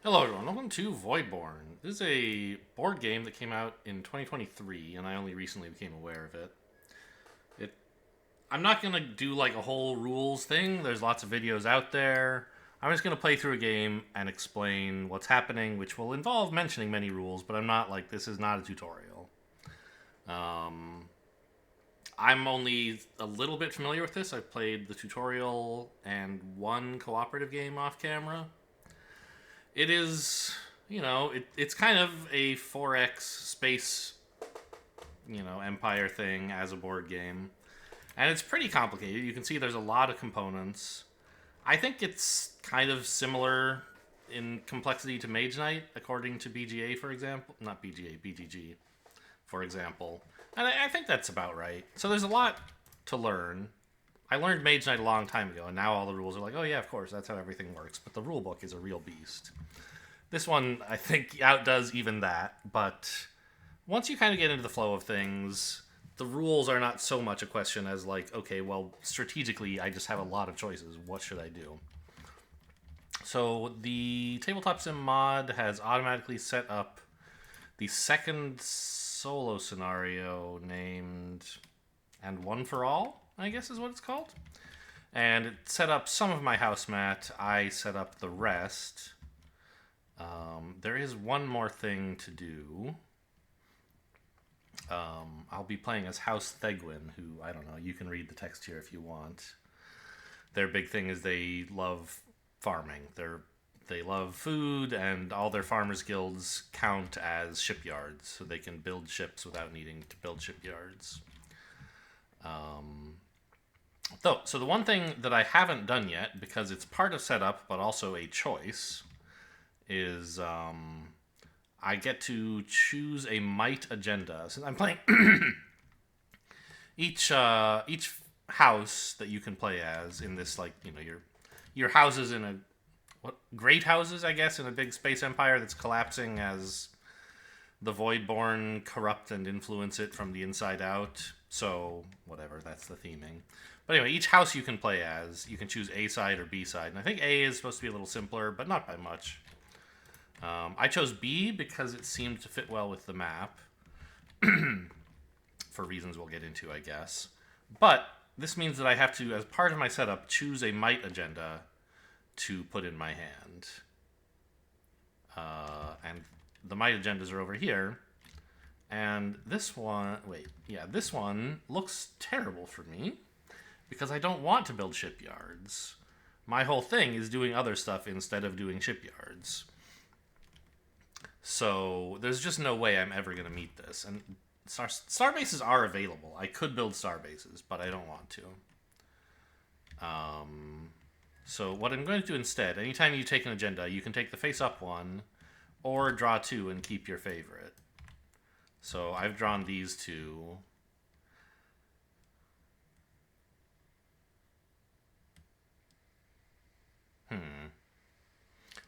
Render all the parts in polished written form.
Hello everyone, welcome to Voidborn. This is a board game that came out in 2023, and I only recently became aware of it. It I'm not gonna do like a whole rules thing. There's lots of videos out there. I'm just gonna play through a game and explain what's happening, which will involve mentioning many rules, but I'm not like this is not a tutorial. Um, I'm only a little bit familiar with this. I've played the tutorial and one cooperative game off camera. It is, it's kind of a 4X space, empire thing as a board game. And it's pretty complicated. You can see there's a lot of components. I think it's kind of similar in complexity to Mage Knight, according to BGA, for example. Not BGA, BGG, for example. And I think that's about right. So there's a lot to learn. I learned Mage Knight a long time ago, and now all the rules are like, oh yeah, of course, that's how everything works. But the rule book is a real beast. This one, I think, outdoes even that, but once you kind of get into the flow of things, the rules are not so much a question as like, okay, well, strategically, I just have a lot of choices. What should I do? So the Tabletop Sim mod has automatically set up the second solo scenario named And One for All, I guess is what it's called. And it set up some of my house mat. I set up the rest. There is one more thing to do. I'll be playing as House Thegwin, who, I don't know, you can read the text here if you want. Their big thing is they love farming. They love food, and all their farmers' guilds count as shipyards, so they can build ships without needing to build shipyards. So the one thing that I haven't done yet, because it's part of setup but also a choice, is I get to choose a might agenda. So I'm playing each house that you can play as in this, like, your houses in a what great houses, I guess, in a big space empire that's collapsing as the Voidborn corrupt and influence it from the inside out. So whatever, that's the theming. But anyway, each house you can play as, you can choose A side or B side, and I think A is supposed to be a little simpler, but not by much. I chose B because it seemed to fit well with the map, for reasons we'll get into, I guess. But this means that I have to, as part of my setup, choose a might agenda to put in my hand. And the might agendas are over here. And this one, this one looks terrible for me because I don't want to build shipyards. My whole thing is doing other stuff instead of doing shipyards. So there's just no way I'm ever going to meet this. And star bases are available. I could build star bases, but I don't want to. So what I'm going to do instead, anytime you take an agenda, you can take the face-up one or draw two and keep your favorite. So I've drawn these two.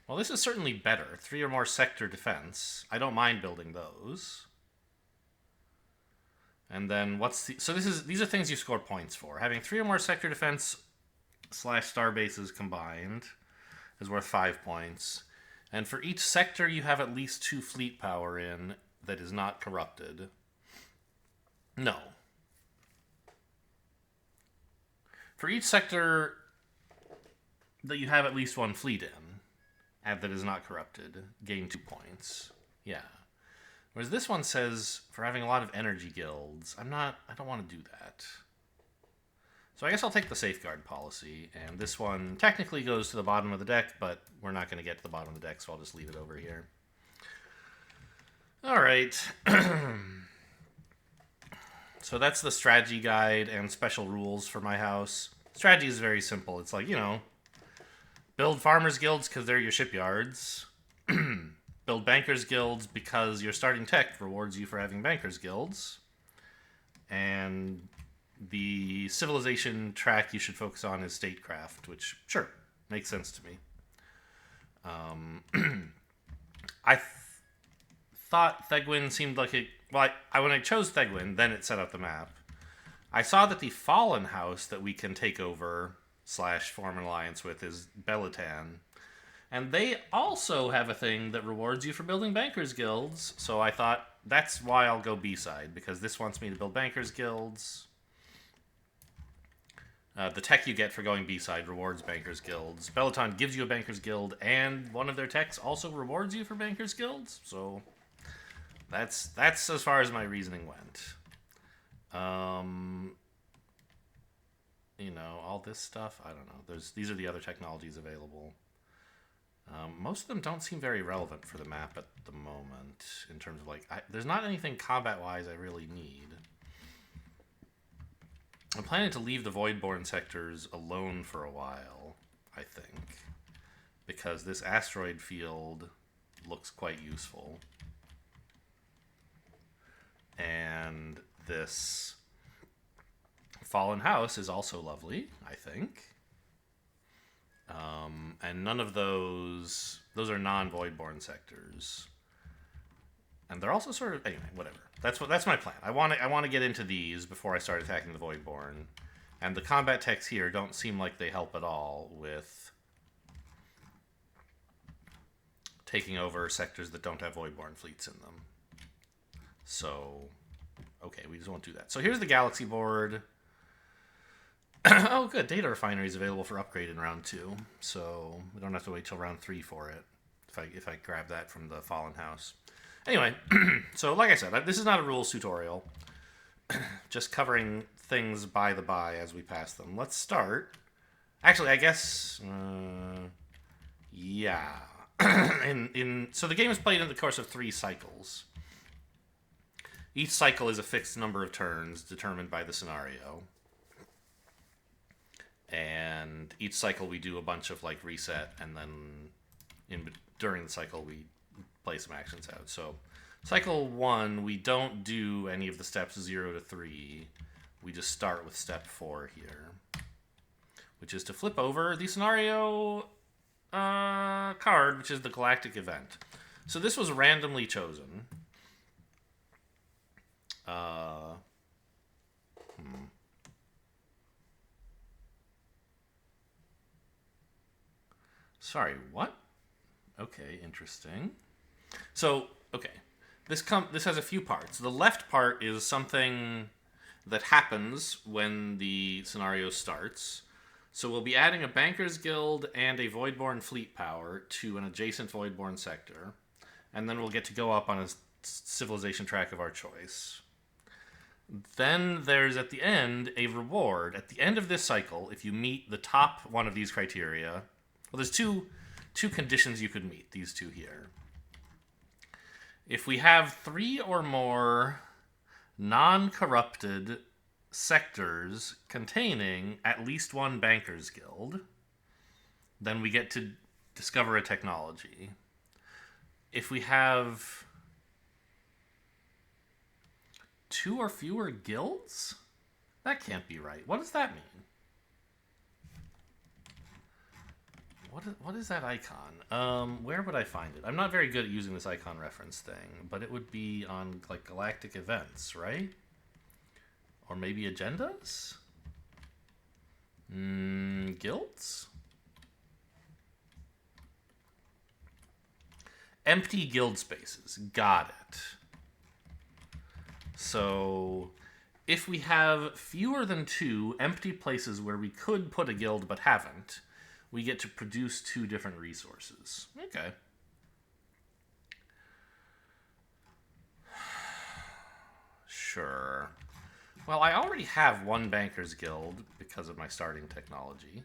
Well, this is certainly better. 3 or more sector defense. I don't mind building those. And then these are things you score points for. Having 3 or more sector defense / star bases combined is worth 5 points. And for each sector you have at least 2 fleet power in that is not corrupted. No. For each sector that you have at least 1 fleet in, and that is not corrupted, gain 2 points. Yeah. Whereas this one says, for having a lot of energy guilds, I don't want to do that. So I guess I'll take the safeguard policy, and this one technically goes to the bottom of the deck, but we're not going to get to the bottom of the deck, so I'll just leave it over here. Alright. So that's the strategy guide and special rules for my house. Strategy is very simple. It's like, build farmers guilds because they're your shipyards. Build bankers guilds because your starting tech rewards you for having bankers guilds. And the civilization track you should focus on is statecraft, which, sure, makes sense to me. I thought Thegwin seemed like it. Well, when I chose Thegwin, then it set up the map. I saw that the Fallen house that we can take over / form an alliance with is Belatan. And they also have a thing that rewards you for building Bankers Guilds. So I thought that's why I'll go B-side, because this wants me to build Bankers Guilds. The tech you get for going B-side rewards Bankers Guilds. Peloton gives you a Bankers Guild, and one of their techs also rewards you for Bankers Guilds. So that's as far as my reasoning went. You know, all this stuff, I don't know. These are the other technologies available. Most of them don't seem very relevant for the map at the moment, in terms of, like, there's not anything combat-wise I really need. I'm planning to leave the Voidborn sectors alone for a while, I think, because this asteroid field looks quite useful. And this Fallen House is also lovely, I think. And none of those are non-Voidborn sectors. And they're also sort of, anyway, whatever. That's my plan. I want to get into these before I start attacking the Voidborn. And the combat techs here don't seem like they help at all with taking over sectors that don't have Voidborn fleets in them. So, okay, we just won't do that. So here's the galaxy board. Oh, good. Data refinery is available for upgrade in round 2, so we don't have to wait till round 3 for it. If I grab that from the Fallen House. Anyway, so like I said, this is not a rules tutorial. Just covering things by the by as we pass them. Let's start. Actually, I guess, yeah. So the game is played in the course of 3 cycles. Each cycle is a fixed number of turns determined by the scenario. And each cycle we do a bunch of, like, reset, and then during the cycle we play some actions out. So cycle 1, we don't do any of the steps 0 to 3. We just start with step 4 here, which is to flip over the scenario card, which is the galactic event. So this was randomly chosen. Sorry, what? Okay, interesting. So, okay. This has a few parts. The left part is something that happens when the scenario starts. So we'll be adding a Bankers Guild and a Voidborn fleet power to an adjacent Voidborn sector. And then we'll get to go up on a civilization track of our choice. Then there's, at the end, a reward. At the end of this cycle, if you meet the top one of these criteria... Well, there's two conditions you could meet, these two here. If we have 3 or more non-corrupted sectors containing at least one Bankers Guild, then we get to discover a technology. If we have 2 or fewer guilds? That can't be right. What does that mean? What is that icon? Where would I find it? I'm not very good at using this icon reference thing, but it would be on, like, galactic events, right? Or maybe agendas? Guilds? Empty guild spaces. Got it. So, if we have fewer than 2 empty places where we could put a guild but haven't, we get to produce 2 different resources. Okay. Sure. Well, I already have 1 Bankers Guild because of my starting technology.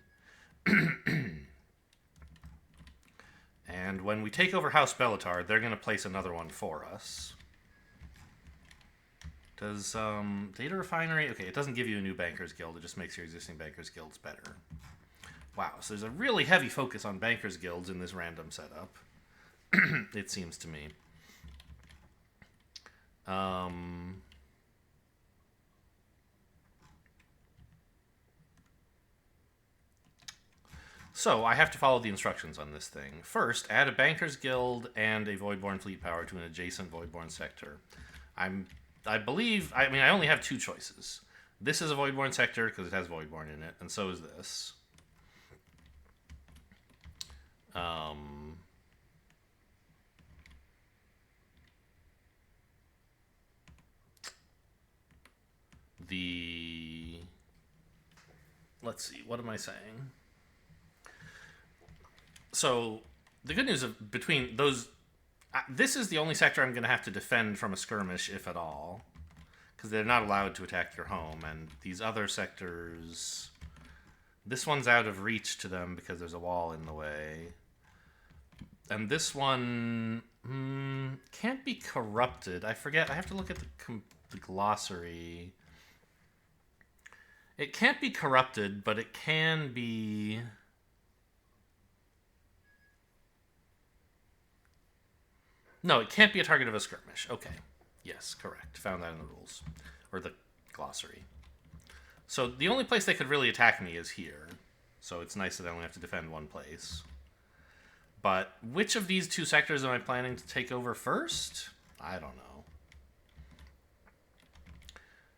And when we take over House Bellatar, they're going to place another one for us. Does Data Refinery... Okay, it doesn't give you a new Bankers Guild. It just makes your existing Bankers Guilds better. Wow, so there's a really heavy focus on Bankers Guilds in this random setup. It seems to me. So, I have to follow the instructions on this thing. First, add a Bankers Guild and a Voidborn fleet power to an adjacent Voidborn sector. I only have 2 choices. This is a Voidborn sector because it has Voidborn in it, and so is this. Um, the... Let's see, what am I saying? So, the good news of between those... this is the only sector I'm going to have to defend from a skirmish, if at all. Because they're not allowed to attack your home, and these other sectors... This one's out of reach to them because there's a wall in the way. And this one... can't be corrupted. I forget, I have to look at the glossary... It can't be corrupted, but it can be... No, it can't be a target of a skirmish. Okay. Yes, correct. Found that in the rules. Or the glossary. So the only place they could really attack me is here. So it's nice that I only have to defend one place. But which of these two sectors am I planning to take over first? I don't know.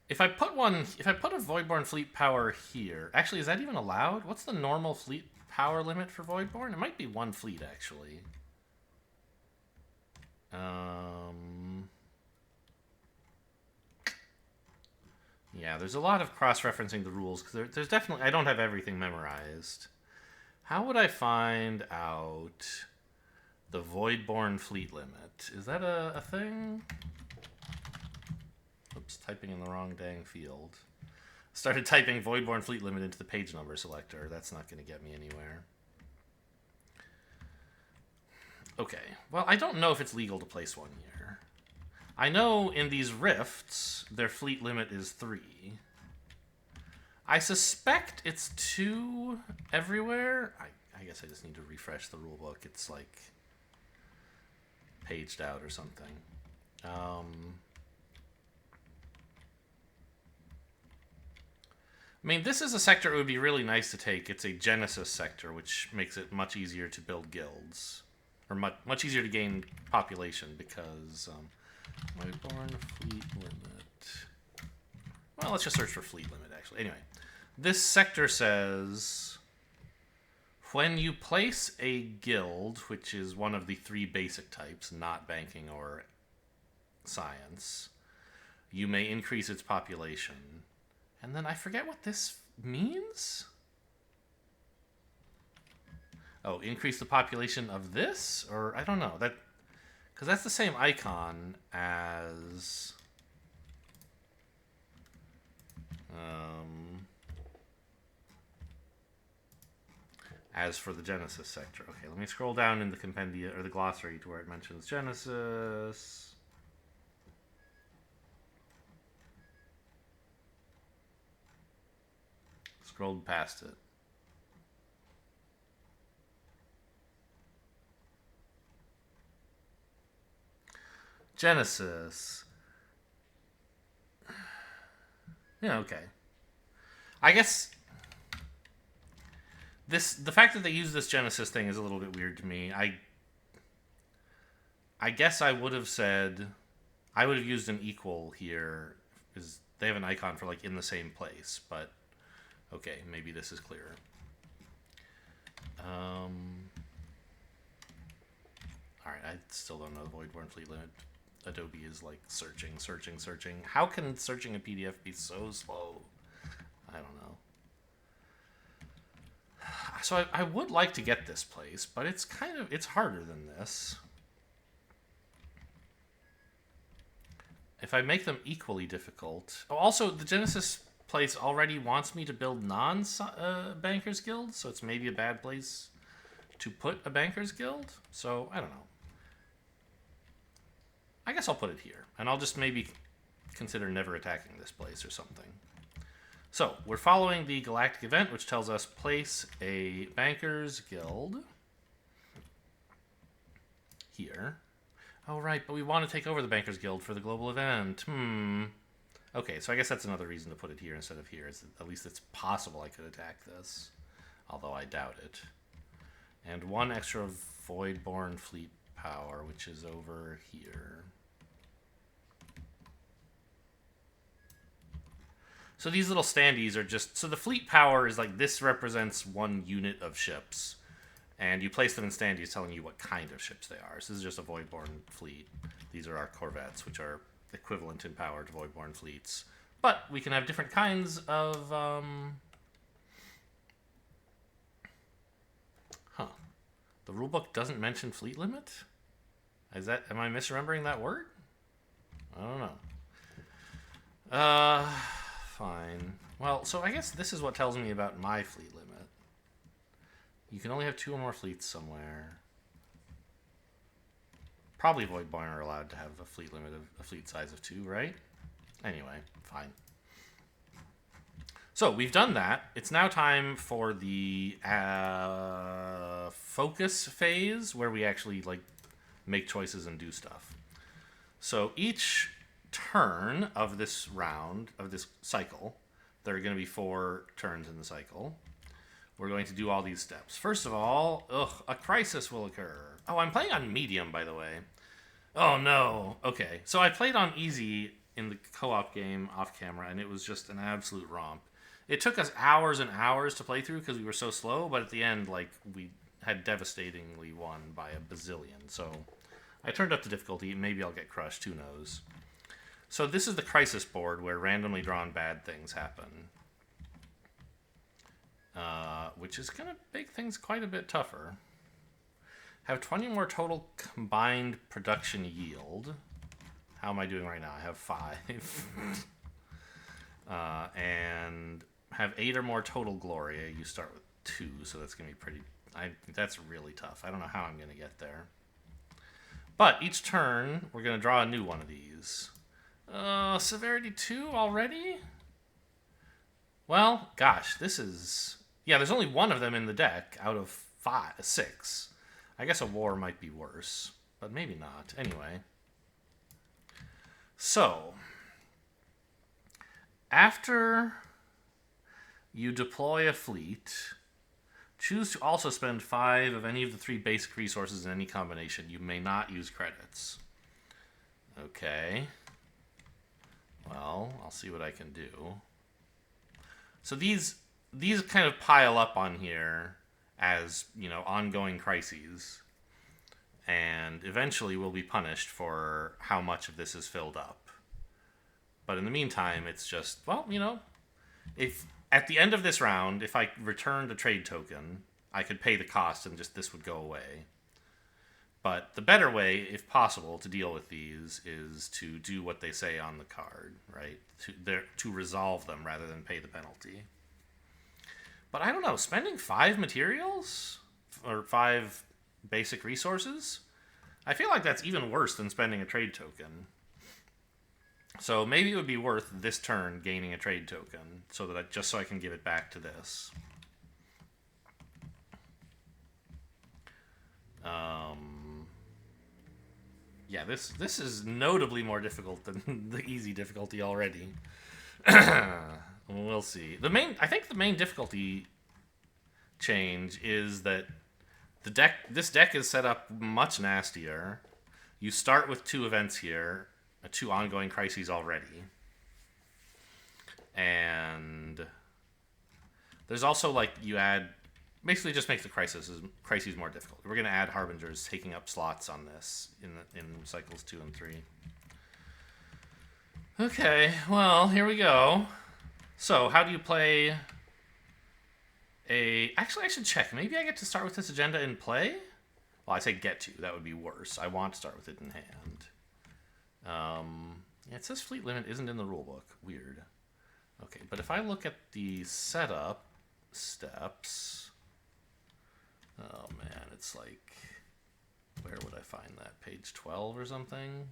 If I put a Voidborn fleet power here... Actually, is that even allowed? What's the normal fleet power limit for Voidborn? It might be one fleet, actually. Yeah, there's a lot of cross-referencing the rules, because there's definitely... I don't have everything memorized. How would I find out the Voidborn fleet limit? Is that a thing? Oops, typing in the wrong dang field. Started typing Voidborn fleet limit into the page number selector. That's not going to get me anywhere. Okay, well, I don't know if it's legal to place one here. I know in these rifts, their fleet limit is 3. I suspect it's 2 everywhere. I guess I just need to refresh the rulebook. It's, like, paged out or something. I mean, this is a sector it would be really nice to take. It's a Genesis sector, which makes it much easier to build guilds. Or much easier to gain population, because... Voidborn fleet limit... Well, let's just search for fleet limit, actually. Anyway, this sector says... When you place a guild, which is one of the 3 basic types, not banking or science, you may increase its population. And then I forget what this means? Oh, increase the population of this? Or, I don't know. Because that's the same icon as for the Genesis sector. Okay, let me scroll down in the compendia, or the glossary, to where it mentions Genesis. Scrolled past it. Genesis. Yeah, okay. I guess the fact that they use this Genesis thing is a little bit weird to me. I guess I would have used an equal here, because they have an icon for, like, in the same place, but okay, maybe this is clearer. Alright, I still don't know the Voidborn fleet limit. Adobe is, like, searching. How can searching a PDF be so slow? I don't know. So I would like to get this place, but it's harder than this. If I make them equally difficult... Oh, also, the Genesis place already wants me to build non-Bankers Guild, so it's maybe a bad place to put a Bankers Guild. So, I don't know. I guess I'll put it here, and I'll just maybe consider never attacking this place or something. So, we're following the Galactic event, which tells us place a Bankers Guild here. Oh, right, but we want to take over the Bankers Guild for the global event. Okay, so I guess that's another reason to put it here instead of here. Is that at least it's possible I could attack this, although I doubt it. And 1 extra Voidborn fleet power, which is over here. So these little standees are just... So the fleet power is like, this represents 1 unit of ships. And you place them in standees telling you what kind of ships they are. So this is just a Voidborn fleet. These are our corvettes, which are equivalent in power to Voidborn fleets. But we can have different kinds of... The rulebook doesn't mention fleet limit? Am I misremembering that word? I don't know. Fine. Well, so I guess this is what tells me about my fleet limit. You can only have 2 or more fleets somewhere. Probably Voidborn are allowed to have a fleet limit of a fleet size of 2, right? Anyway, fine. So we've done that. It's now time for the focus phase, where we actually like make choices and do stuff. So each turn of this round, of this cycle, there are going to be 4 turns in the cycle. We're going to do all these steps. First of all, a crisis will occur. Oh, I'm playing on medium, by the way. Oh, no. Okay, so I played on easy in the co-op game off camera, and it was just an absolute romp. It took us hours and hours to play through because we were so slow, but at the end, like, we had devastatingly won by a bazillion. So I turned up the difficulty. Maybe I'll get crushed. Who knows? So this is the crisis board where randomly drawn bad things happen. Which is going to make things quite a bit tougher. Have 20 more total combined production yield. How am I doing right now? I have 5. And have 8 or more total glory. You start with 2, so that's going to be pretty... that's really tough. I don't know how I'm going to get there. But each turn, we're going to draw a new one of these. Severity 2 already? Well, gosh, this is... Yeah, there's only 1 of them in the deck out of 6. I guess a war might be worse, but maybe not. Anyway. So, after you deploy a fleet, choose to also spend 5 of any of the 3 basic resources in any combination. You may not use credits. Okay. Well, I'll see what I can do. So these kind of pile up on here as, ongoing crises. And eventually we'll be punished for how much of this is filled up. But in the meantime, it's just, well, if at the end of this round, if I returned a trade token, I could pay the cost and just this would go away. But the better way, if possible, to deal with these is to do what they say on the card, right? To resolve them rather than pay the penalty. But I don't know, spending 5 materials or 5 basic resources, I feel like that's even worse than spending a trade token. So maybe it would be worth this turn gaining a trade token so that just so I can give it back to this. Yeah, this is notably more difficult than the easy difficulty already. We'll see. I think the main difficulty change is that this deck is set up much nastier. You start with 2 events here, 2 ongoing crises already. And there's also you add basically just makes the crises more difficult. We're going to add harbingers taking up slots on this in cycles 2 and 3. Okay, well, here we go. So, how do you play Actually, I should check. Maybe I get to start with this agenda in play? Well, I say get to. That would be worse. I want to start with it in hand. Yeah, it says fleet limit isn't in the rulebook. Weird. Okay, but if I look at the setup steps... Oh, man, it's like... Where would I find that? Page 12 or something?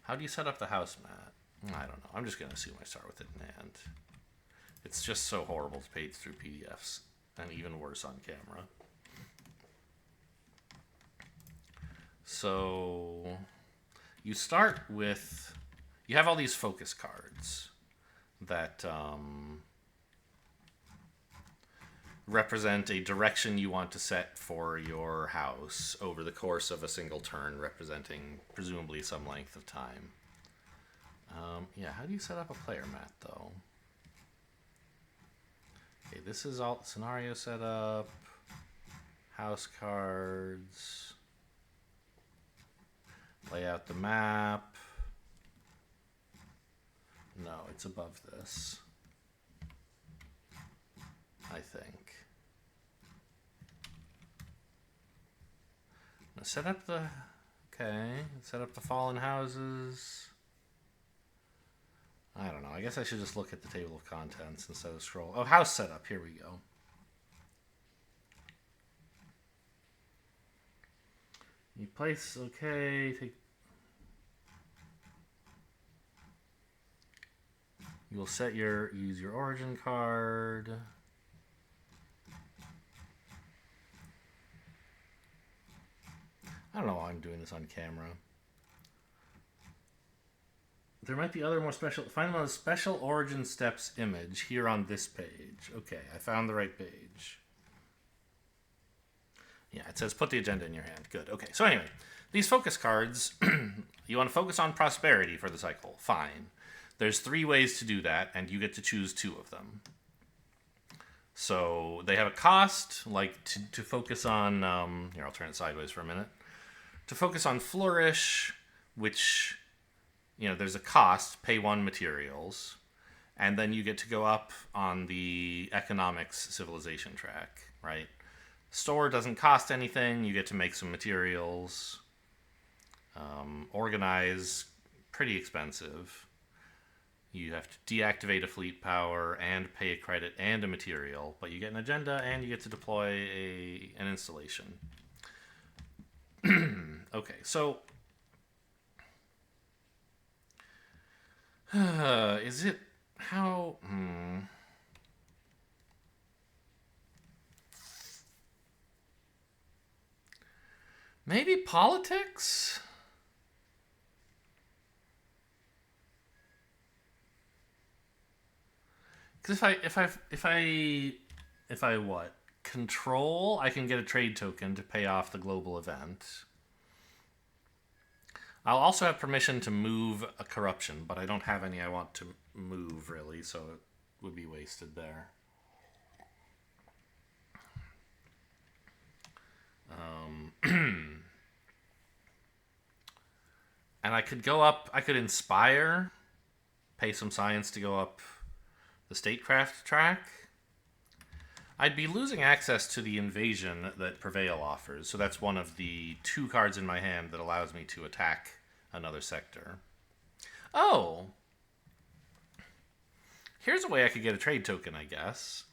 How do you set up the house mat? I don't know. I'm just going to assume I start with it in hand. It's just so horrible to page through PDFs, and even worse on camera. So, you start with... You have all these focus cards that represent a direction you want to set for your house over the course of a single turn, representing presumably some length of time. Yeah, how do you set up a player mat, though? Okay, this is all scenario setup. House cards. Lay out the map. No, it's above this, I think. Now set up the... Okay, set up the fallen houses. I don't know. I guess I should just look at the table of contents instead of scroll. Oh, house setup. Here we go. You place, okay, take... You will set your, use your origin card. I don't know why I'm doing this on camera. There might be other more special... Find the special origin steps image here on this page. Okay, I found the right page. Yeah, it says put the agenda in your hand. Good. Okay, so anyway, these focus cards, you want to focus on prosperity for the cycle. Fine. There's 3 ways to do that, and you get to choose 2 of them. So they have a cost, like to focus on... here, I'll turn it sideways for a minute. To focus on flourish, which... You know, there's a cost, pay 1 materials, and then you get to go up on the economics civilization track, right? Store doesn't cost anything, you get to make some materials. Organize, pretty expensive. You have to deactivate a fleet power and pay a credit and a material, but you get an agenda and you get to deploy an installation. Okay, so... is it... How... Maybe politics? Because if I what? Control, I can get a trade token to pay off the global event. I'll also have permission to move a corruption, but I don't have any I want to move, really, so it would be wasted there. And I could go up, I could inspire, pay some science to go up the statecraft track. I'd be losing access to the invasion that Prevail offers, so that's one of the 2 cards in my hand that allows me to attack another sector. Oh! Here's a way I could get a trade token, I guess.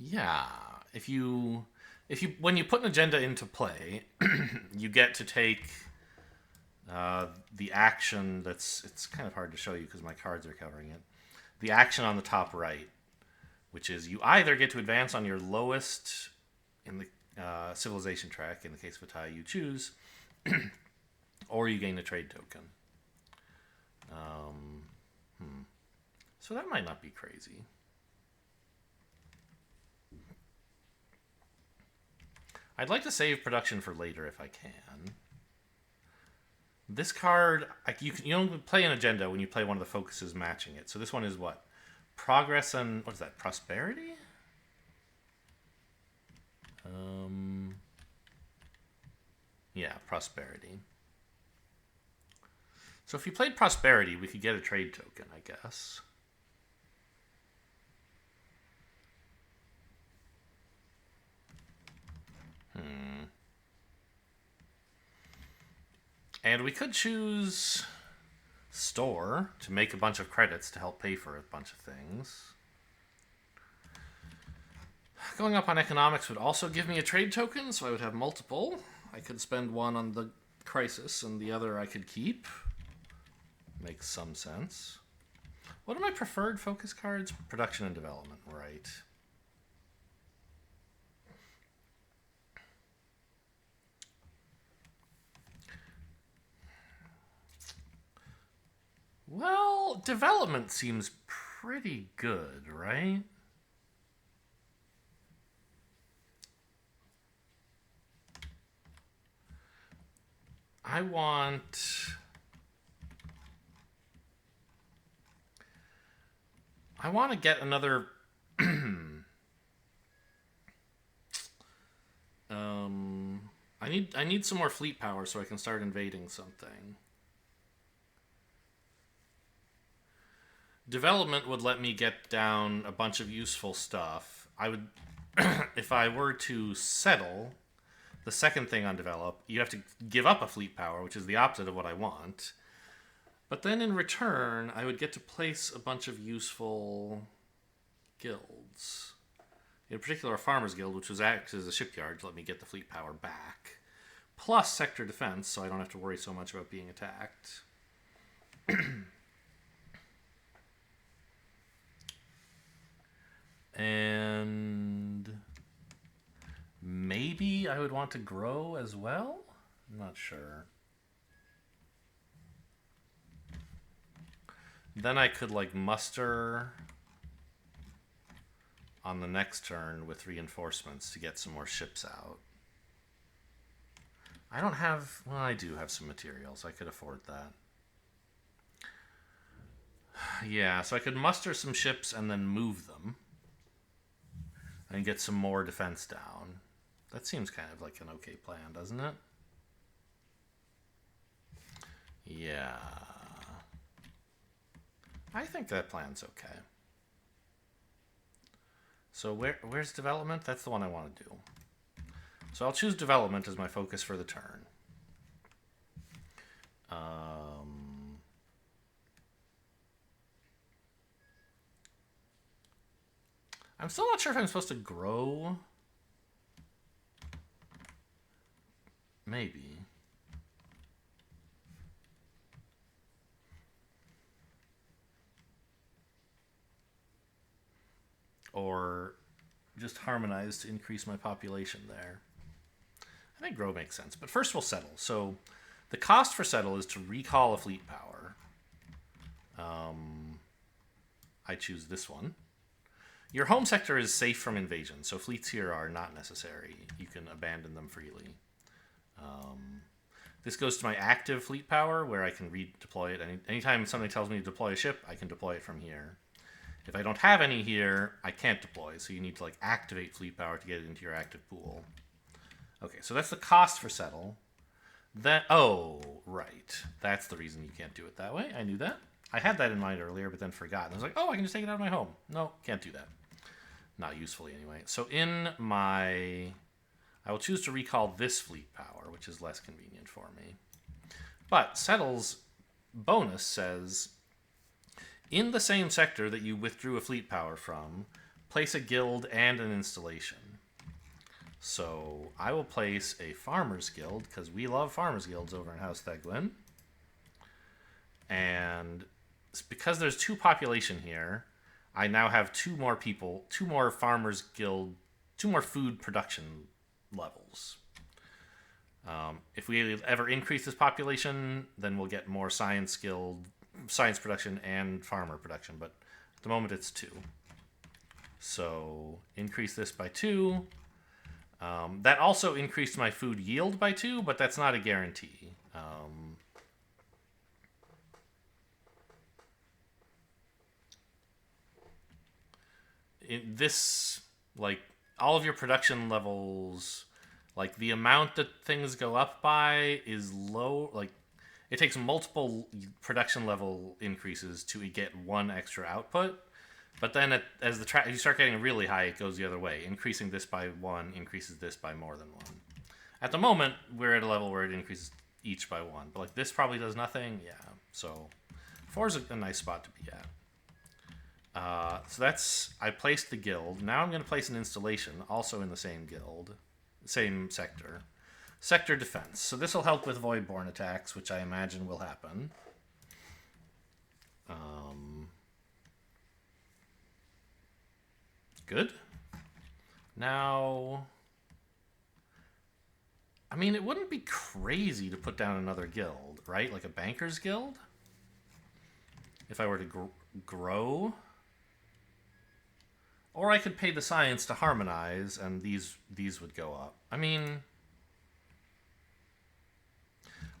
Yeah, when you put an agenda into play, you get to take the action that's... It's kind of hard to show you because my cards are covering it. The action on the top right, which is you either get to advance on your lowest in the civilization track, in the case of a tie you choose, or you gain a trade token. So that might not be crazy. I'd like to save production for later if I can. This card, you don't play an agenda when you play one of the focuses matching it. So this one is what? Progress and... What is that? Prosperity? Yeah, prosperity. So if you played prosperity, we could get a trade token, I guess. And we could choose store to make a bunch of credits to help pay for a bunch of things. Going up on economics would also give me a trade token, so I would have multiple. I could spend 1 on the crisis and the other I could keep. Makes some sense. What are my preferred focus cards? Production and development, right. Well, development seems pretty good, right? I want... I want to get another... I need some more fleet power so I can start invading something. Development would let me get down a bunch of useful stuff. I would... if I were to settle... The second thing on develop, you have to give up a fleet power, which is the opposite of what I want. But then in return, I would get to place a bunch of useful guilds. In particular, a farmer's guild, which was acts as a shipyard to let me get the fleet power back. Plus sector defense, so I don't have to worry so much about being attacked. And... maybe I would want to grow as well? I'm not sure. Then I could, like, muster on the next turn with reinforcements to get some more ships out. I don't have... well, I do have some materials. I could afford that. Yeah, so I could muster some ships and then move them. And get some more defense down. That seems kind of like an okay plan, doesn't it? Yeah. I think that plan's okay. So where's development? That's the one I want to do. So I'll choose development as my focus for the turn. I'm still not sure if I'm supposed to grow. Maybe. Or just harmonize to increase my population there. I think grow makes sense. But first we'll settle. So the cost for settle is to recall a fleet power. I choose this one. Your home sector is safe from invasion, so fleets here are not necessary. You can abandon them freely. This goes to my active fleet power, where I can redeploy it. Anytime something tells me to deploy a ship, I can deploy it from here. If I don't have any here, I can't deploy, so you need to like activate fleet power to get it into your active pool. Okay, so that's the cost for settle. Oh, right. That's the reason you can't do it that way. I knew that. I had that in mind earlier, but then forgot. And I was like, oh, I can just take it out of my home. No, can't do that. Not usefully anyway. So in my... I will choose to recall this fleet power, which is less convenient for me. But Settle's bonus says, in the same sector that you withdrew a fleet power from, place a guild and an installation. So I will place a farmer's guild, because we love farmer's guilds over in House Theglin. And because there's 2 population here, I now have 2 more people, 2 more farmer's guild, 2 more food production levels. If we ever increase this population, then we'll get more science production and farmer production, but at the moment it's 2. So increase this by 2. That also increased my food yield by 2, but that's not a guarantee. This, like, all of your production levels, like, the amount that things go up by is low. Like, it takes multiple production level increases to get 1 extra output. But then as you start getting really high, it goes the other way. Increasing this by 1 increases this by more than 1. At the moment, we're at a level where it increases each by 1. But, like, this probably does nothing. Yeah, so 4 is a nice spot to be at. So that's... I placed the guild. Now I'm going to place an installation, also in the same guild. Same sector. Sector defense. So this will help with Voidborn attacks, which I imagine will happen. Good. Now... I mean, it wouldn't be crazy to put down another guild, right? Like a banker's guild? If I were to grow... Or I could pay the science to harmonize, and these would go up. I mean,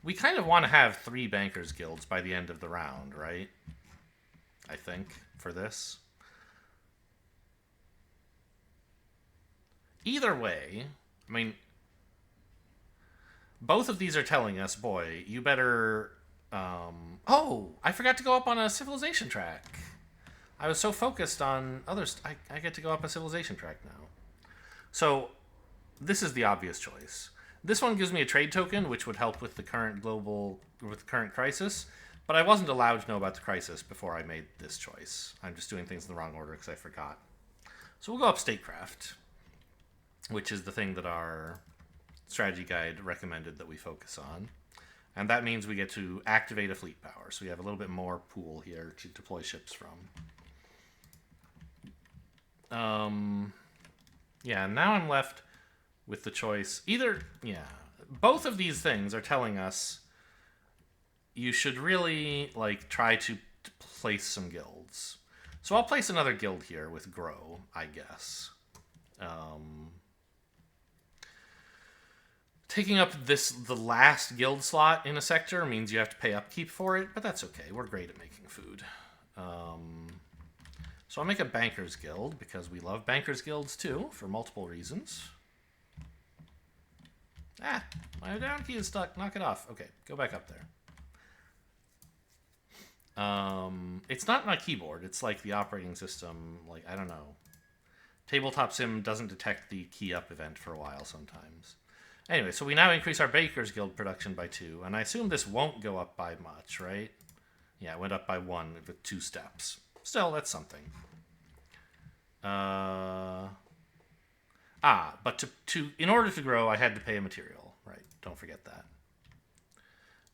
we kind of want to have 3 bankers guilds by the end of the round, right? I think, for this. either way, I mean, both of these are telling us, boy, you better. Oh, I forgot to go up on a civilization track. I was so focused on others. I get to go up a civilization track now. So, this is the obvious choice. This one gives me a trade token, which would help with the current crisis. But I wasn't allowed to know about the crisis before I made this choice. I'm just doing things in the wrong order because I forgot. So we'll go up statecraft, which is the thing that our strategy guide recommended that we focus on. And that means we get to activate a fleet power. So we have a little bit more pool here to deploy ships from. Yeah, now I'm left with the choice. Both of these things are telling us you should really, try to place some guilds. So I'll place another guild here with Grow, I guess. Taking up the last guild slot in a sector means you have to pay upkeep for it, but that's okay. We're great at making food. So I'll make a Bankers Guild, because we love Bankers Guilds too, for multiple reasons. Ah, my down key is stuck. Knock it off. Okay, go back up there. It's not my keyboard. It's like the operating system. I don't know. Tabletop Sim doesn't detect the key up event for a while sometimes. Anyway, so we now increase our Baker's Guild production by 2, and I assume this won't go up by much, right? Yeah, it went up by 1 with 2 steps. Still, that's something. But in order to grow, I had to pay a material, right? Don't forget that.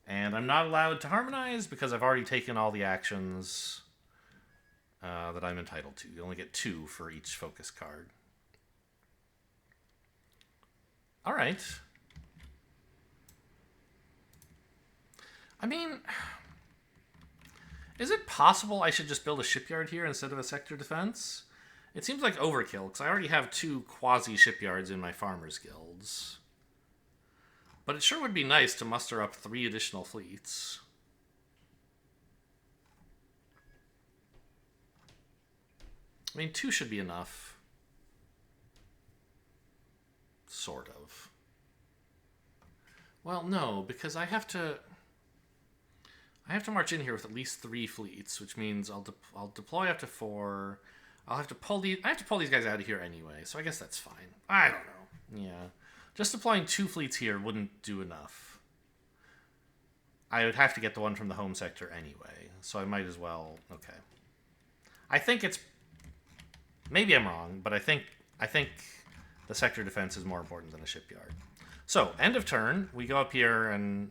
And I'm not allowed to harmonize because I've already taken all the actions that I'm entitled to. You only get 2 for each focus card. All right. I mean, is it possible I should just build a shipyard here instead of a sector defense? It seems like overkill, because I already have 2 quasi-shipyards in my farmers' guilds. But it sure would be nice to muster up 3 additional fleets. I mean, 2 should be enough. Sort of. Well, no, because I have to march in here with at least 3 fleets, which means I'll deploy up to 4. I have to pull these guys out of here anyway, so I guess that's fine. I don't know. Yeah. Just deploying 2 fleets here wouldn't do enough. I would have to get the one from the home sector anyway, so I might as well. Okay. I think it's, maybe I'm wrong, but I think the sector defense is more important than a shipyard. So, end of turn, we go up here, and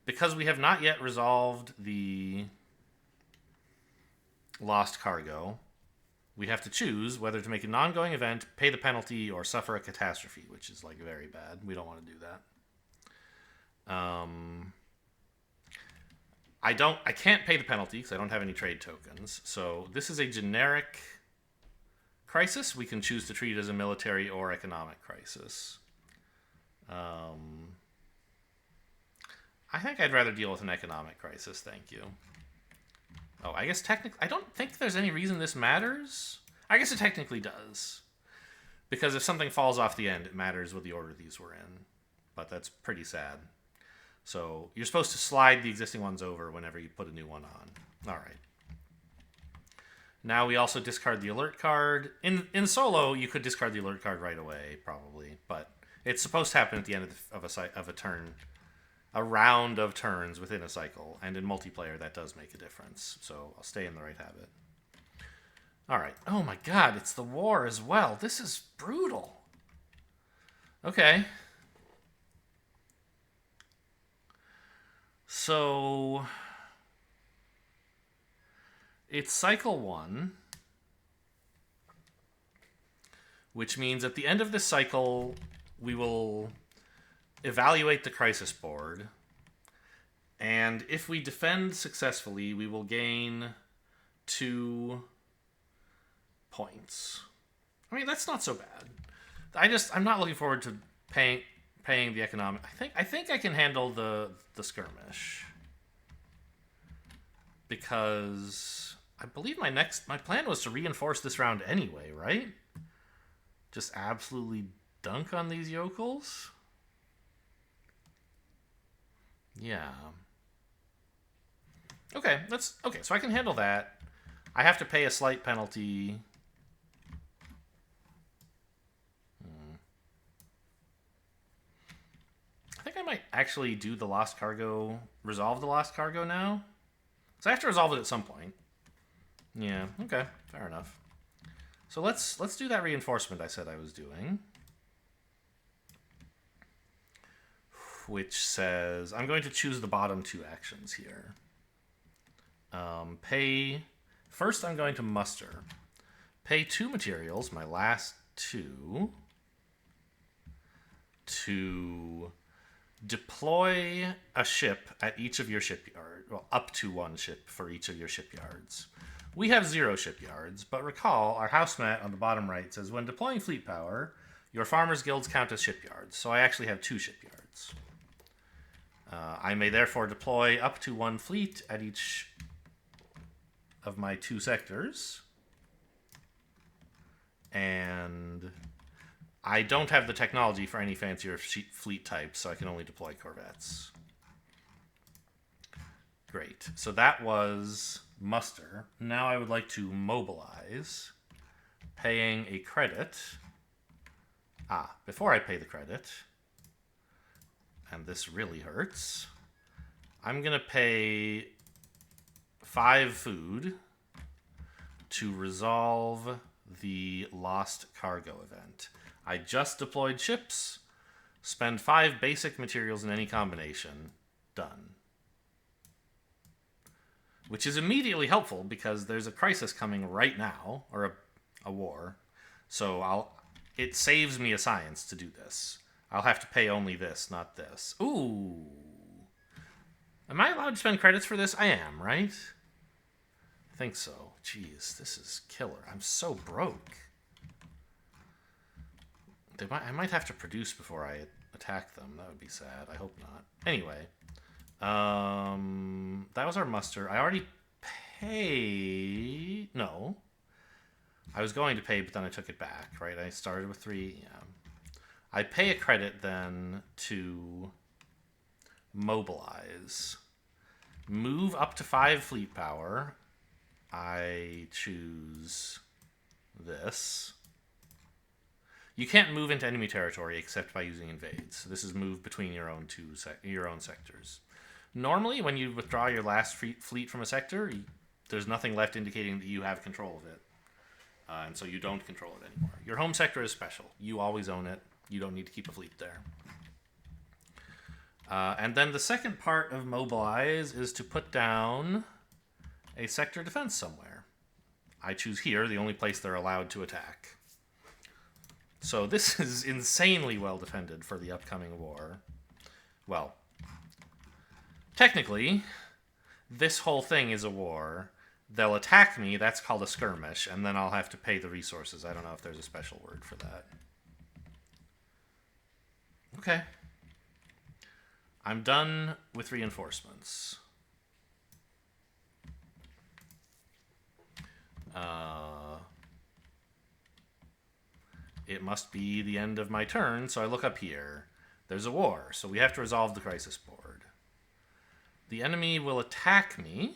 because we have not yet resolved the lost cargo, we have to choose whether to make a non-going event, pay the penalty, or suffer a catastrophe, which is very bad. We don't want to do that. I can't pay the penalty because I don't have any trade tokens. So this is a generic crisis. We can choose to treat it as a military or economic crisis. I think I'd rather deal with an economic crisis, thank you. Oh, I guess technically, I don't think there's any reason this matters. I guess it technically does. Because if something falls off the end, it matters what the order these were in. But that's pretty sad. So you're supposed to slide the existing ones over whenever you put a new one on. All right. Now we also discard the alert card. In solo, you could discard the alert card right away, probably. But it's supposed to happen at the end of a turn. A round of turns within a cycle, and in multiplayer that does make a difference, so I'll stay in the right habit. Alright. Oh my god, it's the war as well. This is brutal. Okay. So it's cycle 1, which means at the end of this cycle we will evaluate the crisis board, and if we defend successfully, we will gain 2 points. I mean, that's not so bad. I'm not looking forward to paying the economic. I think I can handle the skirmish, because I believe my plan was to reinforce this round anyway, right? Just absolutely dunk on these yokels? Yeah. Okay, so I can handle that. I have to pay a slight penalty. I think I might actually do the lost cargo, resolve the lost cargo now. So I have to resolve it at some point. Yeah, okay, fair enough. So let's do that reinforcement I said I was doing. Which says, I'm going to choose the bottom two actions here. First I'm going to muster. Pay 2 materials, my last 2, to deploy a ship at each of your shipyards. Well, up to 1 ship for each of your shipyards. We have 0 shipyards, but recall our house mat on the bottom right says, when deploying fleet power, your farmers' guilds count as shipyards, so I actually have 2 shipyards. I may therefore deploy up to 1 fleet at each of my 2 sectors. And I don't have the technology for any fancier fleet types, so I can only deploy corvettes. Great. So that was muster. Now I would like to mobilize, paying a credit. Before I pay the credit, and this really hurts, I'm going to pay 5 food to resolve the lost cargo event. I just deployed ships. Spend 5 basic materials in any combination. Done. Which is immediately helpful because there's a crisis coming right now, or a war. So it saves me a science to do this. I'll have to pay only this, not this. Ooh. Am I allowed to spend credits for this? I am, right? I think so. Jeez, this is killer. I'm so broke. I might have to produce before I attack them. That would be sad. I hope not. Anyway. That was our muster. I already paid... No. I was going to pay, but then I took it back, right? I started with 3. Yeah. I pay a credit then to mobilize. Move up to 5 fleet power. I choose this. You can't move into enemy territory except by using invades. So this is move between your own sectors. Normally, when you withdraw your last fleet from a sector, there's nothing left indicating that you have control of it. And so you don't control it anymore. Your home sector is special. You always own it. You don't need to keep a fleet there. And then the second part of mobilize is to put down a sector defense somewhere. I choose here, the only place they're allowed to attack. So this is insanely well defended for the upcoming war. Well, technically, this whole thing is a war. They'll attack me, that's called a skirmish, and then I'll have to pay the resources. I don't know if there's a special word for that. Okay. I'm done with reinforcements. It must be the end of my turn, so I look up here. There's a war, so we have to resolve the crisis board. The enemy will attack me.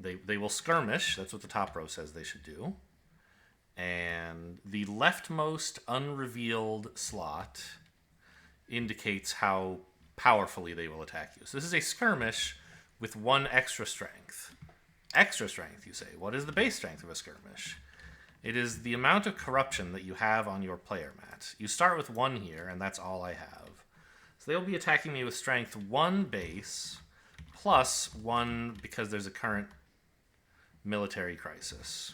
They will skirmish. That's what the top row says they should do. And the leftmost unrevealed slot indicates how powerfully they will attack you. So this is a skirmish with 1 extra strength. Extra strength, you say. What is the base strength of a skirmish? It is the amount of corruption that you have on your player mat. You start with 1 here, and that's all I have. So they'll be attacking me with strength 1 base, plus 1 because there's a current military crisis.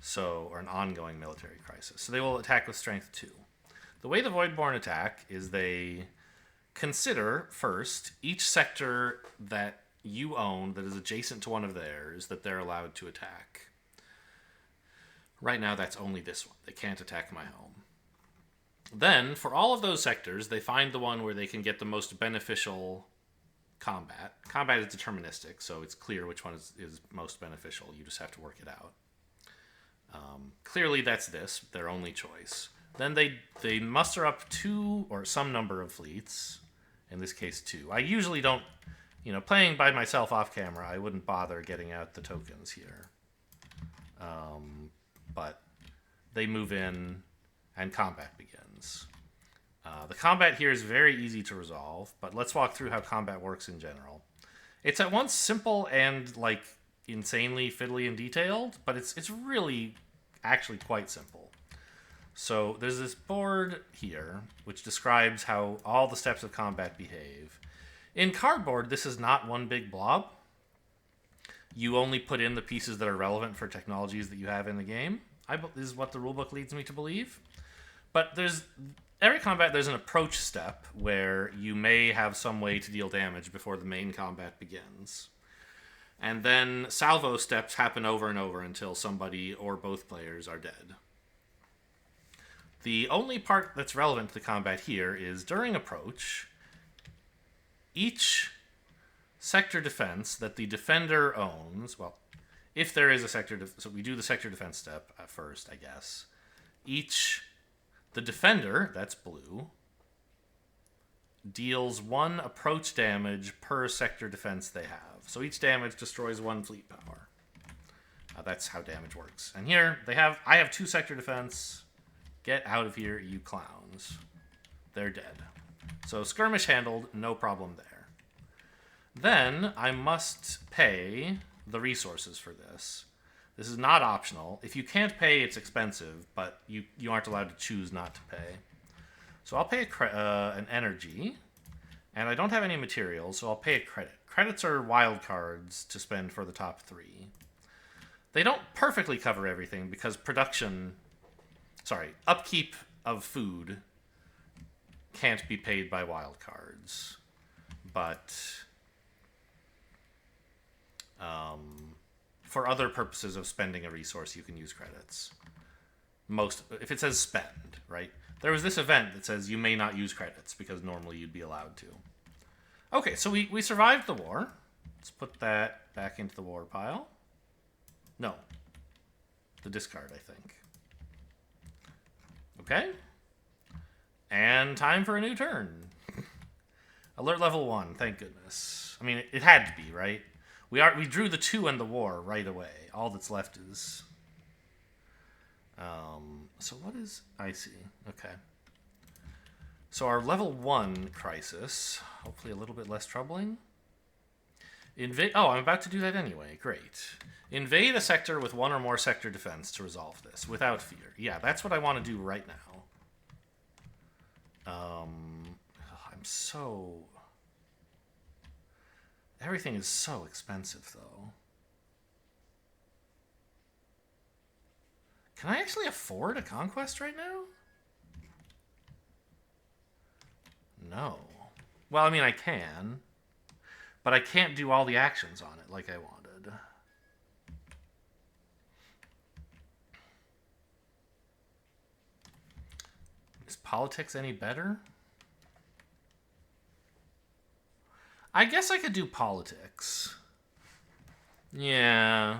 So, or an ongoing military crisis. So they will attack with strength 2. The way the Voidborn attack is they consider first each sector that you own that is adjacent to one of theirs that they're allowed to attack. Right now that's only this one. They can't attack my home. Then, for all of those sectors, they find the one where they can get the most beneficial combat. Combat is deterministic, so it's clear which one is most beneficial. You just have to work it out. Clearly, that's their only choice. Then they muster up 2 or some number of fleets. In this case, 2. I usually don't, playing by myself off camera, I wouldn't bother getting out the tokens here. But they move in, and combat begins. The combat here is very easy to resolve, but let's walk through how combat works in general. It's at once simple and insanely fiddly and detailed, but it's really actually quite simple. So there's this board here which describes how all the steps of combat behave. In cardboard, this is not one big blob. You only put in the pieces that are relevant for technologies that you have in the game. This is what the rulebook leads me to believe. But every combat, there's an approach step where you may have some way to deal damage before the main combat begins. And then salvo steps happen over and over until somebody or both players are dead. The only part that's relevant to the combat here is during approach, each sector defense that the defender owns, well, if there is a sector, so we do the sector defense step at first, I guess. The defender, that's blue, deals 1 approach damage per sector defense they have. So each damage destroys 1 fleet power. That's how damage works. And here, I have 2 sector defense. Get out of here, you clowns. They're dead. So skirmish handled, no problem there. Then I must pay the resources for this. This is not optional. If you can't pay, it's expensive, but you aren't allowed to choose not to pay. So I'll pay an energy, and I don't have any materials, so I'll pay a credit. Credits are wild cards to spend for the top 3. They don't perfectly cover everything because upkeep of food can't be paid by wild cards. But for other purposes of spending a resource, you can use credits. If it says spend, right? There was this event that says you may not use credits because normally you'd be allowed to. Okay, so we survived the war. Let's put that back into the war pile. No. The discard, I think. Okay. And time for a new turn. Alert level 1, thank goodness. I mean, it had to be, right? We drew the 2 in the war right away. All that's left is... so what is... I see. Okay. So our level 1 crisis, hopefully a little bit less troubling. I'm about to do that anyway. Great. Invade a sector with 1 or more sector defense to resolve this, without fear. Yeah, that's what I want to do right now. Everything is so expensive, though. Can I actually afford a conquest right now? No. Well, I mean, I can. But I can't do all the actions on it like I wanted. Is politics any better? I guess I could do politics. Yeah.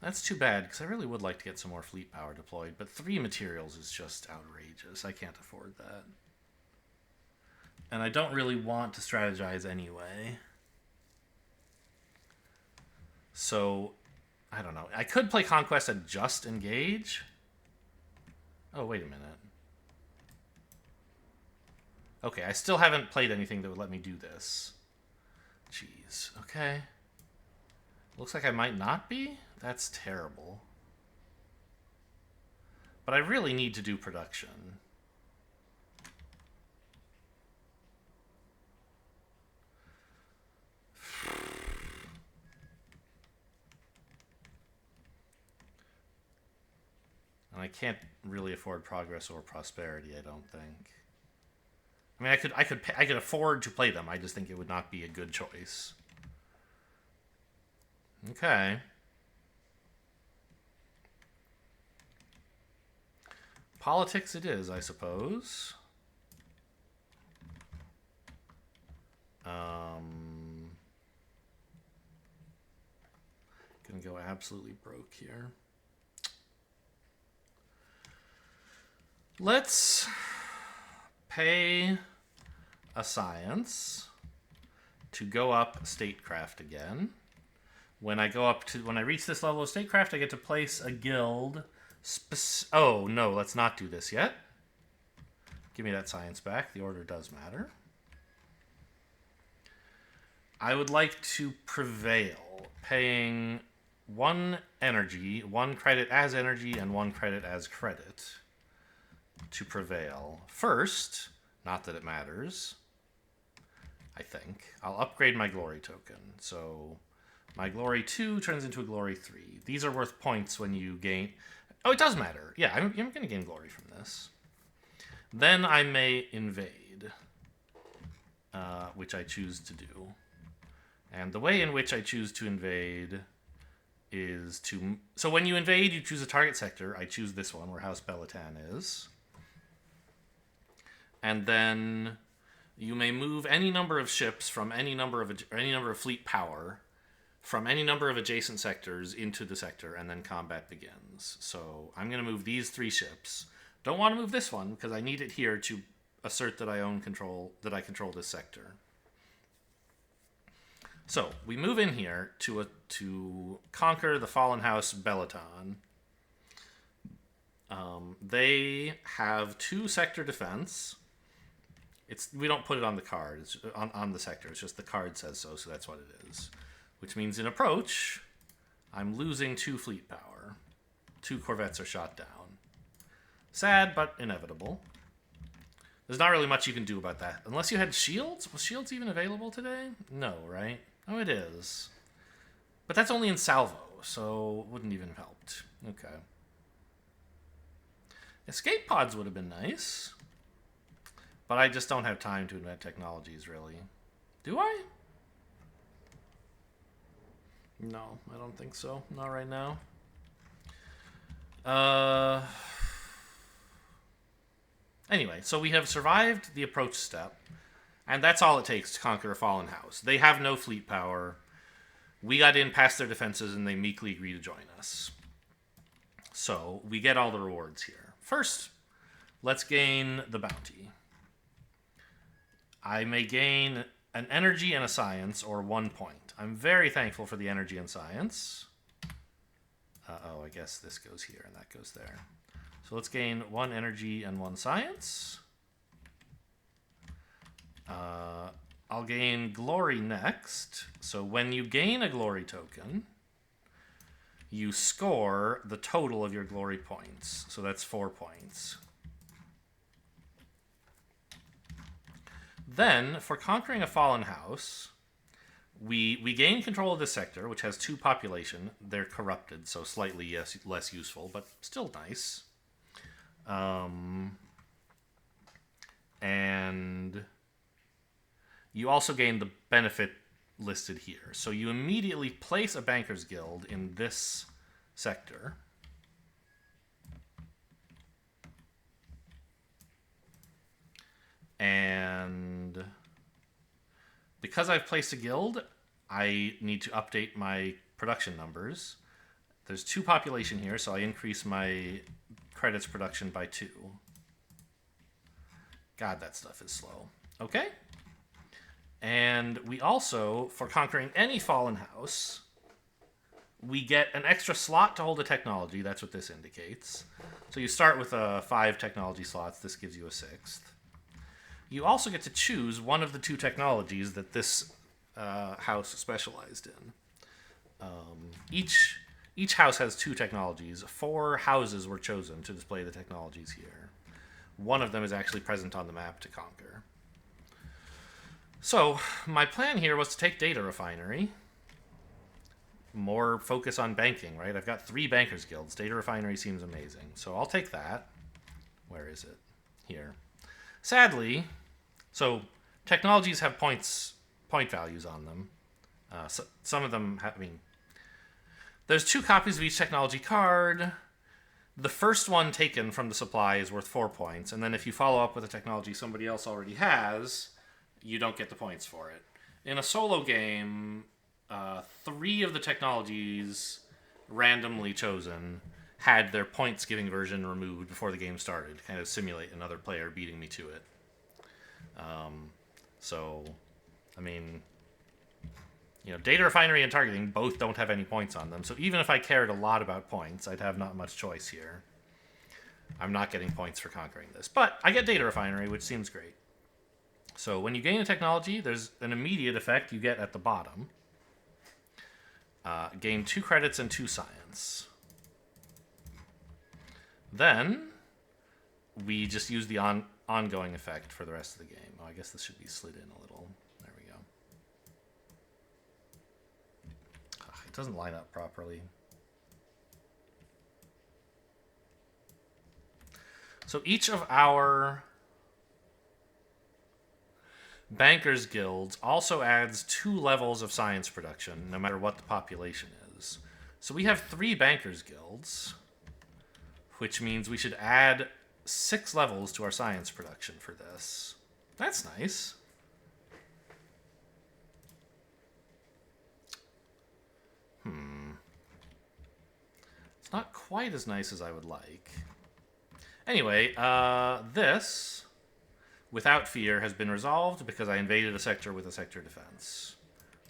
That's too bad, because I really would like to get some more fleet power deployed, but 3 materials is just outrageous. I can't afford that. And I don't really want to strategize anyway. So, I don't know. I could play Conquest and just engage. Oh, wait a minute. Okay, I still haven't played anything that would let me do this. Jeez, okay. Looks like I might not be? That's terrible. But I really need to do production. And I can't really afford progress or prosperity, I don't think. I mean, I could afford to play them. I just think it would not be a good choice. Okay. Politics it is, I suppose. and go absolutely broke here. Let's pay a science to go up statecraft again. When I reach this level of statecraft, I get to place a guild. Oh no, let's not do this yet. Give me that science back. The order does matter. I would like to prevail, paying 1 energy, 1 credit as energy, and 1 credit as credit to prevail. First, not that it matters, I think, I'll upgrade my glory token. So my glory 2 turns into a glory 3. These are worth points when you gain... Oh, it does matter. Yeah, I'm going to gain glory from this. Then I may invade, which I choose to do. And the way in which I choose to invade is to... So when you invade, you choose a target sector. I choose this one, where House Belatan is. And then you may move any number of ships from any number of fleet power from any number of adjacent sectors into the sector, and then combat begins. So I'm going to move these 3 ships. Don't want to move this one, because I need it here to assert that I control this sector. So we move in here to conquer the fallen house Belatan. They have 2 sector defense. We don't put it on the card. It's on the sector. It's just the card says so that's what it is. Which means in approach, I'm losing 2 fleet power. 2 corvettes are shot down. Sad, but inevitable. There's not really much you can do about that. Unless you had shields? Was shields even available today? No, right? Oh, it is. But that's only in salvo, so it wouldn't even have helped. Okay. Escape pods would have been nice. But I just don't have time to invent technologies, really. Do I? No, I don't think so. Not right now. Anyway, so we have survived the approach step, and that's all it takes to conquer a fallen house. They have no fleet power. We got in past their defenses, and they meekly agree to join us. So we get all the rewards here. First, let's gain the bounty. I may gain an energy and a science, or 1 point. I'm very thankful for the energy and science. Uh-oh, I guess this goes here, and that goes there. So let's gain 1 energy and 1 science. I'll gain glory next. So when you gain a glory token, you score the total of your glory points. So that's 4 points. Then, for conquering a fallen house, we gain control of this sector, which has 2 population. They're corrupted, so slightly less useful, but still nice. And you also gain the benefit listed here. So you immediately place a banker's guild in this sector. And because I've placed a guild, I need to update my production numbers. There's 2 population here, so I increase my credits production by 2. God, that stuff is slow. Okay. And we also, for conquering any fallen house, we get an extra slot to hold a technology. That's what this indicates. So you start with 5 technology slots. This gives you a 6th. You also get to choose one of the 2 technologies that this house specialized in. Each house has 2 technologies. 4 houses were chosen to display the technologies here. One of them is actually present on the map to conquer. So, my plan here was to take Data Refinery. More focus on banking, right? I've got 3 bankers guilds. Data Refinery seems amazing. So I'll take that. Where is it? Here. Sadly, so technologies have point values on them. So some of them have, there's 2 copies of each technology card. The first one taken from the supply is worth 4 points, and then if you follow up with a technology somebody else already has, you don't get the points for it. In a solo game, 3 of the technologies randomly chosen had their points giving version removed before the game started, to kind of simulate another player beating me to it. So, I mean, you know, data refinery and targeting both don't have any points on them. So even if I cared a lot about points, I'd have not much choice here. I'm not getting points for conquering this. But I get data refinery, which seems great. So when you gain a technology, there's an immediate effect you get at the bottom. Gain 2 credits and 2 science. Then we just use the ongoing effect for the rest of the game. Oh, I guess this should be slid in a little. There we go. It doesn't line up properly. So each of our Bankers Guilds also adds 2 levels of science production, no matter what the population is. So we have 3 Bankers Guilds, which means we should add 6 levels to our science production for this. That's nice. It's not quite as nice as I would like. Anyway, this, without fear, has been resolved because I invaded a sector with a sector defense.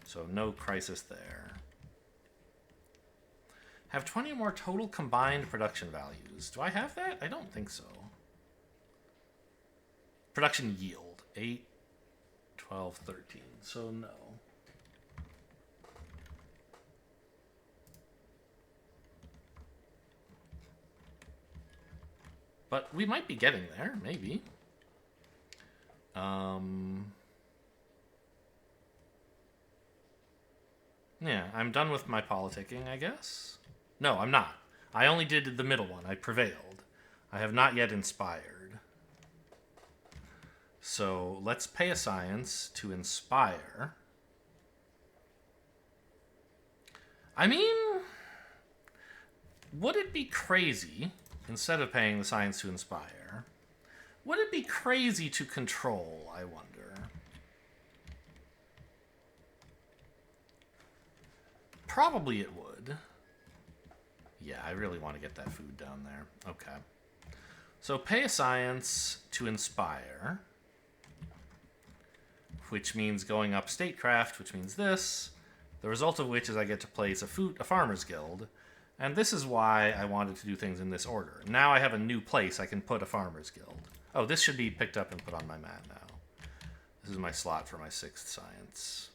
So no crisis there. Have 20 or more total combined production values. Do I have that? I don't think so. Production yield. 8, 12, 13. So no. But we might be getting there, maybe. Yeah, I'm done with my politicking, I guess. No, I'm not. I only did the middle one. I prevailed. I have not yet inspired. So let's pay a science to inspire. I mean, would it be crazy, instead of paying the science to inspire, would it be crazy to control, I wonder? Probably it would. Yeah, I really want to get that food down there. Okay. So pay a science to inspire, which means going up statecraft, which means this, the result of which is I get to place a farmer's guild, and this is why I wanted to do things in this order. Now I have a new place I can put a farmer's guild. Oh, this should be picked up and put on my map now. This is my slot for my 6th science,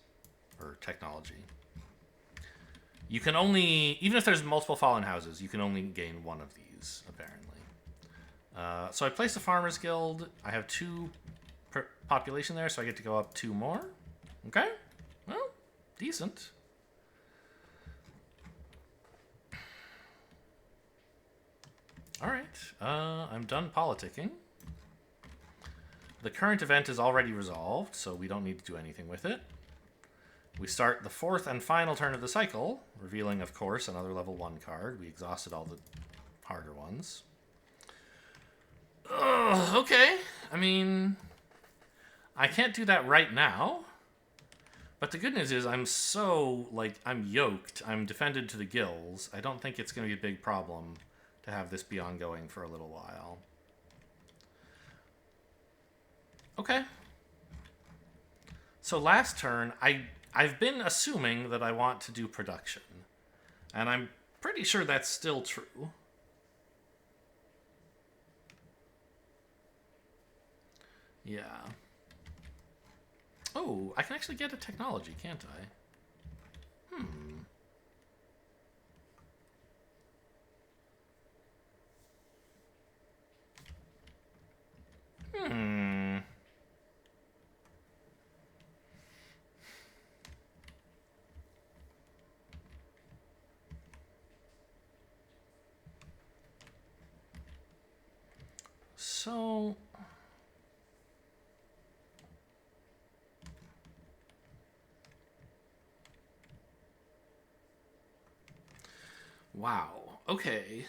or technology. You can only, even if there's multiple fallen houses, you can only gain 1 of these, apparently. So I placed a farmer's guild. I have 2 population there, so I get to go up 2 more. Okay, well, decent. All right, I'm done politicking. The current event is already resolved, so we don't need to do anything with it. We start the 4th and final turn of the cycle, revealing, of course, another level 1 card. We exhausted all the harder ones. Okay. I mean, I can't do that right now. But the good news is I'm so, I'm yoked. I'm defended to the gills. I don't think it's going to be a big problem to have this be ongoing for a little while. Okay. So last turn, I've been assuming that I want to do production. And I'm pretty sure that's still true. Yeah. Oh, I can actually get a technology, can't I? So... Wow. Okay.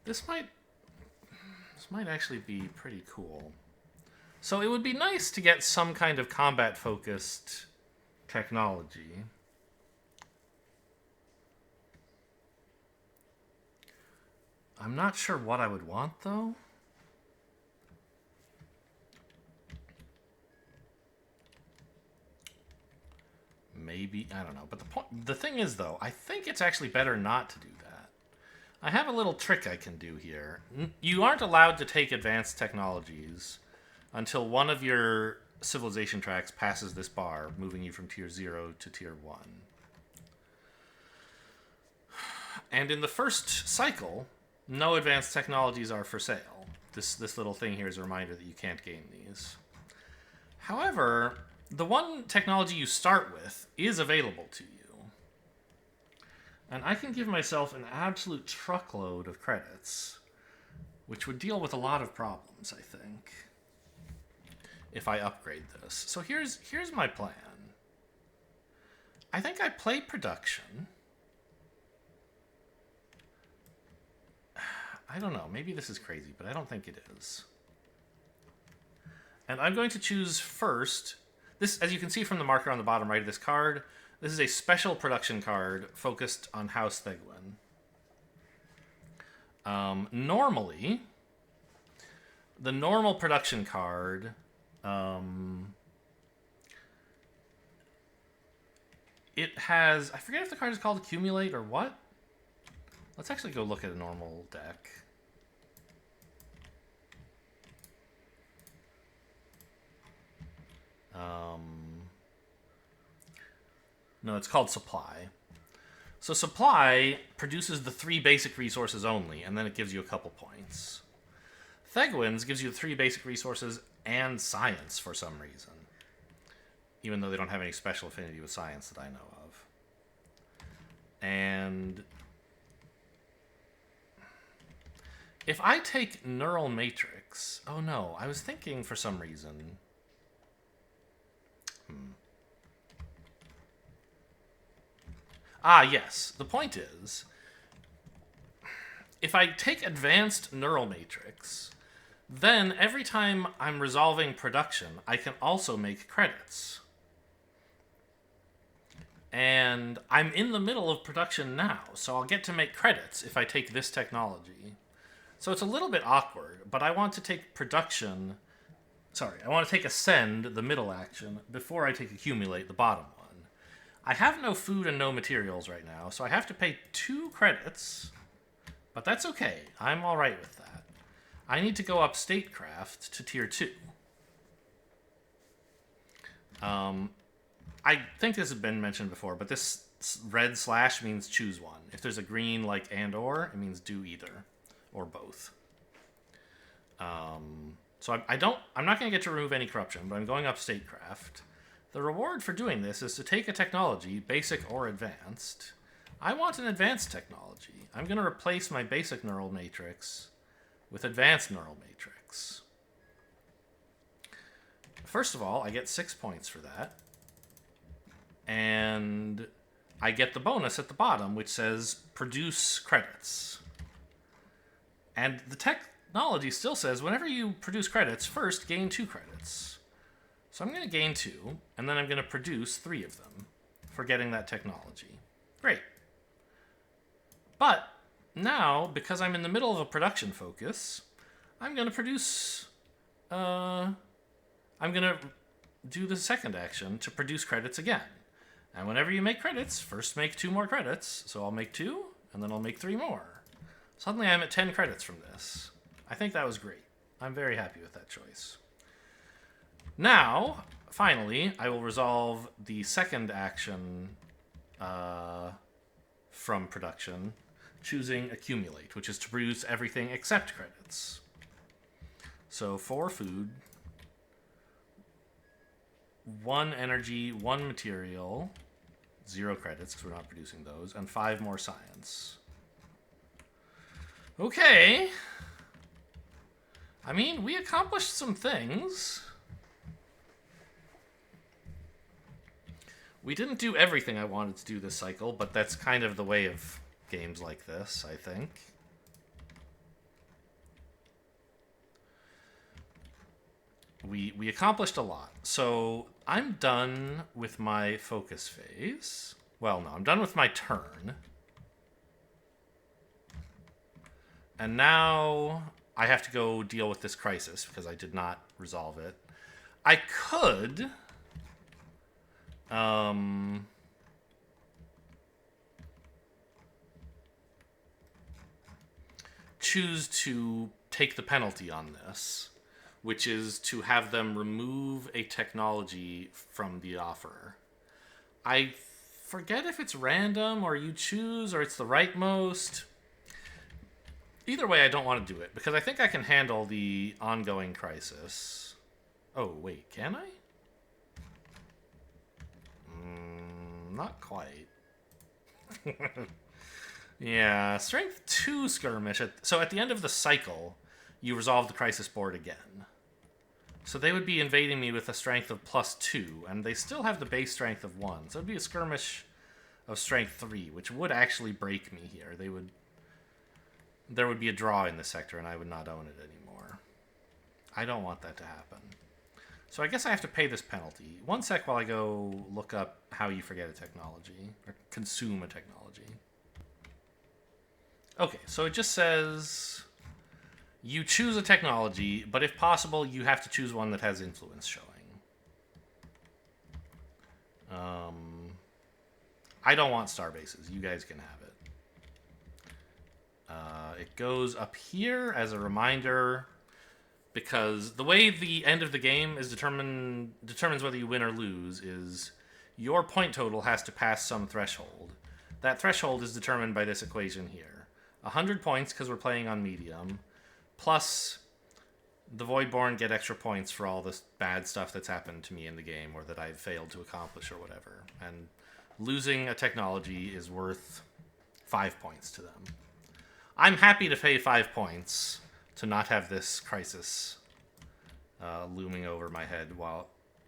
This might actually be pretty cool. So it would be nice to get some kind of combat-focused technology. I'm not sure what I would want, though. Maybe, I don't know. But the thing is, though, I think it's actually better not to do that. I have a little trick I can do here. You aren't allowed to take advanced technologies until one of your civilization tracks passes this bar, moving you from tier 0 to tier 1. And in the first cycle, no advanced technologies are for sale. This little thing here is a reminder that you can't gain these. However, the one technology you start with is available to you. And I can give myself an absolute truckload of credits, which would deal with a lot of problems, I think, if I upgrade this. So here's my plan. I think I play production. I don't know, maybe this is crazy, but I don't think it is. And I'm going to choose first, this, as you can see from the marker on the bottom right of this card, this is a special production card focused on House Thegwin. Normally, the normal production card, it has, I forget if the card is called Accumulate or what. Let's actually go look at a normal deck. No, it's called Supply. So Supply produces the 3 basic resources only, and then it gives you a couple points. Thegwin's gives you the 3 basic resources and science for some reason, even though they don't have any special affinity with science that I know of. And if I take Neural Matrix... Oh no, I was thinking for some reason... Ah, yes. The point is, if I take Advanced Neural Matrix, then every time I'm resolving production, I can also make credits. And I'm in the middle of production now, so I'll get to make credits if I take this technology. So it's a little bit awkward, but I want to take production... Sorry, I want to take Ascend, the middle action, before I take Accumulate, the bottom one. I have no food and no materials right now, so I have to pay 2 credits, but that's okay. I'm all right with that. I need to go up Statecraft to tier 2. I think this has been mentioned before, but this red slash means choose one. If there's a green like and or, it means do either or both. So I'm not going to get to remove any corruption, but I'm going up Statecraft. The reward for doing this is to take a technology, basic or advanced. I want an advanced technology. I'm going to replace my basic neural matrix with advanced neural matrix. First of all, I get 6 points for that. And I get the bonus at the bottom, which says produce credits. And the technology still says whenever you produce credits, first gain 2 credits. So I'm going to gain 2, and then I'm going to produce 3 of them for getting that technology. Great. But now, because I'm in the middle of a production focus, I'm going to produce... I'm going to do the second action to produce credits again. And whenever you make credits, first make 2 more credits. So I'll make 2, and then I'll make 3 more. Suddenly I'm at 10 credits from this. I think that was great. I'm very happy with that choice. Now, finally, I will resolve the second action from production, choosing Accumulate, which is to produce everything except credits. So 4 food, 1 energy, 1 material, 0 credits because we're not producing those, and 5 more science. Okay. I mean, we accomplished some things. We didn't do everything I wanted to do this cycle, but that's kind of the way of games like this, I think. We accomplished a lot. So I'm done with my focus phase. Well, no, I'm done with my turn. And now I have to go deal with this crisis because I did not resolve it. I could... choose to take the penalty on this, which is to have them remove a technology from the offer. I forget if it's random or you choose or it's the rightmost. Either way, I don't want to do it because I think I can handle the ongoing crisis. Oh, wait, can I? Not quite. Yeah, strength 2 skirmish. So at the end of the cycle, you resolve the crisis board again. So they would be invading me with a strength of +2, and they still have the base strength of 1. So it'd be a skirmish of strength 3, which would actually break me here. There would be a draw in this sector, and I would not own it anymore. I don't want that to happen. So I guess I have to pay this penalty. One sec while I go look up how you forget a technology, or consume a technology. Okay, so it just says you choose a technology, but if possible, you have to choose one that has influence showing. I don't want star bases. You guys can have it. It goes up here as a reminder because the way the end of the game is determines whether you win or lose is your point total has to pass some threshold. That threshold is determined by this equation here. 100 points because we're playing on medium, plus the Voidborn get extra points for all this bad stuff that's happened to me in the game or that I've failed to accomplish or whatever. And losing a technology is worth 5 points to them. I'm happy to pay 5 points to not have this crisis looming over my head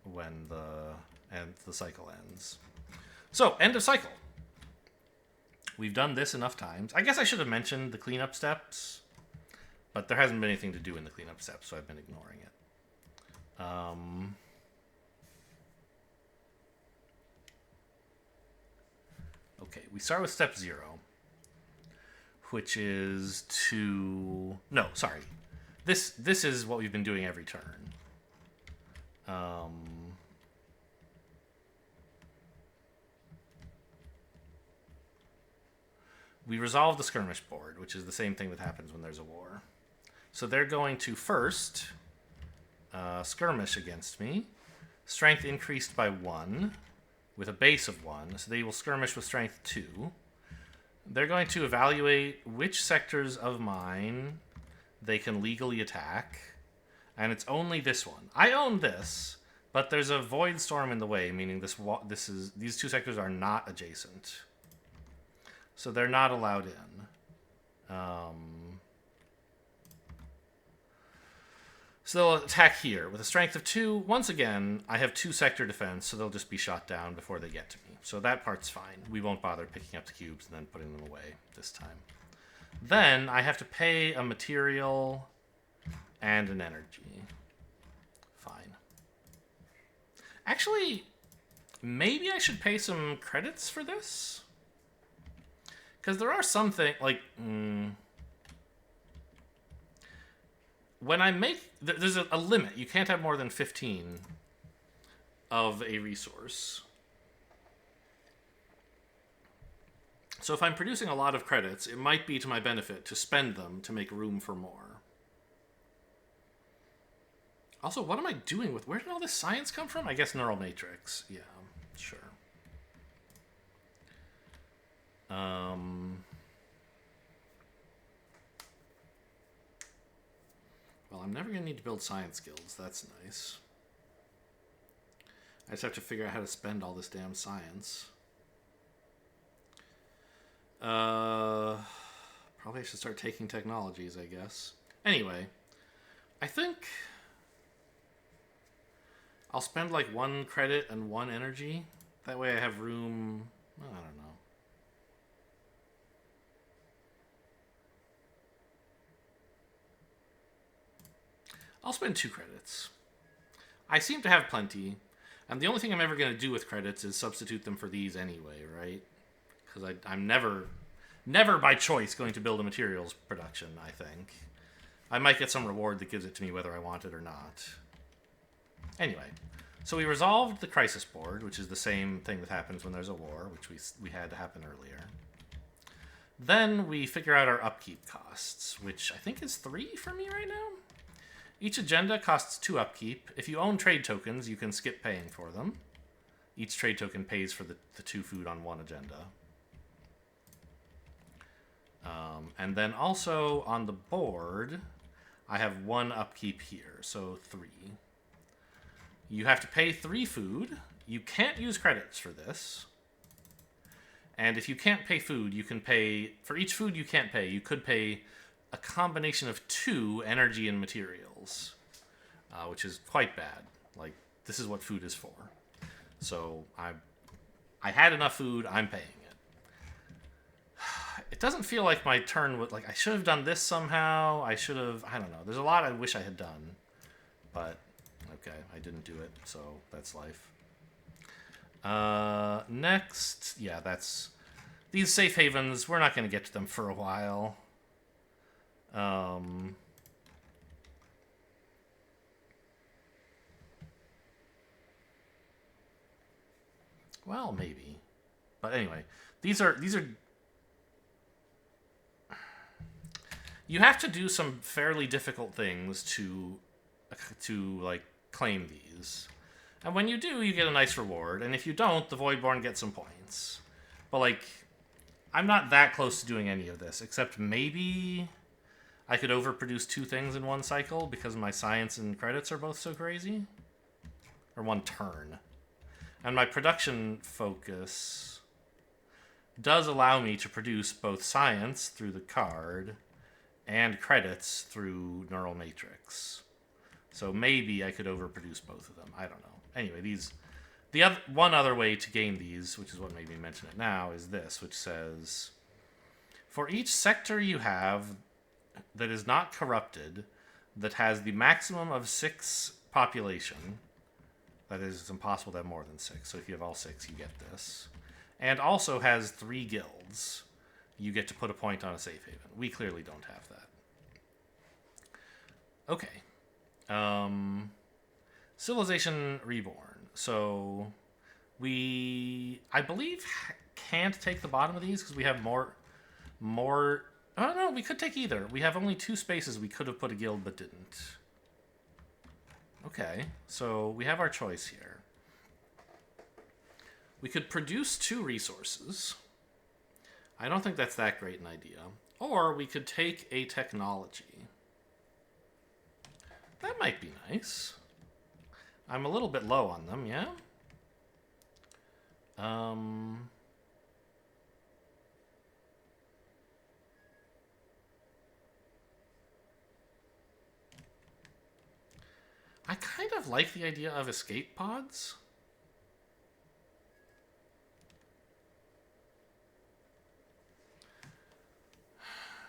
when the cycle ends. So, end of cycle. We've done this enough times. I guess I should have mentioned the cleanup steps, but there hasn't been anything to do in the cleanup steps, so I've been ignoring it. Okay, we start with step 0, which is to... No, sorry. This is what we've been doing every turn. We resolve the skirmish board, which is the same thing that happens when there's a war. So they're going to first skirmish against me. Strength increased by 1 with a base of 1. So they will skirmish with strength 2. They're going to evaluate which sectors of mine they can legally attack. And it's only this one. I own this, but there's a void storm in the way, meaning these two sectors are not adjacent. So they're not allowed in. So they'll attack here. With a strength of 2, once again, I have 2 sector defense, so they'll just be shot down before they get to me. So that part's fine. We won't bother picking up the cubes and then putting them away this time. Then I have to pay a material and an energy. Fine. Actually, maybe I should pay some credits for this? Because there are some things, like... when I make... There's a limit. You can't have more than 15 of a resource. So if I'm producing a lot of credits, it might be to my benefit to spend them to make room for more. Also, what am I doing with... Where did all this science come from? I guess neural matrix. Yeah, sure. Well, I'm never going to need to build science guilds. That's nice. I just have to figure out how to spend all this damn science. Probably I should start taking technologies, I guess. Anyway, I think I'll spend like 1 credit and 1 energy. That way I have room... I don't know. I'll spend 2 credits. I seem to have plenty, and the only thing I'm ever going to do with credits is substitute them for these anyway, right? Because I'm never never by choice going to build a materials production, I think. I might get some reward that gives it to me whether I want it or not. Anyway, so we resolved the crisis board, which is the same thing that happens when there's a war, which we had to happen earlier. Then we figure out our upkeep costs, which I think is 3 for me right now. Each agenda costs 2 upkeep. If you own trade tokens, you can skip paying for them. Each trade token pays for the 2 food on 1 agenda. And then also on the board, I have 1 upkeep here, so 3. You have to pay 3 food. You can't use credits for this. And if you can't pay food, you can pay... For each food you can't pay, you could pay a combination of 2 energy and materials, which is quite bad. Like, this is what food is for. So I had enough food, I'm paying it. It doesn't feel like my turn would... Like, I should have done this somehow. I should have... I don't know. There's a lot I wish I had done. But, okay, I didn't do it, so that's life. Next, yeah, that's... These safe havens, we're not going to get to them for a while. Well, maybe. But anyway, these are... You have to do some fairly difficult things to like, claim these. And when you do, you get a nice reward. And if you don't, the Voidborn gets some points. But, like, I'm not that close to doing any of this, except maybe I could overproduce 2 things in 1 cycle because my science and credits are both so crazy. Or 1 turn. And my production focus does allow me to produce both science through the card and credits through Neural Matrix. So maybe I could overproduce both of them. I don't know. Anyway, one other way to gain these, which is what made me mention it now, is this, which says, for each sector you have that is not corrupted, that has the maximum of 6 population, that is, it's impossible to have more than 6, so if you have all 6, you get this, and also has 3 guilds, you get to put a point on a safe haven. We clearly don't have that. Okay. Civilization Reborn. So I believe, can't take the bottom of these because we have more... Oh, no, we could take either. We have only 2 spaces. We could have put a guild but didn't. Okay, so we have our choice here. We could produce 2 resources. I don't think that's that great an idea. Or we could take a technology. That might be nice. I'm a little bit low on them, yeah? I kind of like the idea of escape pods.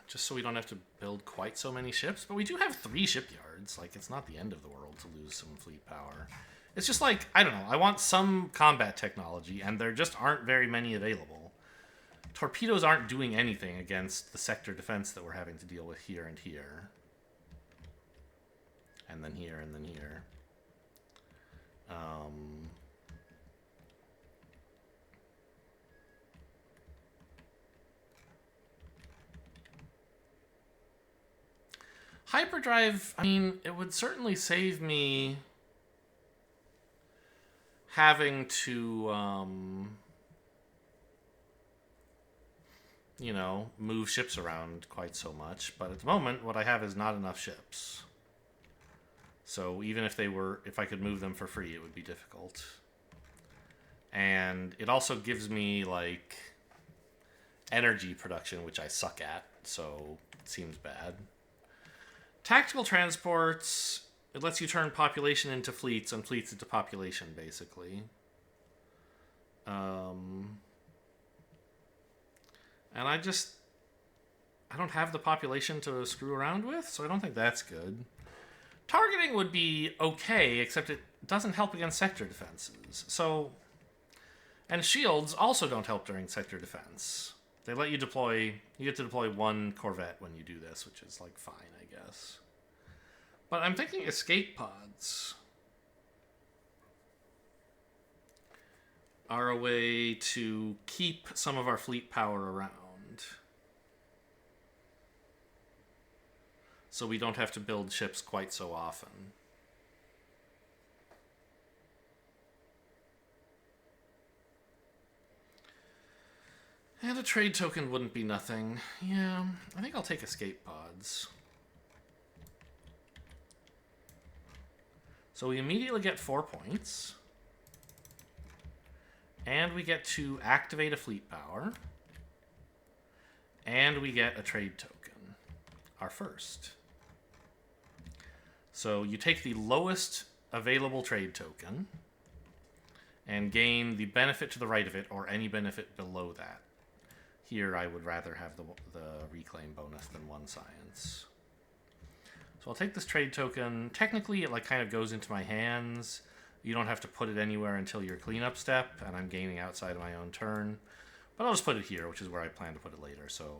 Just so we don't have to build quite so many ships. But we do have 3 shipyards. Like, it's not the end of the world to lose some fleet power. It's just like, I don't know, I want some combat technology, and there just aren't very many available. Torpedoes aren't doing anything against the sector defense that we're having to deal with here and here. And then here, and then here. Hyperdrive, I mean, it would certainly save me having to, you know, move ships around quite so much. But at the moment, what I have is not enough ships. So even if I could move them for free, it would be difficult. And it also gives me, like, energy production, which I suck at, so it seems bad. Tactical transports, it lets you turn population into fleets and fleets into population, basically. And I don't have the population to screw around with, so I don't think that's good. Targeting would be okay, except it doesn't help against sector defenses. So, and shields also don't help during sector defense. They let you deploy... You get to deploy one Corvette when you do this, which is, like, fine, I guess. But I'm thinking escape pods are a way to keep some of our fleet power around. So we don't have to build ships quite so often. And a trade token wouldn't be nothing. Yeah, I think I'll take escape pods. So we immediately get 4 points. And we get to activate a fleet power. And we get a trade token. Our first. So you take the lowest available trade token and gain the benefit to the right of it or any benefit below that. Here I would rather have the reclaim bonus than 1 science. So I'll take this trade token. Technically it like kind of goes into my hands. You don't have to put it anywhere until your cleanup step, and I'm gaining outside of my own turn. But I'll just put it here, which is where I plan to put it later, so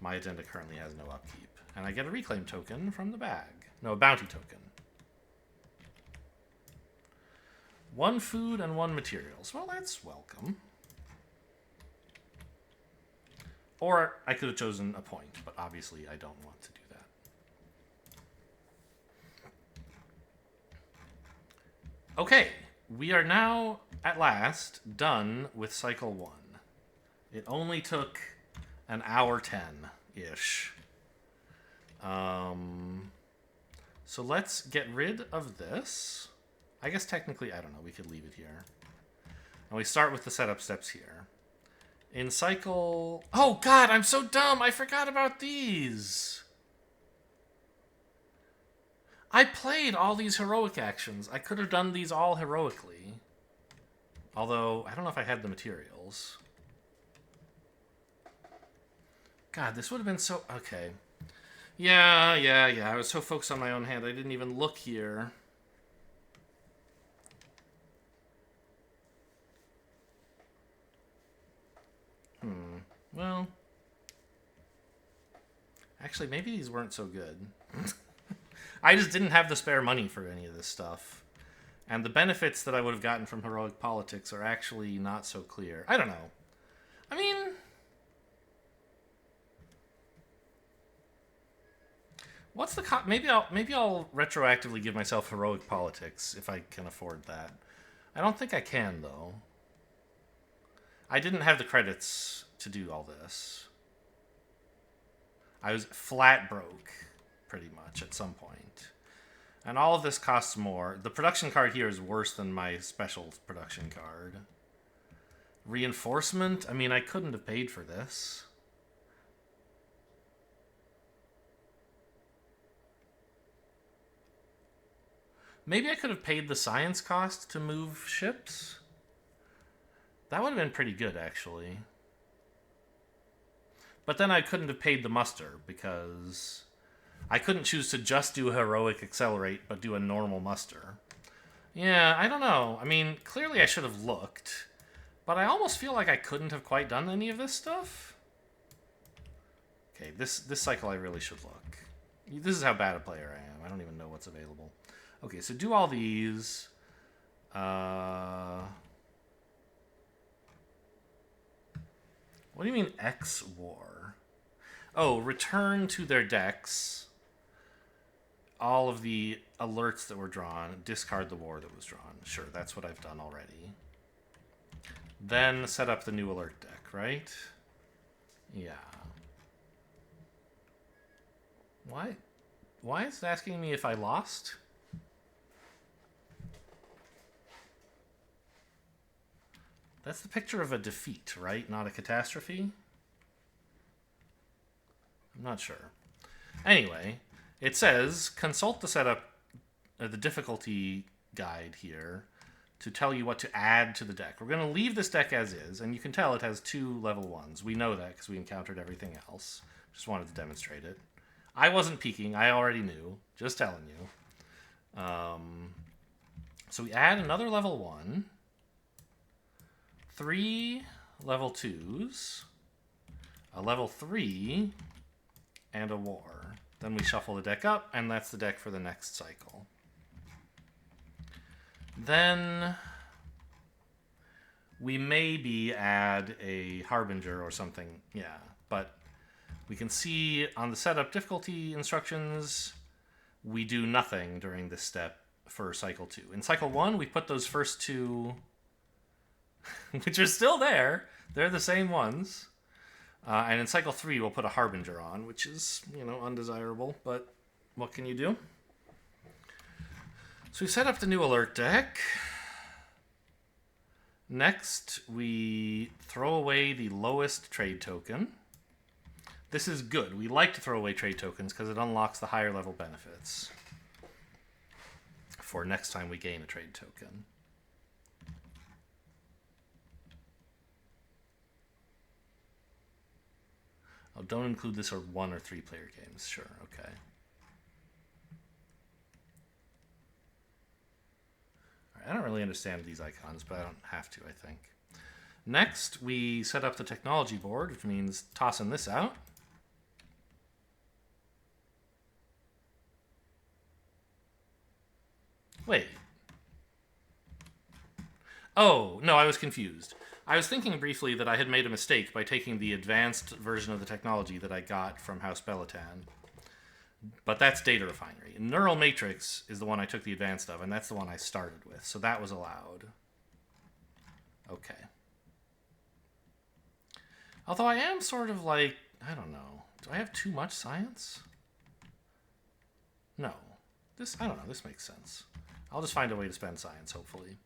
my agenda currently has no upkeep. And I get a reclaim token from the bag. No, a bounty token. 1 food and 1 materials. Well, that's welcome. Or I could have chosen a point, but obviously I don't want to do that. Okay, we are now, at last, done with Cycle 1. It only took an hour 10-ish. So let's get rid of this. I guess technically, I don't know, we could leave it here. And we start with the setup steps here. In cycle... Oh, God, I'm so dumb! I forgot about these! I played all these heroic actions. I could have done these all heroically. Although, I don't know if I had the materials. God, this would have been so... Okay. Yeah. I was so focused on my own hand, I didn't even look here. Well... Actually, maybe these weren't so good. I just didn't have the spare money for any of this stuff. And the benefits that I would have gotten from heroic politics are actually not so clear. I don't know. I mean... What's the maybe I'll retroactively give myself heroic politics if I can afford that. I don't think I can, though. I didn't have the credits to do all this. I was flat broke, pretty much, at some point. And all of this costs more. The production card here is worse than my special production card. Reinforcement? I mean, I couldn't have paid for this. Maybe I could have paid the science cost to move ships? That would have been pretty good, actually. But then I couldn't have paid the muster, because I couldn't choose to just do heroic accelerate, but do a normal muster. Yeah, I don't know. I mean, clearly I should have looked, but I almost feel like I couldn't have quite done any of this stuff. Okay, this cycle I really should look. This is how bad a player I am. I don't even know what's available. Okay, so do all these. What do you mean X war? Oh, return to their decks all of the alerts that were drawn, discard the war that was drawn. Sure, that's what I've done already. Then set up the new alert deck, right? Yeah. Why is it asking me if I lost? That's the picture of a defeat, right? Not a catastrophe? I'm not sure. Anyway, it says, consult the setup, the difficulty guide here to tell you what to add to the deck. We're going to leave this deck as is, and you can tell it has 2 level 1s. We know that because we encountered everything else. Just wanted to demonstrate it. I wasn't peeking. I already knew. Just telling you. So we add another level 1. 3 level 2s. a level 3, and a war. Then we shuffle the deck up, and that's the deck for the next cycle. Then we maybe add a Harbinger or something, yeah. But we can see on the setup difficulty instructions, we do nothing during this step for cycle 2. In cycle 1, we put those first two, which are still there. They're the same ones. And in cycle 3, we'll put a Harbinger on, which is, undesirable, but what can you do? So we set up the new alert deck. Next, we throw away the lowest trade token. This is good. We like to throw away trade tokens because it unlocks the higher level benefits for next time we gain a trade token. Oh, don't include this or 1 or 3 player games. Sure, okay. All right, I don't really understand these icons, but I don't have to, I think. Next, we set up the technology board, which means tossing this out. Wait. Oh, no, I was confused. I was thinking briefly that I had made a mistake by taking the advanced version of the technology that I got from House Belatan. But that's Data Refinery. Neural Matrix is the one I took the advanced of, and that's the one I started with. So that was allowed. Okay. Although I am sort of like, I don't know. Do I have too much science? No. I don't know. This makes sense. I'll just find a way to spend science, hopefully.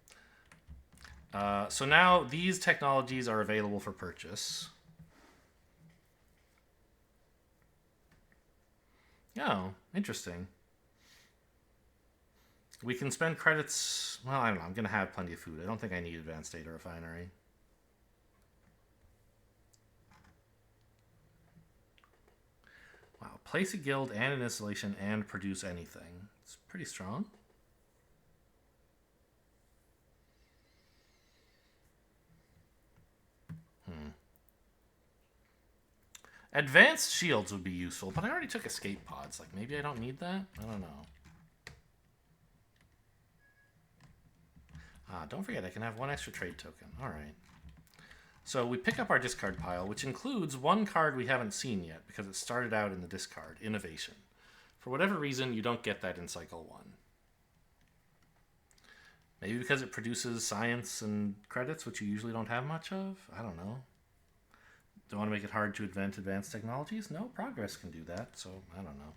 So now these technologies are available for purchase. Oh, interesting. We can spend credits. Well, I don't know. I'm going to have plenty of food. I don't think I need advanced data refinery. Wow. Place a guild and an installation and produce anything. It's pretty strong. Advanced shields would be useful, but I already took escape pods. Like, maybe I don't need that? I don't know. Don't forget, I can have 1 extra trade token. All right. So we pick up our discard pile, which includes 1 card we haven't seen yet because it started out in the discard, Innovation. For whatever reason, you don't get that in cycle 1. Maybe because it produces science and credits, which you usually don't have much of? I don't know. Don't want to make it hard to invent advanced technologies? No, progress can do that, so I don't know.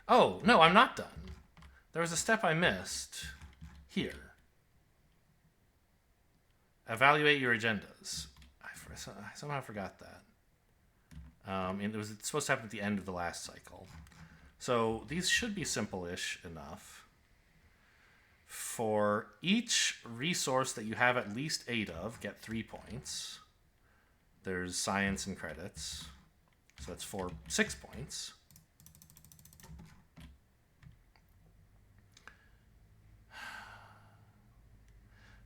Oh, no, I'm not done. There was a step I missed. Here. Evaluate your agendas. I somehow forgot that. And it's supposed to happen at the end of the last cycle. So these should be simple-ish enough. For each resource that you have at least 8 of, get 3 points. There's science and credits. So that's 6 points.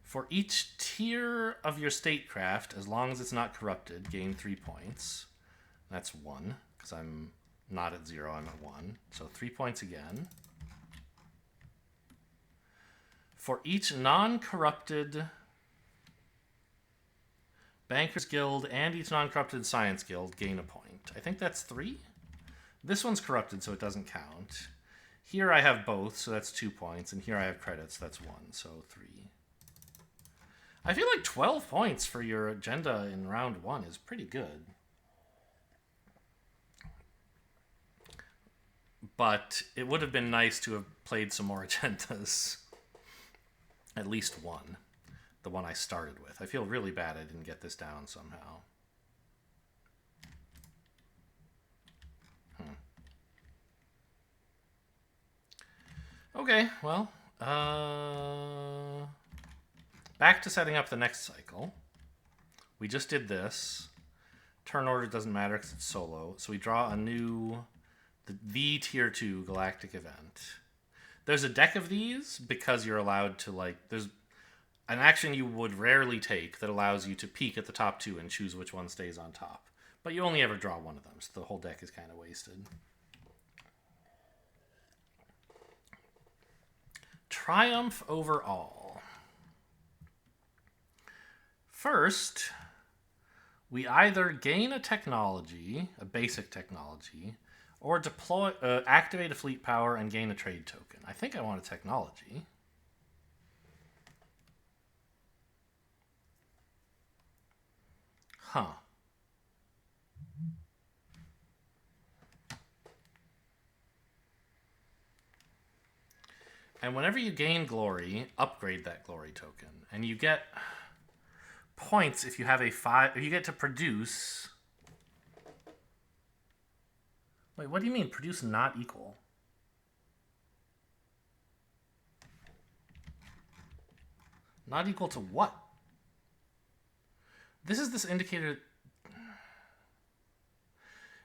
For each tier of your statecraft, as long as it's not corrupted, gain 3 points. That's 1, because I'm not at 0, I'm at 1. So 3 points again. For each non-corrupted Bankers Guild and each non-corrupted Science Guild, gain a point. I think that's 3? This one's corrupted, so it doesn't count. Here I have both, so that's 2 points. And here I have credits, that's 1, so 3. I feel like 12 points for your agenda in round 1 is pretty good. But it would have been nice to have played some more agendas. At least one. The one I started with. I feel really bad I didn't get this down somehow. Okay, well, back to setting up the next cycle. We just did this. Turn order doesn't matter because it's solo. So we draw a new, the tier 2 galactic event. There's a deck of these because you're allowed to, like, there's an action you would rarely take that allows you to peek at the top 2 and choose which one stays on top. But you only ever draw one of them, so the whole deck is kind of wasted. Triumph over all. First, we either gain a technology, a basic technology, or deploy, activate a fleet power and gain a trade token. I think I want a technology. Huh. And whenever you gain glory, upgrade that glory token. And you get points if you have a 5... If you get to produce... Wait, what do you mean? Produce not equal? Not equal to what? This is this indicator...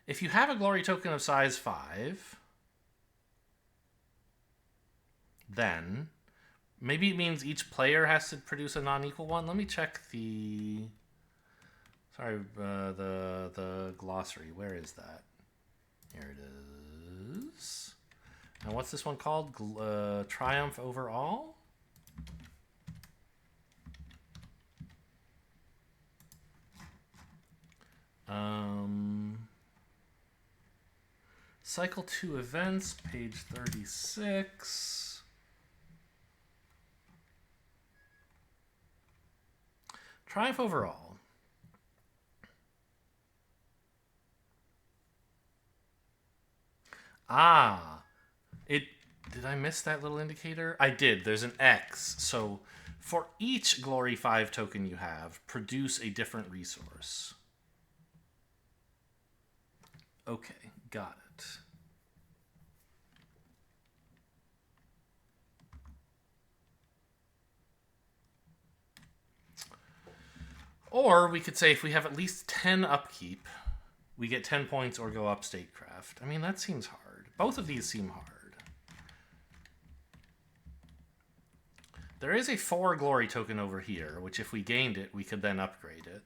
If you have a glory token of size 5... Then, maybe it means each player has to produce a non-equal one. Let me check the... Sorry, the glossary. Where is that? Here it is. And what's this one called? Triumph over all? Cycle 2 events, page 36. Triumph overall. Ah, did I miss that little indicator? I did. There's an X. So for each Glory 5 token you have, produce a different resource. Okay, got it. Or we could say if we have at least 10 upkeep, we get 10 points or go up statecraft. I mean, that seems hard. Both of these seem hard. There is a 4 glory token over here, which if we gained it, we could then upgrade it.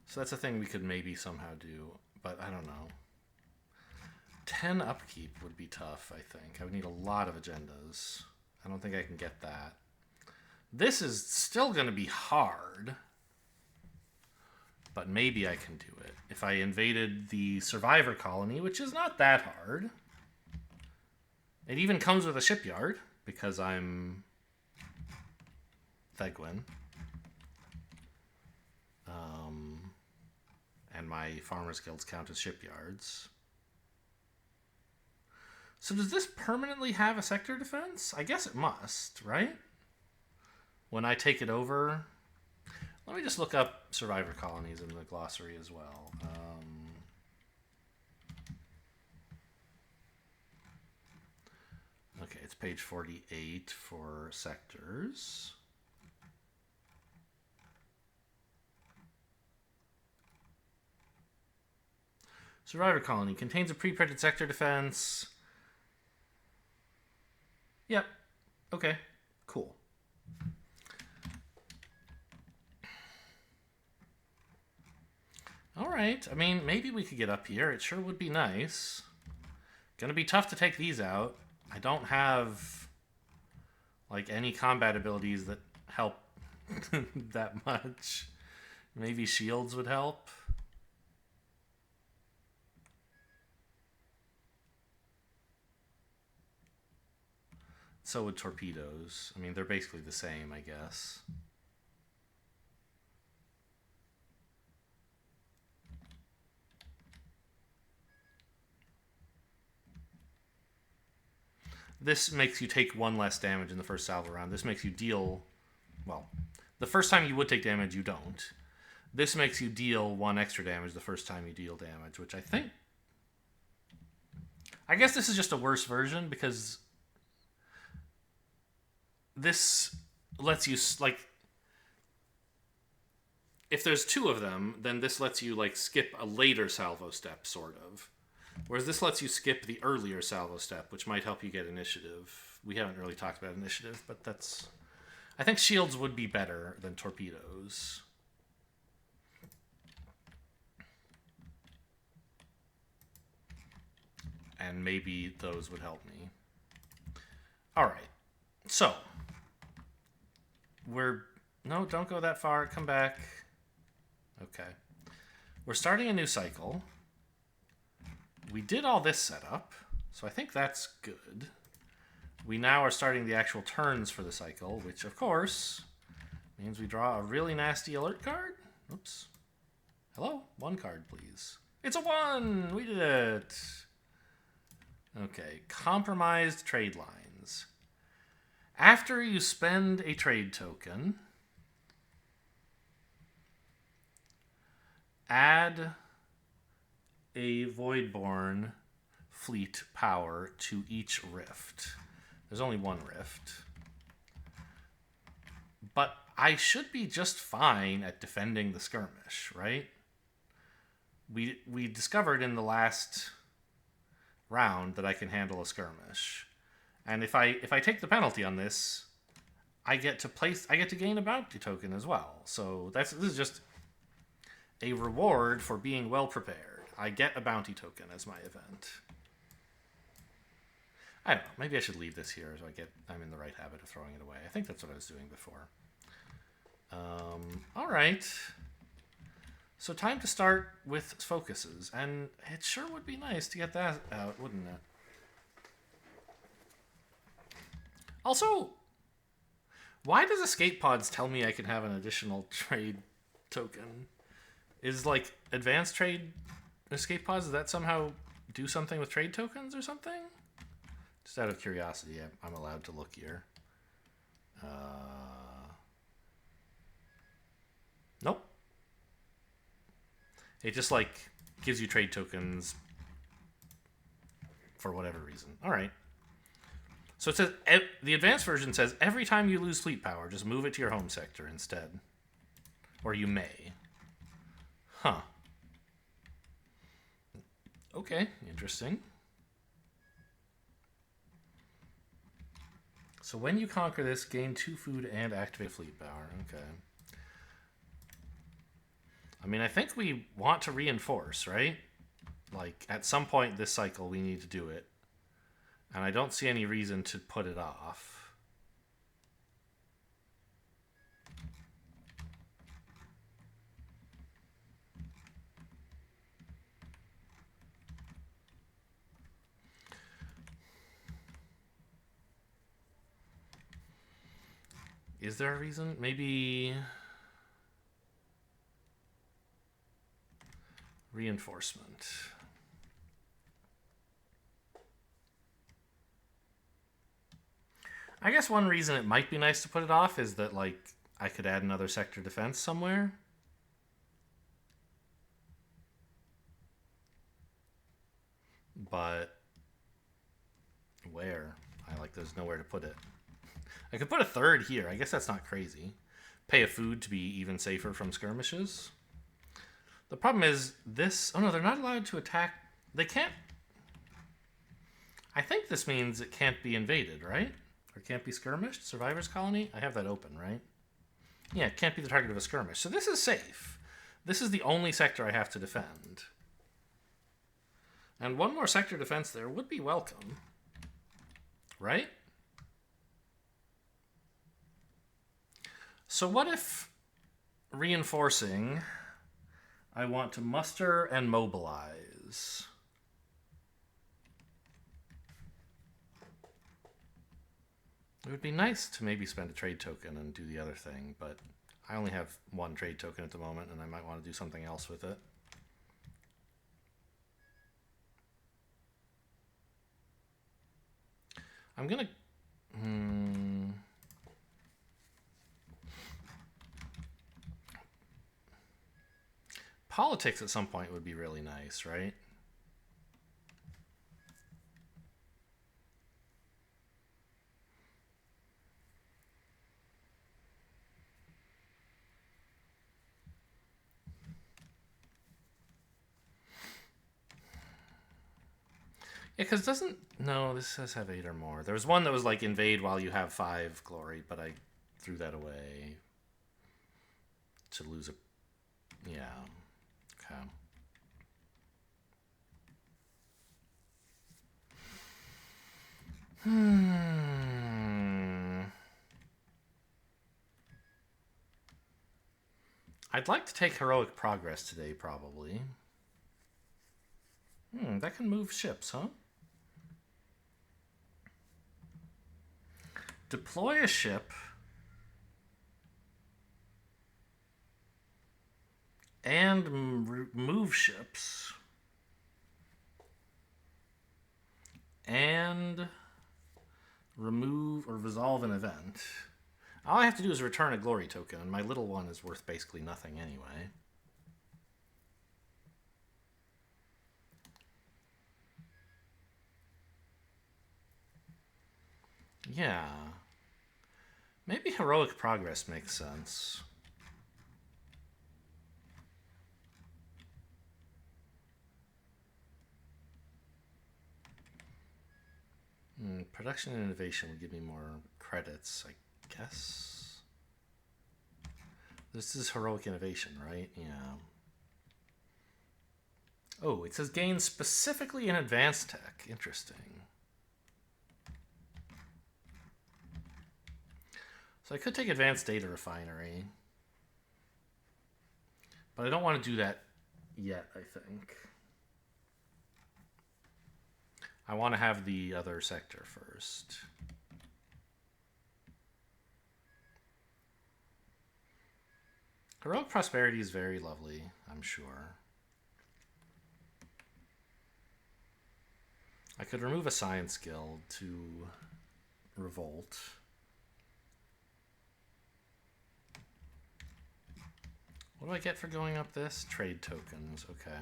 So that's a thing we could maybe somehow do, but I don't know. 10 upkeep would be tough, I think. I would need a lot of agendas. I don't think I can get that. This is still going to be hard, but maybe I can do it. If I invaded the survivor colony, which is not that hard. It even comes with a shipyard, because I'm Thegwin. And my farmers' guilds count as shipyards. So does this permanently have a sector defense? I guess it must, right? When I take it over... Let me just look up survivor colonies in the glossary as well. Okay, it's page 48 for sectors. Survivor colony contains a pre-printed sector defense. Yep. Okay. Cool. All right. I mean, maybe we could get up here. It sure would be nice. Gonna be tough to take these out. I don't have, like, any combat abilities that help that much. Maybe shields would help. So would torpedoes. I mean, they're basically the same, I guess. This makes you take 1 less damage in the first salvo round. This makes you deal... Well, the first time you would take damage, you don't. This makes you deal 1 extra damage the first time you deal damage, which I think... I guess this is just a worse version, because... This lets you, like, if there's 2 of them, then this lets you, like, skip a later salvo step, sort of. Whereas this lets you skip the earlier salvo step, which might help you get initiative. We haven't really talked about initiative, but that's... I think shields would be better than torpedoes. And maybe those would help me. Alright. So. No, don't go that far. Come back. Okay. We're starting a new cycle. We did all this setup, so I think that's good. We now are starting the actual turns for the cycle, which, of course, means we draw a really nasty alert card. Oops. Hello? 1 card, please. It's a 1! We did it! Okay. Compromised trade lines. After you spend a trade token, add a Voidborn fleet power to each rift. There's only 1 rift. But I should be just fine at defending the skirmish, right? We discovered in the last round that I can handle a skirmish. And if I take the penalty on this, I get to gain a bounty token as well. So this is just a reward for being well prepared. I get a bounty token as my event. I don't know. Maybe I should leave this here so I'm in the right habit of throwing it away. I think that's what I was doing before. All right. So time to start with focuses. And it sure would be nice to get that out, wouldn't it? Also, why does escape pods tell me I can have an additional trade token? Is like advanced trade escape pods, does that somehow do something with trade tokens or something? Just out of curiosity, I'm allowed to look here. Nope. It just like gives you trade tokens for whatever reason. All right. So it says the advanced version says every time you lose fleet power, just move it to your home sector instead, or you may. Huh. Okay, interesting. So when you conquer this, gain 2 food and activate fleet power. Okay. I mean, I think we want to reinforce, right? Like, at some point this cycle, we need to do it. And I don't see any reason to put it off. Is there a reason? Maybe reinforcement. I guess one reason it might be nice to put it off is that, like, I could add another sector defense somewhere. But where? There's nowhere to put it. I could put a 3rd here. I guess that's not crazy. Pay a food to be even safer from skirmishes. The problem is this... Oh, no, they're not allowed to attack... They can't... I think this means it can't be invaded, right? Or can't be skirmished? Survivor's Colony? I have that open, right? Yeah, it can't be the target of a skirmish. So this is safe. This is the only sector I have to defend. And 1 more sector defense there would be welcome. Right? So what if reinforcing, I want to muster and mobilize? It would be nice to maybe spend a trade token and do the other thing, but I only have 1 trade token at the moment, and I might want to do something else with it. I'm gonna... Politics at some point would be really nice, right? Yeah, because doesn't... No, this says have 8 or more. There was one that was like invade while you have 5 glory, but I threw that away to lose a... Yeah. Okay. I'd like to take heroic progress today, probably. That can move ships, huh? Deploy a ship and move ships and remove or resolve an event. All I have to do is return a glory token, and my little one is worth basically nothing anyway. Yeah. Maybe heroic progress makes sense. Production and innovation would give me more credits, I guess. This is heroic innovation, right? Yeah. Oh, it says gain specifically in advanced tech. Interesting. So I could take advanced data refinery. But I don't want to do that yet, I think. I want to have the other sector first. Heroic prosperity is very lovely, I'm sure. I could remove a science guild to revolt. What do I get for going up this? Trade tokens, okay.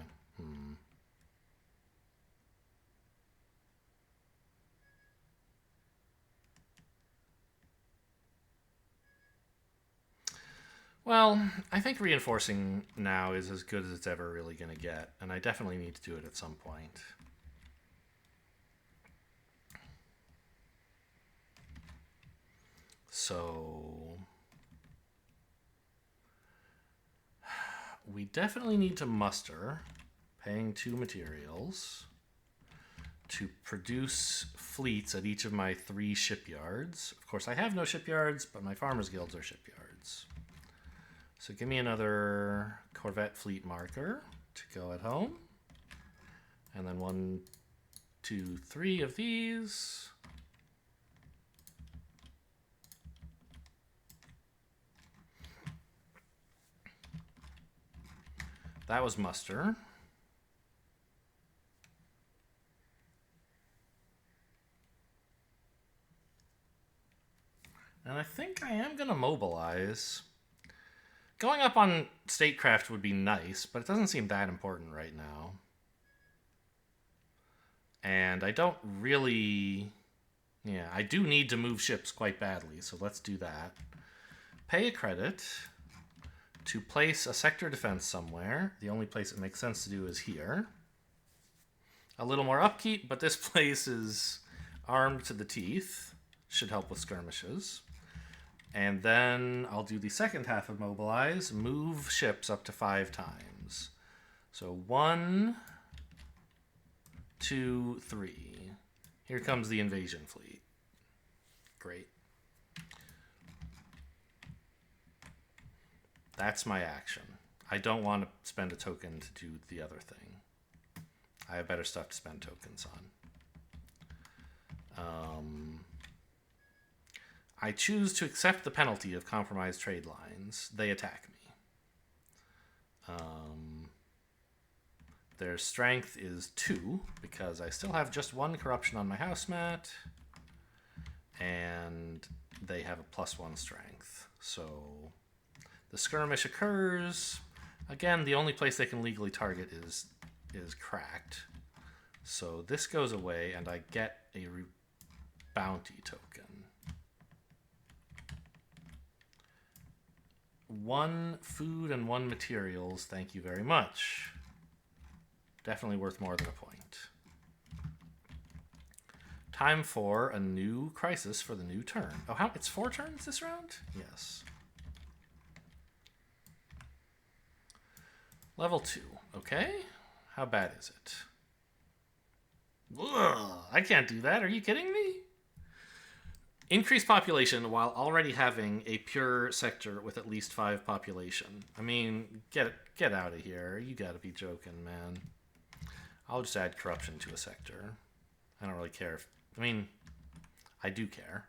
Well, I think reinforcing now is as good as it's ever really going to get, and I definitely need to do it at some point. So we definitely need to muster, paying 2 materials, to produce fleets at each of my 3 shipyards. Of course, I have no shipyards, but my farmers' guilds are shipyards. So give me another Corvette fleet marker to go at home. And then 1, 2, 3 of these. That was muster. And I think I am going to mobilize. Going up on statecraft would be nice, but it doesn't seem that important right now. And I don't really... Yeah, I do need to move ships quite badly, so let's do that. Pay a credit to place a sector defense somewhere. The only place it makes sense to do is here. A little more upkeep, but this place is armed to the teeth. Should help with skirmishes. And then I'll do the second half of mobilize, move ships up to 5 times. So 1, 2, 3. Here comes the invasion fleet. Great. That's my action. I don't want to spend a token to do the other thing. I have better stuff to spend tokens on. I choose to accept the penalty of compromised trade lines. They attack me. Their strength is 2, because I still have just 1 corruption on my house mat. And they have a +1 strength. So the skirmish occurs. Again, the only place they can legally target is cracked. So this goes away, and I get a bounty token. 1 food and 1 materials, thank you very much. Definitely worth more than a point. Time for a new crisis for the new turn. Oh, it's 4 turns this round? Yes. Level 2. Okay. How bad is it? Ugh, I can't do that. Are you kidding me? Increase population while already having a pure sector with at least 5 population. I mean, get out of here. You gotta be joking, man. I'll just add corruption to a sector. I don't really care if... I mean, I do care.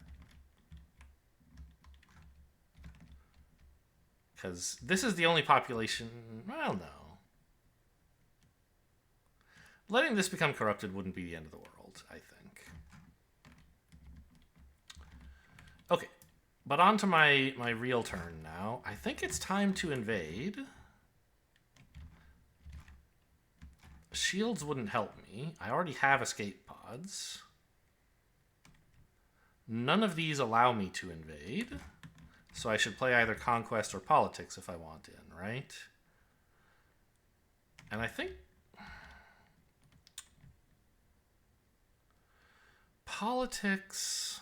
Because this is the only population... Well, no. Letting this become corrupted wouldn't be the end of the world, I think. Okay, but on to my real turn now. I think it's time to invade. Shields wouldn't help me. I already have escape pods. None of these allow me to invade. So I should play either Conquest or Politics if I want in, right? And I think... Politics...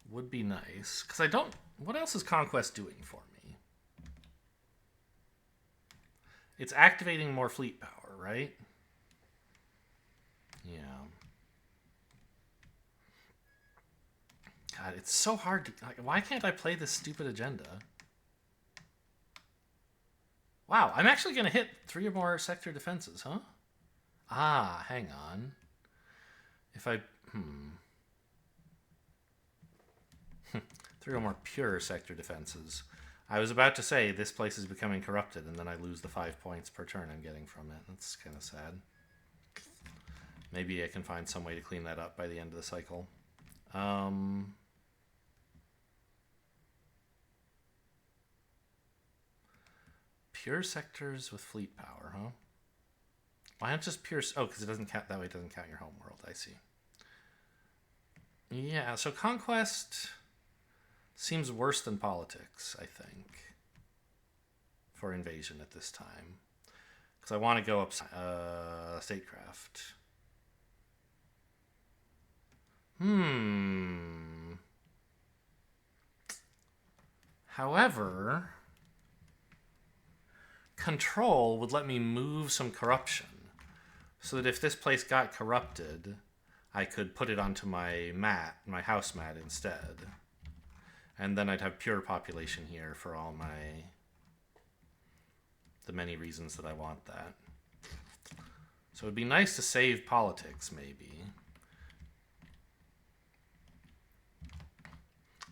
would be nice. Because I don't... What else is Conquest doing for me? It's activating more fleet power, right? Yeah. God, it's so hard to... Like, why can't I play this stupid agenda? Wow, I'm actually going to hit 3 or more sector defenses, huh? Ah, hang on. If I... 3 or more pure sector defenses. I was about to say this place is becoming corrupted, and then I lose the 5 points per turn I'm getting from it. That's kind of sad. Maybe I can find some way to clean that up by the end of the cycle. Pure sectors with fleet power, huh? Why not just pure... Oh, because it doesn't count... That way it doesn't count your home world. I see. Yeah, so Conquest... seems worse than Politics, I think, for invasion at this time. Because I want to go up Statecraft. However, Control would let me move some corruption. So that if this place got corrupted, I could put it onto my mat, my house mat instead. And then I'd have pure population here for all the many reasons that I want that. So it'd be nice to save Politics, maybe.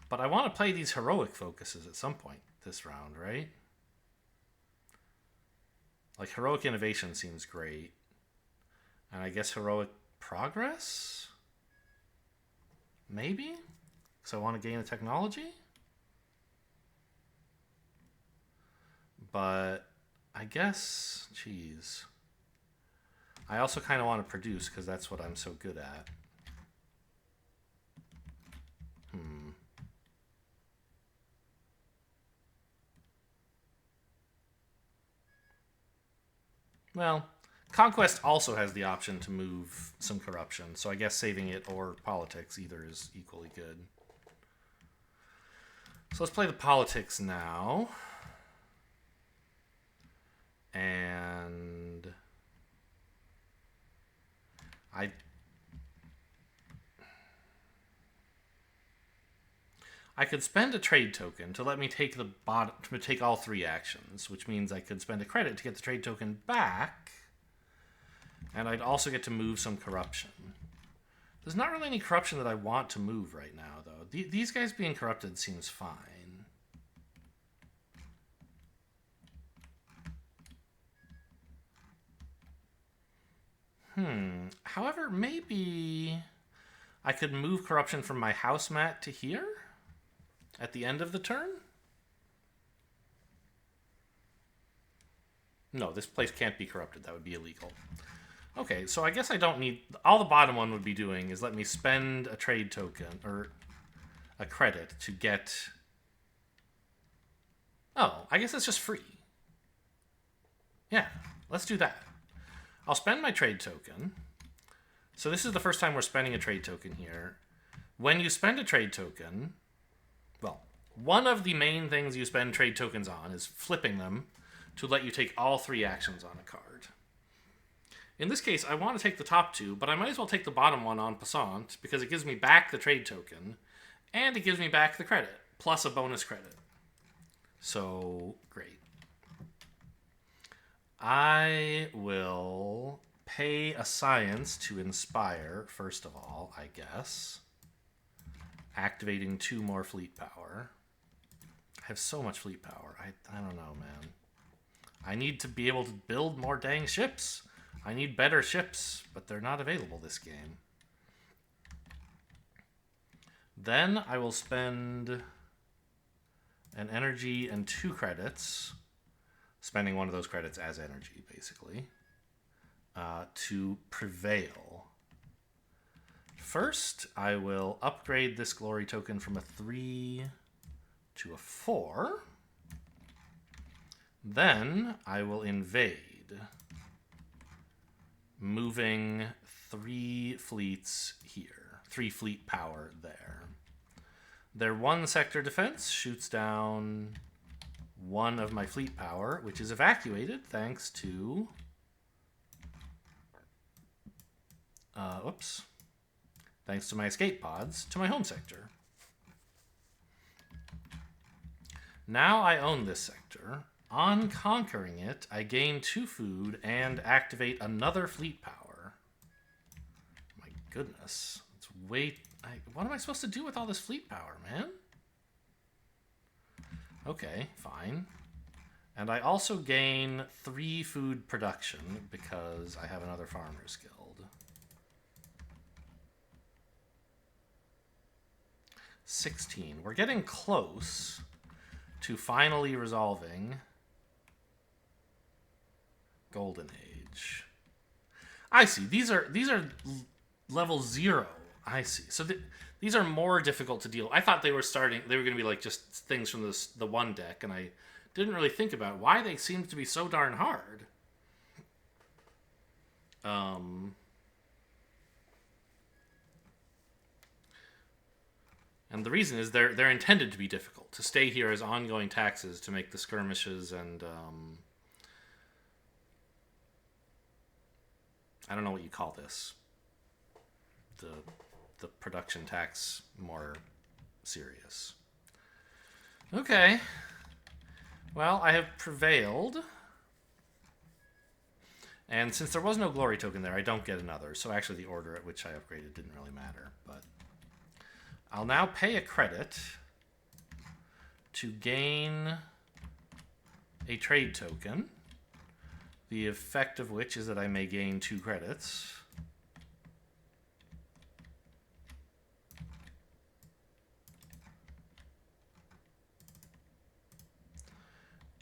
But I want to play these heroic focuses at some point this round, right? Like, Heroic Innovation seems great. And I guess Heroic Progress? Maybe? Because I want to gain a technology? But I guess, geez. I also kind of want to produce because that's what I'm so good at. Well, Conquest also has the option to move some corruption, so I guess saving it or Politics either is equally good. So let's play the Politics now. And I could spend a trade token to let me take take all 3 actions, which means I could spend a credit to get the trade token back, and I'd also get to move some corruption. There's not really any corruption that I want to move right now, though. These guys being corrupted seems fine. However, maybe I could move corruption from my house mat to here at the end of the turn? No, this place can't be corrupted. That would be illegal. Okay, so I guess I don't need... All the bottom one would be doing is let me spend a trade token, or a credit, to get... Oh, I guess it's just free. Yeah, let's do that. I'll spend my trade token. So this is the first time we're spending a trade token here. When you spend a trade token, well, one of the main things you spend trade tokens on is flipping them to let you take all 3 actions on a card. In this case, I want to take the top 2, but I might as well take the bottom one en passant because it gives me back the trade token and it gives me back the credit, plus a bonus credit. So, great. I will pay a science to inspire, first of all, I guess. Activating 2 more fleet power. I have so much fleet power. I don't know, man. I need to be able to build more dang ships. I need better ships, but they're not available this game. Then I will spend an energy and 2 credits, spending one of those credits as energy, basically, to prevail. First, I will upgrade this glory token from a 3 to a 4. Then I will invade, moving 3 fleets here, 3 fleet power there. Their 1 sector defense shoots down 1 of my fleet power, which is evacuated thanks to thanks to my escape pods to my home sector. Now I own this sector. On conquering it, I gain 2 food and activate another fleet power. My goodness. It's way... what am I supposed to do with all this fleet power, man? Okay, fine. And I also gain 3 food production because I have another Farmer's Guild. 16. We're getting close to finally resolving Golden Age. I see. These are level 0. I see. So these are more difficult to deal. I thought they were going to be like just things from the one deck, and I didn't really think about why they seem to be so darn hard. And the reason is they're intended to be difficult, to stay here as ongoing taxes to make the skirmishes and I don't know what you call this. The production tax more serious. Okay. Well, I have prevailed. And since there was no glory token there, I don't get another. So actually the order at which I upgraded didn't really matter. But I'll now pay a credit to gain a trade token. The effect of which is that I may gain 2 credits.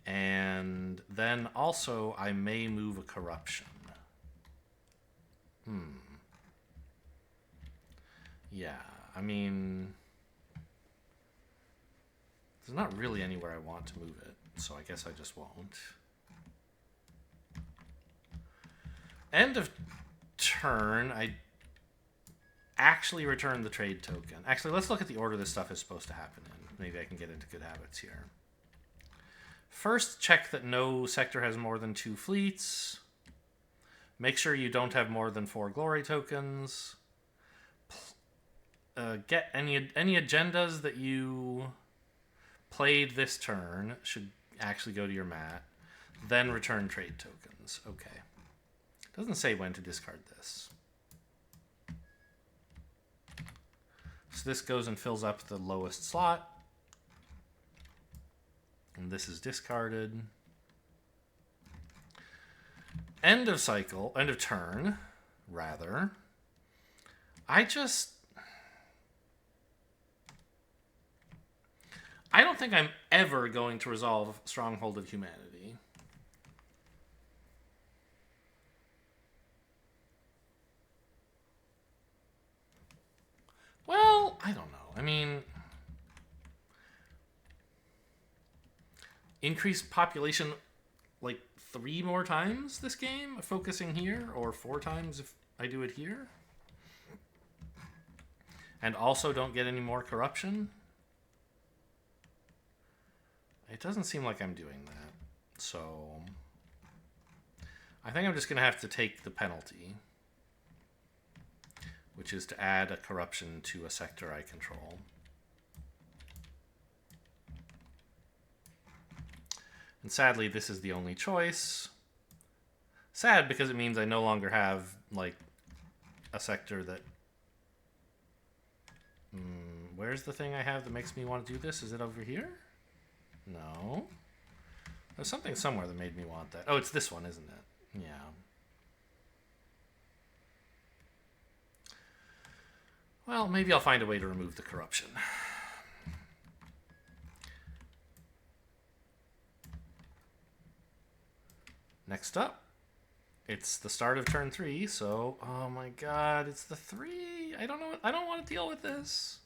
And then also I may move a corruption. Yeah, I mean, there's not really anywhere I want to move it, so I guess I just won't. End of turn, I actually return the trade token. Actually, let's look at the order this stuff is supposed to happen in. Maybe I can get into good habits here. First, check that no sector has more than 2 fleets. Make sure you don't have more than 4 glory tokens. Get any agendas that you played this turn should actually go to your mat. Then return trade tokens. Okay. Doesn't say when to discard this. So this goes and fills up the lowest slot. And this is discarded. End of cycle, end of turn, rather. I don't think I'm ever going to resolve Stronghold of Humanity. Well, I don't know. I mean, increase population like 3 more times this game, focusing here, or 4 times if I do it here. And also don't get any more corruption. It doesn't seem like I'm doing that. So I think I'm just going to have to take the penalty, which is to add a corruption to a sector I control. And sadly, this is the only choice. Sad because it means I no longer have, like, a sector that... where's the thing I have that makes me want to do this? Is it over here? No. There's something somewhere that made me want that. Oh, it's this one, isn't it? Yeah. Well, maybe I'll find a way to remove the corruption. Next up, it's the start of turn 3, so... Oh my god, it's the 3! I don't know. I don't want to deal with this.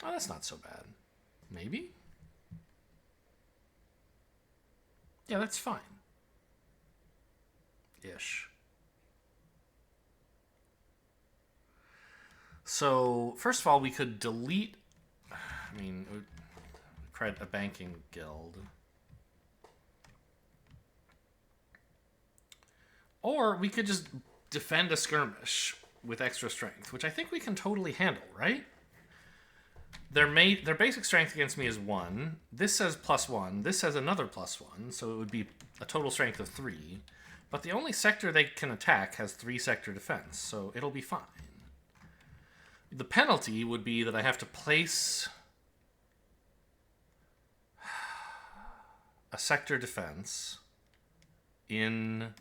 Oh, that's not so bad. Maybe? Yeah, that's fine. Ish. So, first of all, we could delete... I mean, create a banking guild. Or we could just defend a skirmish with extra strength, which I think we can totally handle, right? Their basic strength against me is 1. This says +1. This says another +1, so it would be a total strength of 3. But the only sector they can attack has 3 sector defense, so it'll be fine. The penalty would be that I have to place a sector defense in...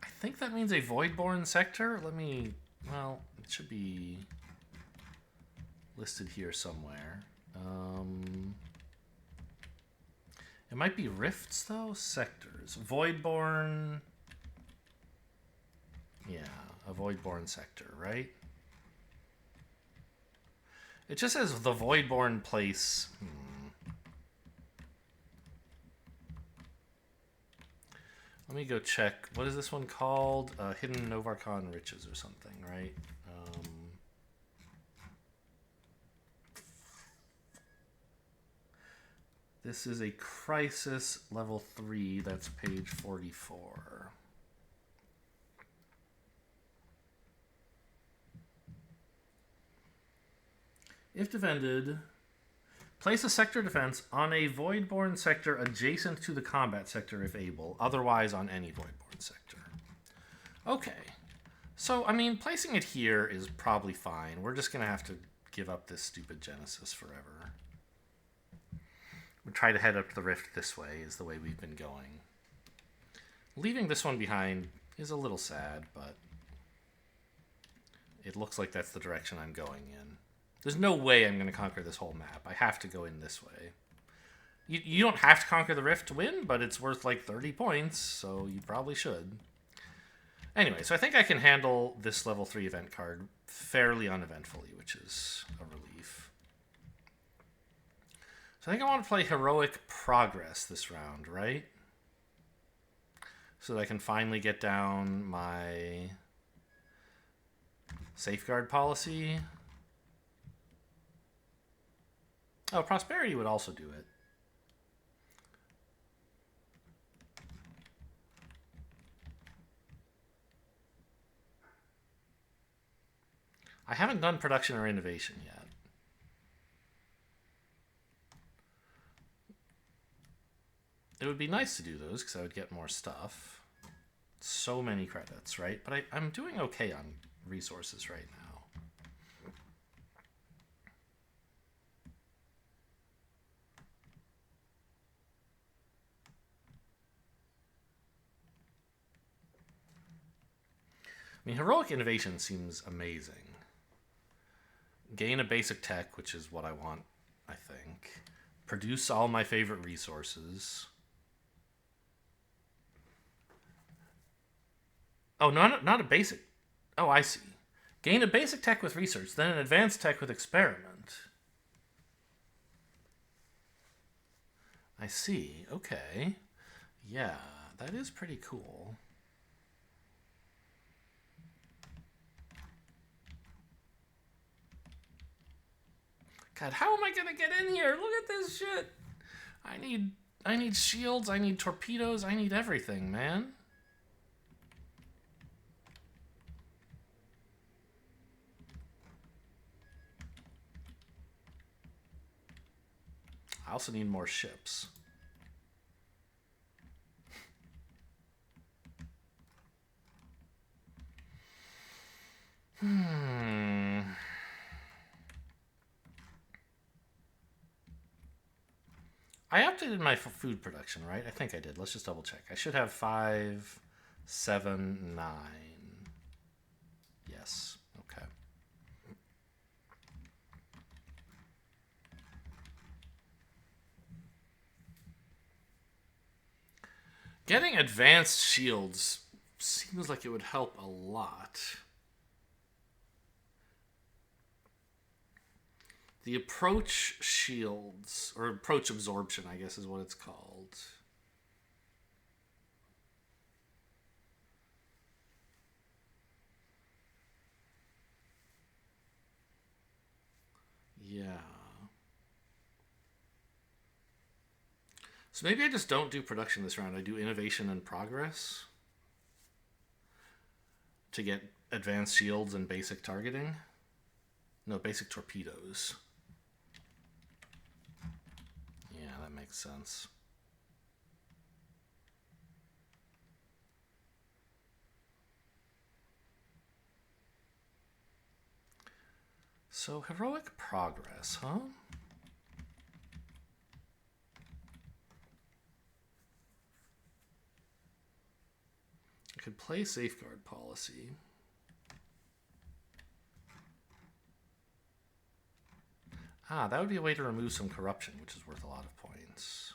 I think that means a Voidborn sector. Let me... Well, it should be listed here somewhere. It might be rifts, though? Sectors. Voidborn... Yeah, a Voidborn sector, right? It just says the Voidborn place. Let me go check. What is this one called? Hidden Novarkon Riches or something, right? This is a Crisis level 3. That's page 44. If defended, place a sector defense on a Voidborn sector adjacent to the combat sector if able, otherwise on any Voidborn sector. Okay. So, I mean, placing it here is probably fine. We're just going to have to give up this stupid Genesis forever. We'll try to head up to the Rift this way, is the way we've been going. Leaving this one behind is a little sad, but it looks like that's the direction I'm going in. There's no way I'm going to conquer this whole map. I have to go in this way. You don't have to conquer the Rift to win, but it's worth like 30 points, so you probably should. Anyway, so I think I can handle this level 3 event card fairly uneventfully, which is a relief. So I think I want to play Heroic Progress this round, right? So that I can finally get down my safeguard policy. Oh, Prosperity would also do it. I haven't done Production or Innovation yet. It would be nice to do those because I would get more stuff. So many credits, right? But I'm doing okay on resources right now. I mean, Heroic Innovation seems amazing. Gain a basic tech, which is what I want, I think. Produce all my favorite resources. Oh, not a basic. Oh, I see. Gain a basic tech with research, then an advanced tech with experiment. I see. Okay. Yeah, that is pretty cool. God, how am I gonna get in here? Look at this shit. I need shields, I need torpedoes, I need everything, man. I also need more ships. I updated my food production, right? I think I did. Let's just double check. I should have 5, 7, 9. Yes. Okay. Getting advanced shields seems like it would help a lot. The approach shields, or approach absorption, I guess is what it's called. Yeah. So maybe I just don't do production this round. I do innovation and progress to get advanced shields and basic targeting. No, basic torpedoes. Yeah, that makes sense. So, heroic progress, huh? I could play safeguard policy. Ah, that would be a way to remove some corruption, which is worth a lot of points.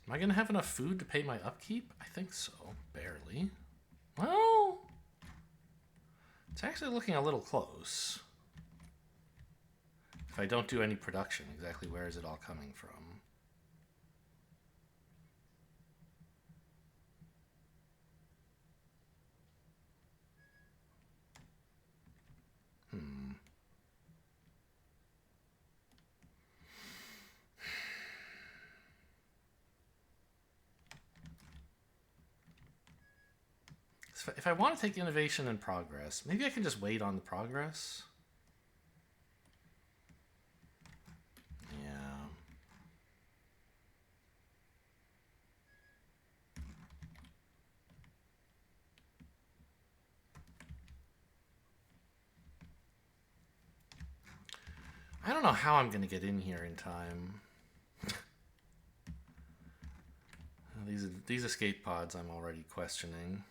Am I going to have enough food to pay my upkeep? I think so. Barely. Well, it's actually looking a little close. If I don't do any production, exactly where is it all coming from? If I want to take innovation and progress, maybe I can just wait on the progress. Yeah. I don't know how I'm going to get in here in time. These escape pods I'm already questioning.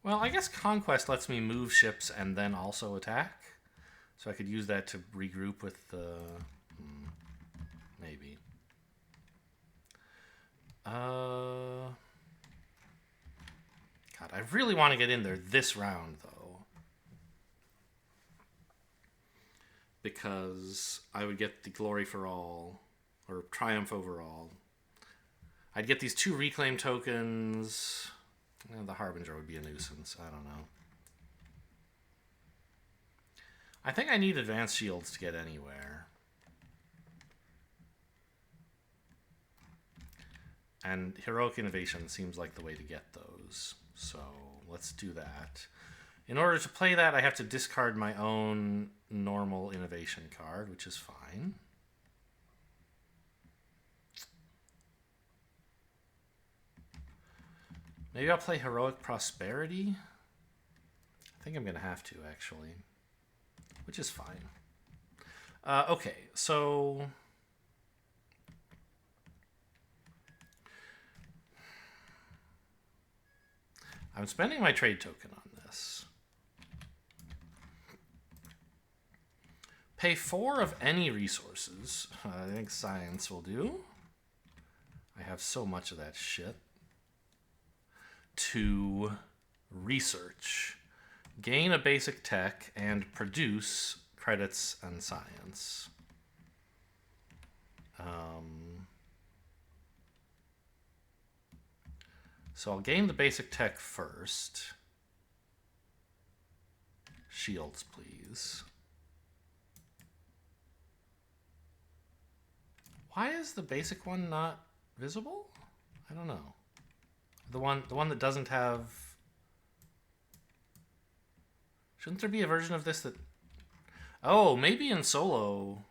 Well, I guess Conquest lets me move ships and then also attack. So I could use that to regroup with the... maybe. God, I really want to get in there this round, though. Because I would get the Glory for All, or Triumph overall. I'd get these 2 reclaim tokens. The Harbinger would be a nuisance. I don't know. I think I need advanced shields to get anywhere. And heroic innovation seems like the way to get those. So let's do that. In order to play that, I have to discard my own normal innovation card, which is fine. Maybe I'll play Heroic Prosperity. I think I'm going to have to, actually. Which is fine. Okay, so... I'm spending my trade token on this. Pay 4 of any resources. I think science will do. I have so much of that shit. To research. Gain a basic tech and produce credits and science. So I'll gain the basic tech first. Shields, please. Why is the basic one not visible? I don't know. The one that doesn't have... Shouldn't there be a version of this that... Oh, maybe in solo.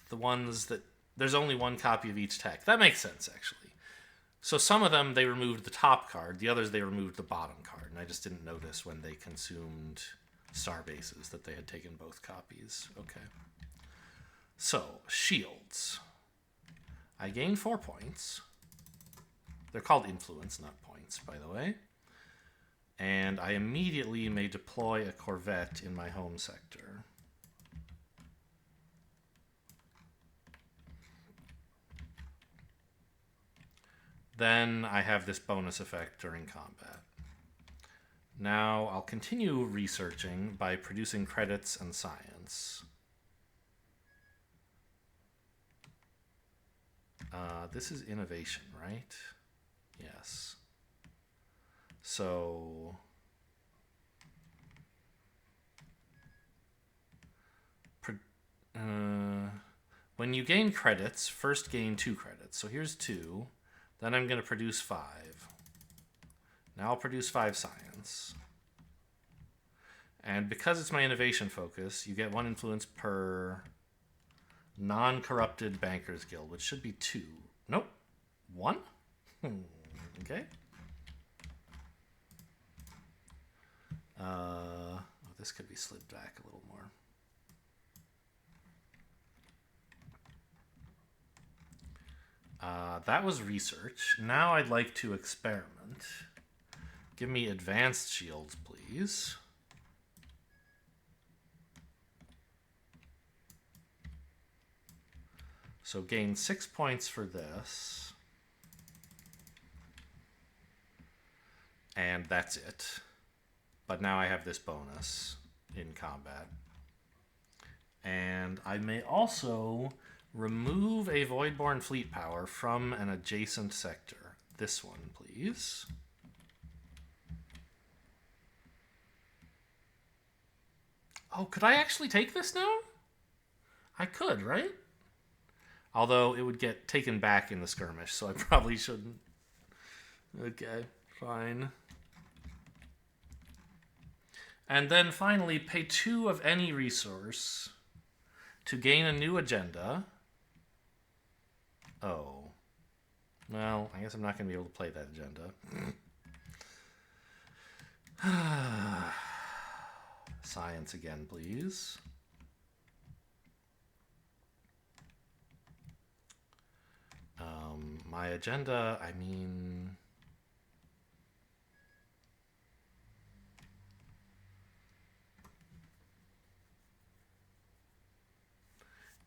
The ones that... There's only one copy of each tech. That makes sense, actually. So some of them, they removed the top card. The others, they removed the bottom card. And I just didn't notice when they consumed star bases that they had taken both copies. Okay. So, shields. I gain 4 points. They're called influence, not points, by the way. And I immediately may deploy a corvette in my home sector. Then I have this bonus effect during combat. Now I'll continue researching by producing credits and science. This is innovation, right? Yes. So... when you gain credits, first gain 2 credits. So here's 2. Then I'm going to produce 5. Now I'll produce 5 science. And because it's my innovation focus, you get 1 influence per non-corrupted bankers guild, which should be 2. Nope. 1? Okay. Oh, this could be slid back a little more. That was research. Now I'd like to experiment. Give me advanced shields, please. So gain 6 points for this. And that's it. But now I have this bonus in combat. And I may also remove a Voidborn fleet power from an adjacent sector. This one, please. Oh, could I actually take this now? I could, right? Although it would get taken back in the skirmish, so I probably shouldn't. Okay, fine. And then finally, pay 2 of any resource to gain a new agenda. Oh. Well, I guess I'm not going to be able to play that agenda. Science again, please. My agenda, I mean...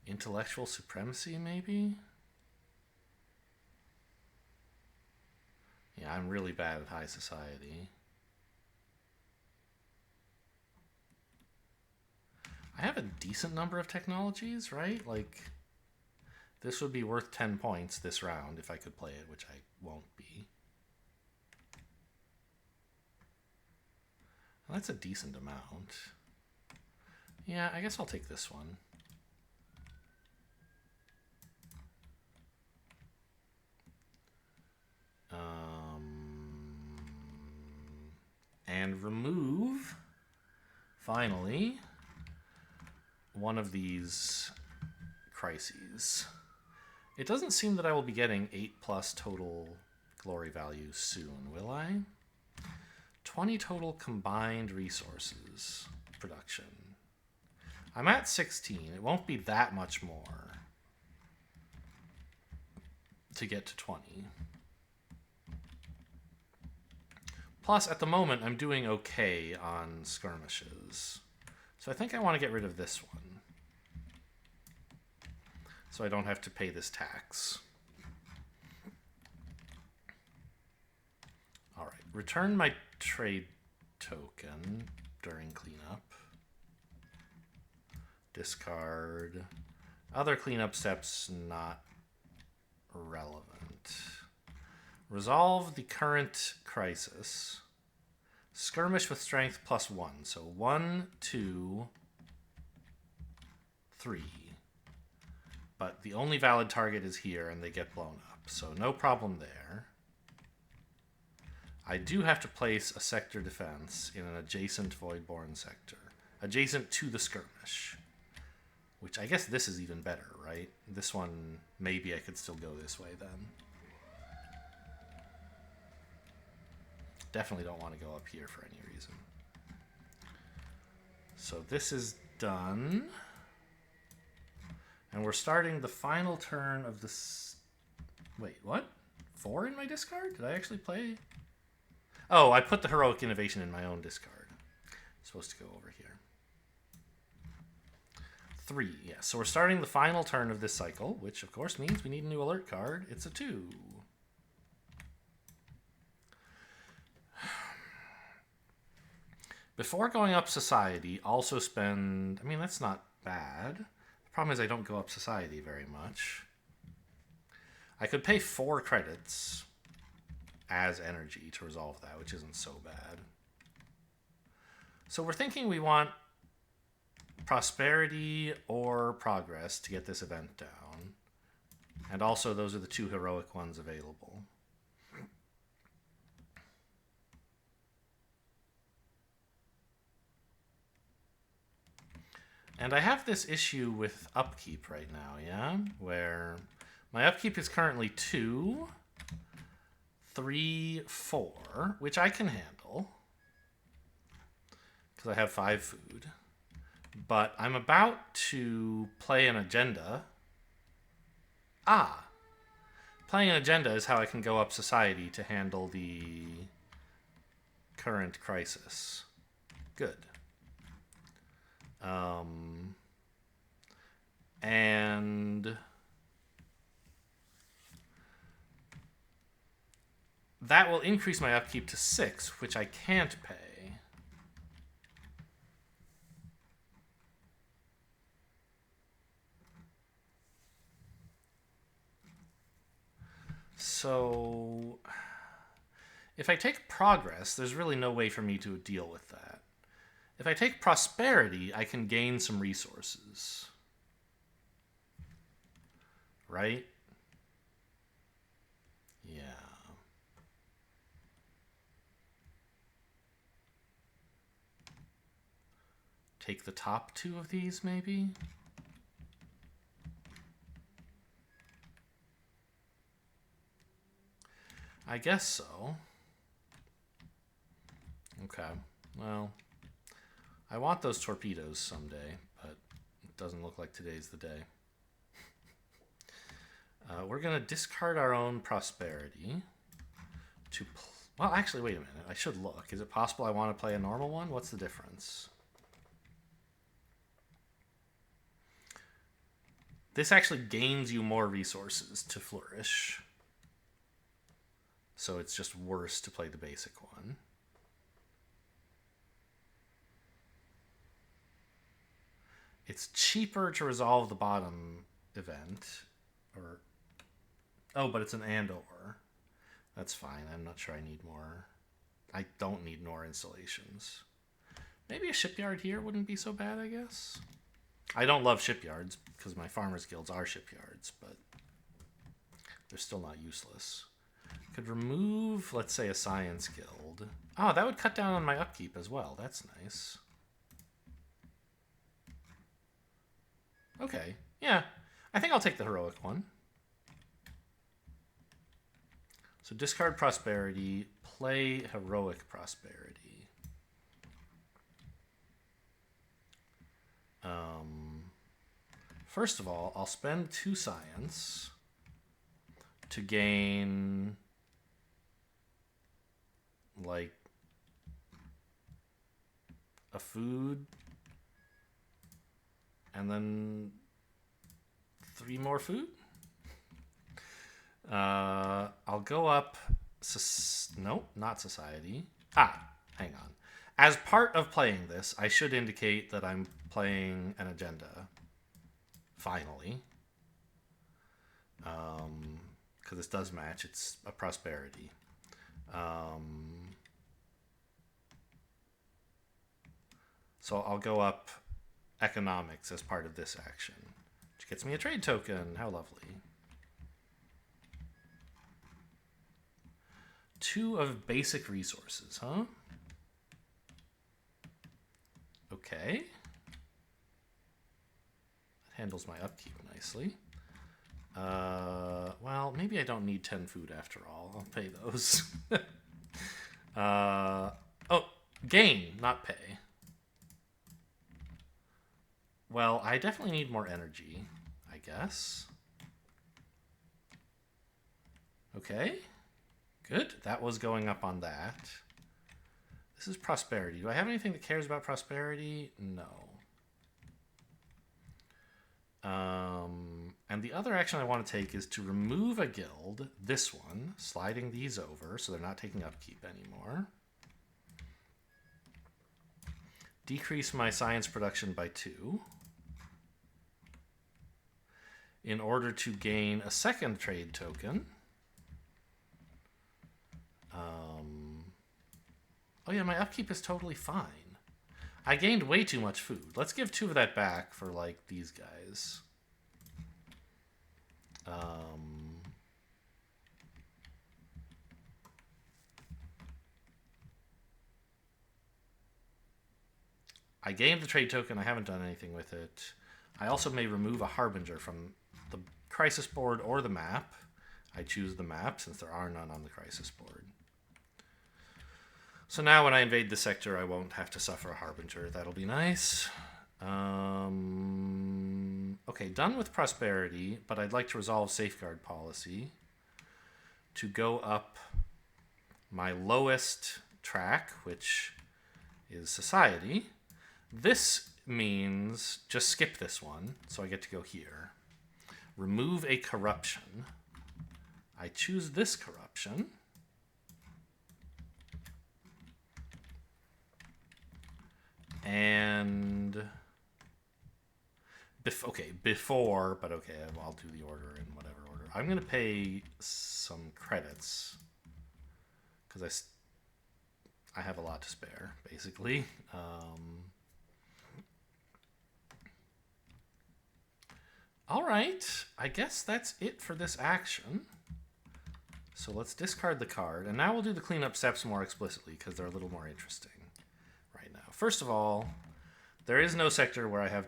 Intellectual supremacy, maybe? Yeah, I'm really bad at high society. I have a decent number of technologies, right? Like, this would be worth 10 points this round if I could play it, which I won't be. Well, that's a decent amount. Yeah, I guess I'll take this one. And remove, finally, one of these crises. It doesn't seem that I will be getting 8+ total glory value soon, will I? 20 total combined resources production. I'm at 16. It won't be that much more to get to 20. Plus, at the moment, I'm doing okay on skirmishes. So I think I want to get rid of this one. so I don't have to pay this tax. All right, return my trade token during cleanup. Discard. Other cleanup steps not relevant. Resolve the current crisis. Skirmish with strength +1. So 1, 2, 3. But the only valid target is here and they get blown up. So no problem there. I do have to place a sector defense in an adjacent Voidborn sector. Adjacent to the skirmish. Which I guess this is even better, right? This one, maybe I could still go this way then. Definitely don't want to go up here for any reason. So this is done. And we're starting the final turn of this... Wait, what? 4 in my discard? Did I actually play? Oh, I put the Heroic Innovation in my own discard. It's supposed to go over here. 3, yeah. So we're starting the final turn of this cycle, which of course means we need a new alert card. It's a 2. Before going up society, also spend... I mean, that's not bad. The problem is I don't go up society very much. I could pay 4 credits as energy to resolve that, which isn't so bad. So we're thinking we want prosperity or progress to get this event down. And also those are the 2 heroic ones available. And I have this issue with upkeep right now, yeah? Where my upkeep is currently 2, 3, 4, which I can handle. Because I have 5 food. But I'm about to play an agenda. Playing an agenda is how I can go up society to handle the current crisis. Good. And that will increase my upkeep to 6, which I can't pay. So if I take progress, there's really no way for me to deal with that. If I take prosperity, I can gain some resources. Right? Yeah. Take the top 2 of these, maybe? I guess so. Okay. Well... I want those torpedoes someday, but it doesn't look like today's the day. We're going to discard our own prosperity to... Well, actually, wait a minute. I should look. Is it possible I want to play a normal one? What's the difference? This actually gains you more resources to flourish. So it's just worse to play the basic one. It's cheaper to resolve the bottom event. But it's an and/or. That's fine. I'm not sure I need more. I don't need more installations. Maybe a shipyard here wouldn't be so bad, I guess. I don't love shipyards because my farmers' guilds are shipyards, but they're still not useless. Could remove, let's say, a science guild. Oh, that would cut down on my upkeep as well. That's nice. Okay, yeah. I think I'll take the heroic one. So discard prosperity, play heroic prosperity. First of all, I'll spend 2 science to gain like a food and then 3 more food. I'll go up. Nope, not society. Hang on. As part of playing this, I should indicate that I'm playing an agenda. Finally. Because this does match. It's a prosperity. So I'll go up economics as part of this action, which gets me a trade token. How lovely. 2 of basic resources, huh? Okay. That handles my upkeep nicely. Well, maybe I don't need 10 food after all. I'll pay those. Oh, gain, not pay. Well, I definitely need more energy, I guess. Okay. Good. That was going up on that. This is prosperity. Do I have anything that cares about prosperity? No. And the other action I want to take is to remove a guild, this one, sliding these over so they're not taking upkeep anymore. Decrease my science production by 2. In order to gain a second trade token. Oh yeah, my upkeep is totally fine. I gained way too much food. Let's give 2 of that back for, like, these guys. I gained the trade token. I haven't done anything with it. I also may remove a Harbinger from the Crisis board or the map. I choose the map since there are none on the Crisis board. So now when I invade the sector, I won't have to suffer a Harbinger. That'll be nice. Okay, done with prosperity, but I'd like to resolve safeguard policy to go up my lowest track, which is society. This means just skip this one, so I get to go here. Remove a corruption. I choose this corruption. And before, but okay, I'll do the order in whatever order. I'm going to pay some credits because I have a lot to spare, basically. All right, I guess that's it for this action. So let's discard the card, and now we'll do the cleanup steps more explicitly because they're a little more interesting right now. First of all, there is no sector where I have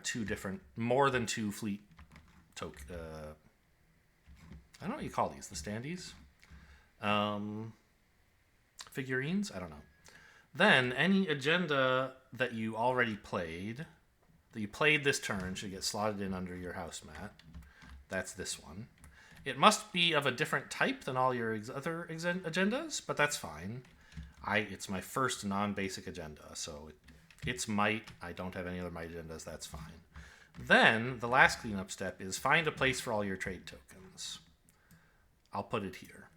more than two fleet token. I don't know what you call these, the standees? Figurines? I don't know. Then any agenda that you already played, that you played this turn, should get slotted in under your house mat. That's this one. It must be of a different type than all your other agendas, but that's fine. It's my first non-basic agenda, so it's might. I don't have any other might agendas, that's fine. Then, the last cleanup step is find a place for all your trade tokens. I'll put it here.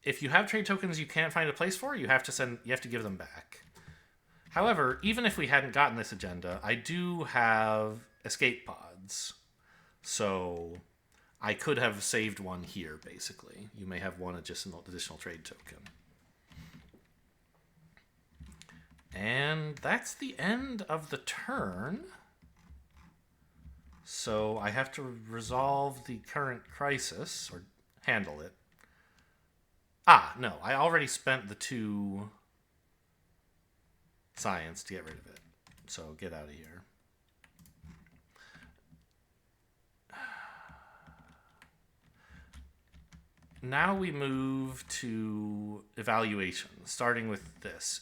If you have trade tokens you can't find a place for, you have to give them back. However, even if we hadn't gotten this agenda, I do have escape pods. So I could have saved one here, basically. You may have one additional trade token. And that's the end of the turn. So I have to resolve the current crisis, or handle it. No, I already spent the 2 science to get rid of it. So get out of here. Now we move to evaluation, starting with this.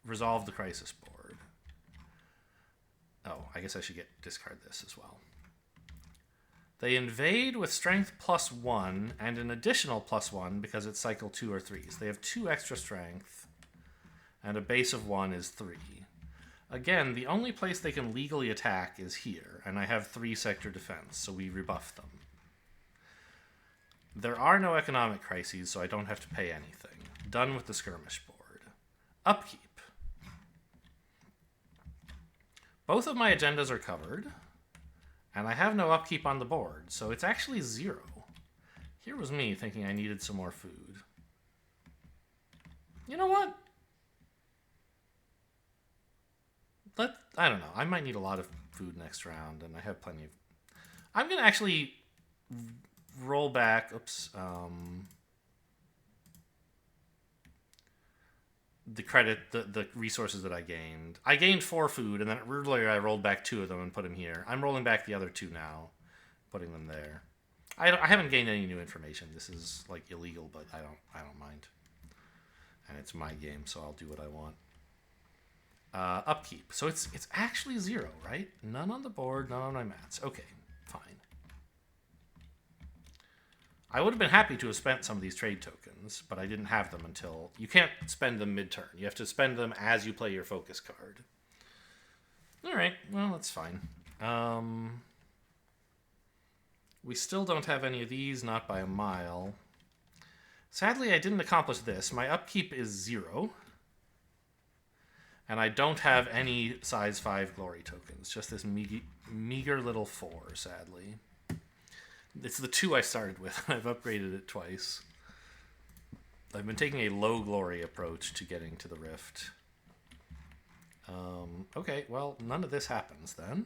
Resolve the crisis board. Oh, I guess I should discard this as well. They invade with strength +1 and an additional +1 because it's cycle 2 or 3. So they have 2 extra strength, and a base of 1 is 3. Again, the only place they can legally attack is here, and I have 3 sector defense, so we rebuff them. There are no economic crises, so I don't have to pay anything. Done with the skirmish board. Upkeep. Both of my agendas are covered, and I have no upkeep on the board, so it's actually 0. Here was me thinking I needed some more food. You know what? I don't know. I might need a lot of food next round, and I have plenty of... I'm going to actually roll back... Oops. The credit, the resources that I gained. I gained 4 food, and then earlier I rolled back 2 of them and put them here. I'm rolling back the other 2 now, putting them there. I haven't gained any new information. This is, like, illegal, but I don't mind. And it's my game, so I'll do what I want. Upkeep. So it's actually 0, right? None on the board, none on my mats. Okay, fine. I would have been happy to have spent some of these trade tokens, but I didn't have them until... You can't spend them mid-turn. You have to spend them as you play your focus card. Alright, well, that's fine. We still don't have any of these, not by a mile. Sadly, I didn't accomplish this. My upkeep is 0. And I don't have any size 5 glory tokens. Just this meager little 4, sadly. It's the 2 I started with. I've upgraded it twice. I've been taking a low glory approach to getting to the rift. Okay, well, none of this happens then.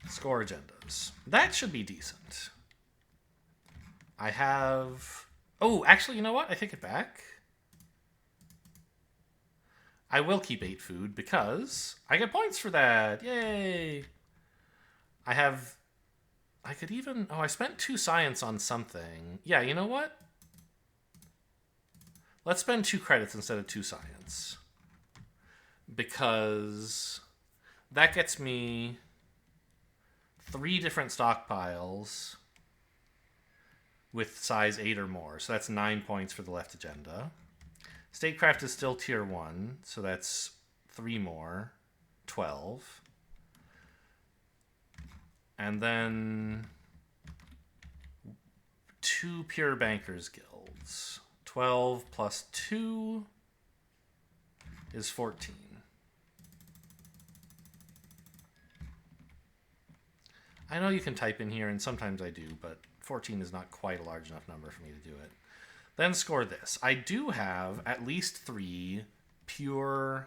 Score agendas. That should be decent. I have... Oh, actually, you know what? I take it back. I will keep 8 food because I get points for that. Yay! I could even... Oh, I spent 2 science on something. Yeah, you know what? Let's spend 2 credits instead of 2 science. Because that gets me 3 different stockpiles with size 8 or more. So that's 9 points for the left agenda. Statecraft is still tier 1, so that's 3 more. 12. And then 2 pure bankers guilds. 12 plus 2 is 14. I know you can type in here, and sometimes I do, but 14 is not quite a large enough number for me to do it. Then score this. I do have at least 3 pure...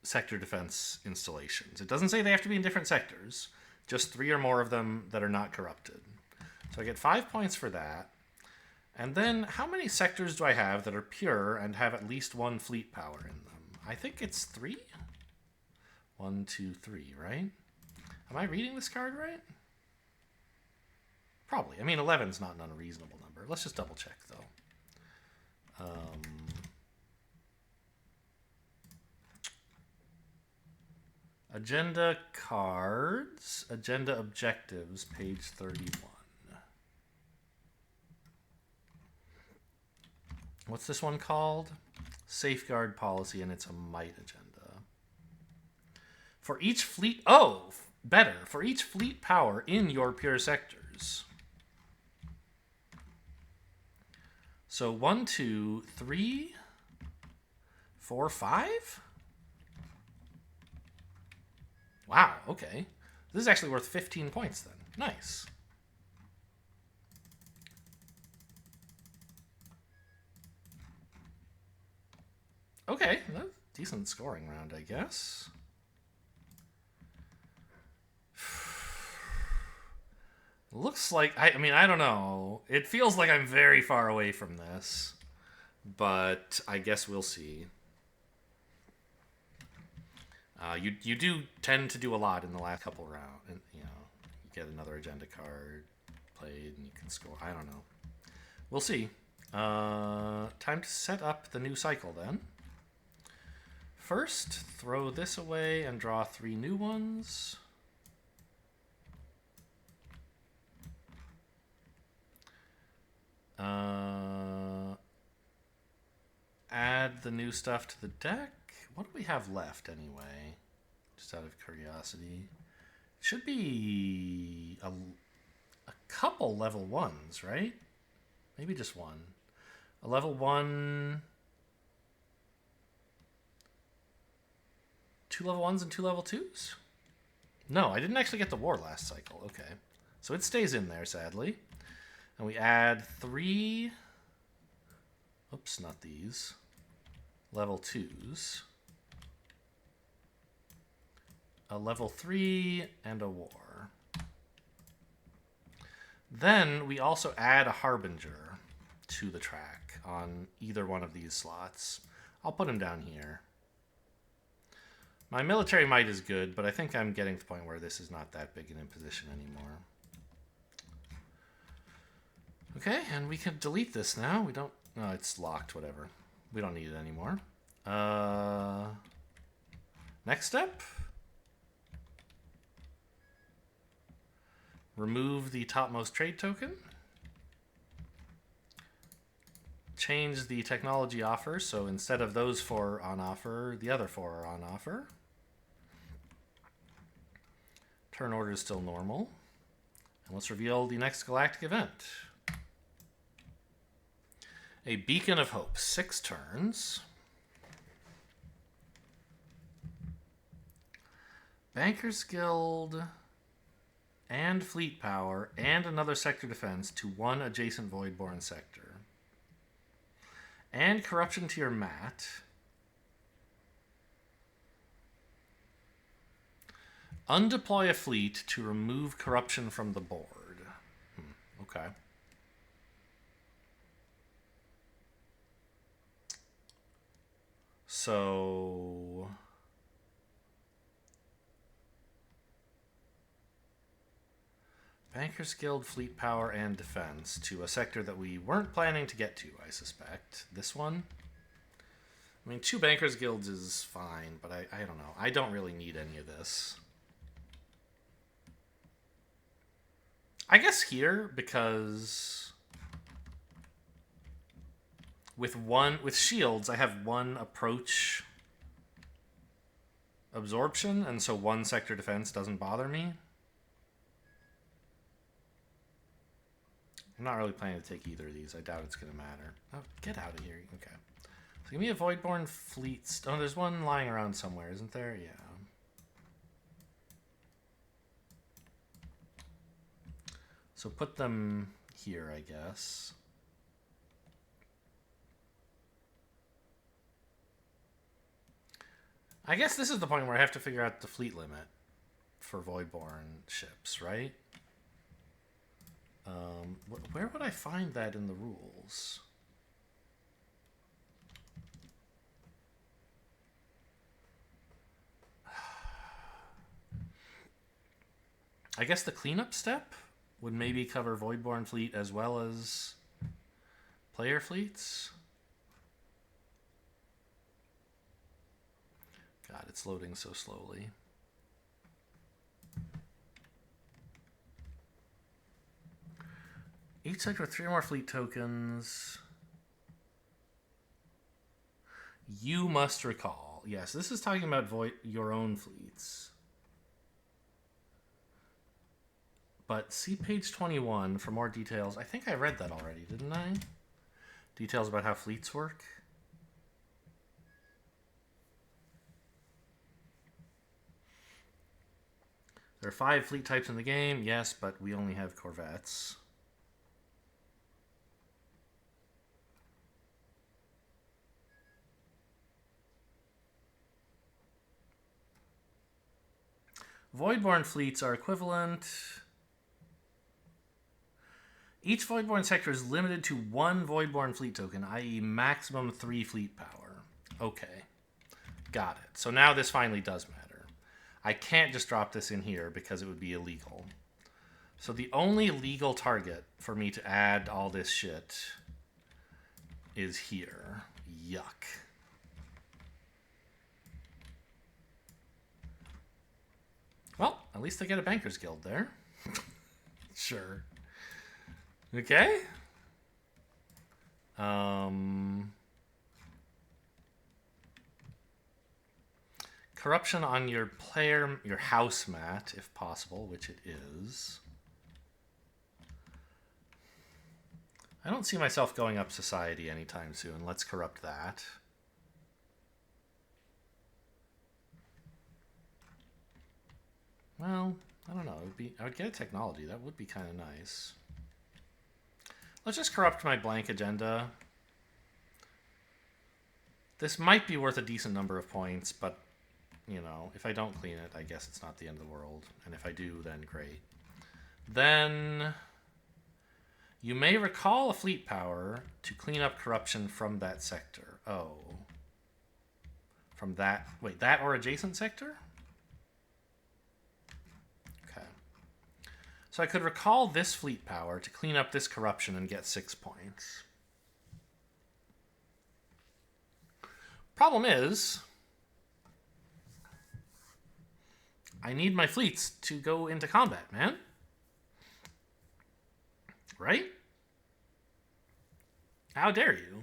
sector defense installations. It doesn't say they have to be in different sectors, just 3 or more of them that are not corrupted. So I get 5 points for that. And then how many sectors do I have that are pure and have at least 1 fleet power in them? I think it's 3? 1, 2, 3, right? Am I reading this card right? Probably. I mean, 11's not an unreasonable number. Let's just double check, though. Agenda cards, agenda objectives, page 31. What's this one called? Safeguard policy, and it's a might agenda. For each fleet, oh, better. For each fleet power in your pure sectors. So 1, 2, 3, 4, 5? Wow, okay. This is actually worth 15 points then. Nice. Okay, that's a decent scoring round, I guess. Looks like... I mean, I don't know. It feels like I'm very far away from this. But I guess we'll see. You do tend to do a lot in the last couple rounds. And, you know, you get another agenda card played and you can score. I don't know. We'll see. Time to set up the new cycle then. First, throw this away and draw 3 new ones. add the new stuff to the deck. What do we have left anyway? Just out of curiosity. It should be a couple level 1s, right? Maybe just one. A level 1... 2 level 1s and 2 level 2s? No, I didn't actually get the war last cycle. Okay. So it stays in there, sadly. And we add 3... Oops, not these. Level 2s. A level 3 and a war. Then we also add a Harbinger to the track on either one of these slots. I'll put him down here. My military might is good, but I think I'm getting to the point where this is not that big an imposition anymore. Okay, and we can delete this now. We don't... No, it's locked, whatever. We don't need it anymore. Next step. Remove the topmost trade token. Change the technology offer, so instead of those 4 on offer, the other 4 are on offer. Turn order is still normal. And let's reveal the next galactic event. A Beacon of Hope, 6 turns. Bankers Guild and Fleet Power and another sector defense to 1 adjacent Voidborn sector. And corruption to your mat. Undeploy a fleet to remove corruption from the board. Okay. So... Bankers Guild, Fleet Power, and Defense to a sector that we weren't planning to get to, I suspect. This one? I mean, 2 Bankers Guilds is fine, but I don't know. I don't really need any of this. I guess here, because with shields, I have 1 approach absorption, and so 1 sector defense doesn't bother me. I'm not really planning to take either of these. I doubt it's going to matter. Oh, get out of here. Okay. So give me a Voidborn fleet. Oh, there's one lying around somewhere, isn't there? Yeah. So put them here, I guess. I guess this is the point where I have to figure out the fleet limit for Voidborn ships, right? Where would I find that in the rules? I guess the cleanup step would maybe cover Voidborn fleet as well as player fleets. God, it's loading so slowly. Each sector with 3 or more fleet tokens. You must recall. Yes, this is talking about your own fleets. But see page 21 for more details. I think I read that already, didn't I? Details about how fleets work. There are 5 fleet types in the game, yes, but we only have corvettes. Voidborn fleets are equivalent. Each Voidborn sector is limited to 1 Voidborn fleet token, i.e. maximum 3 fleet power. Okay. Got it. So now this finally does matter. I can't just drop this in here because it would be illegal. So the only legal target for me to add all this shit is here. Yuck. Well, at least I get a Bankers Guild there. Sure. Okay. corruption on your house mat, if possible, which it is. I don't see myself going up society anytime soon. Let's corrupt that. Well, I don't know. I would get a technology. That would be kind of nice. Let's just corrupt my blank agenda. This might be worth a decent number of points, but, you know, if I don't clean it, I guess it's not the end of the world. And if I do, then great. Then you may recall a fleet power to clean up corruption from that sector. Oh. From that... Wait, that or adjacent sector? Okay. So I could recall this fleet power to clean up this corruption and get 6 points. Problem is, I need my fleets to go into combat, man. Right? How dare you?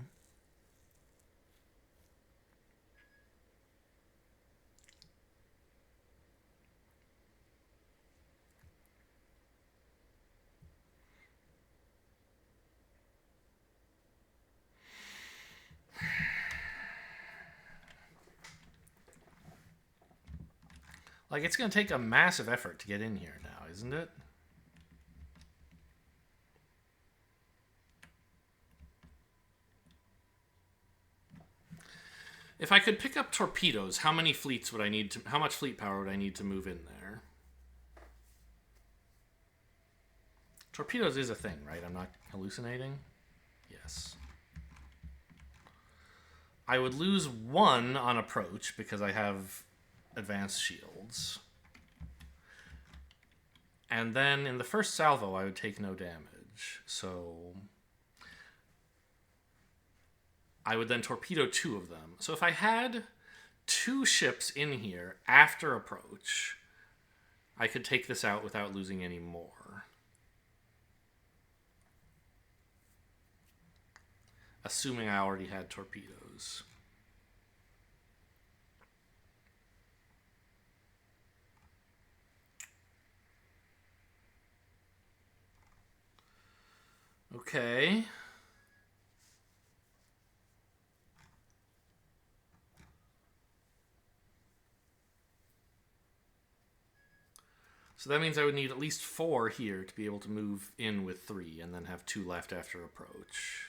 Like, it's going to take a massive effort to get in here now, isn't it? If I could pick up torpedoes, how many fleets would I need to... How much fleet power would I need to move in there? Torpedoes is a thing, right? I'm not hallucinating? Yes. I would lose 1 on approach because I have advanced shields. And then in the first salvo, I would take no damage. So I would then torpedo 2 of them. So if I had 2 ships in here after approach, I could take this out without losing any more. Assuming I already had torpedoes. Okay. So that means I would need at least 4 here to be able to move in with 3 and then have 2 left after approach.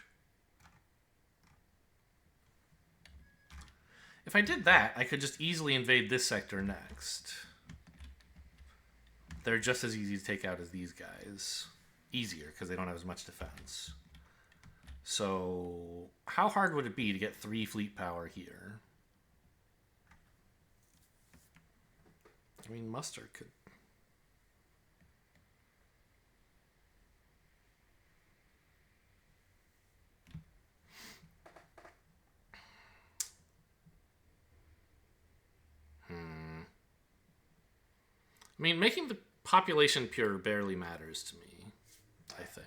If I did that, I could just easily invade this sector next. They're just as easy to take out as these guys. Easier, because they don't have as much defense. So, how hard would it be to get 3 fleet power here? I mean, Mustard could... I mean, making the population pure barely matters to me, I think.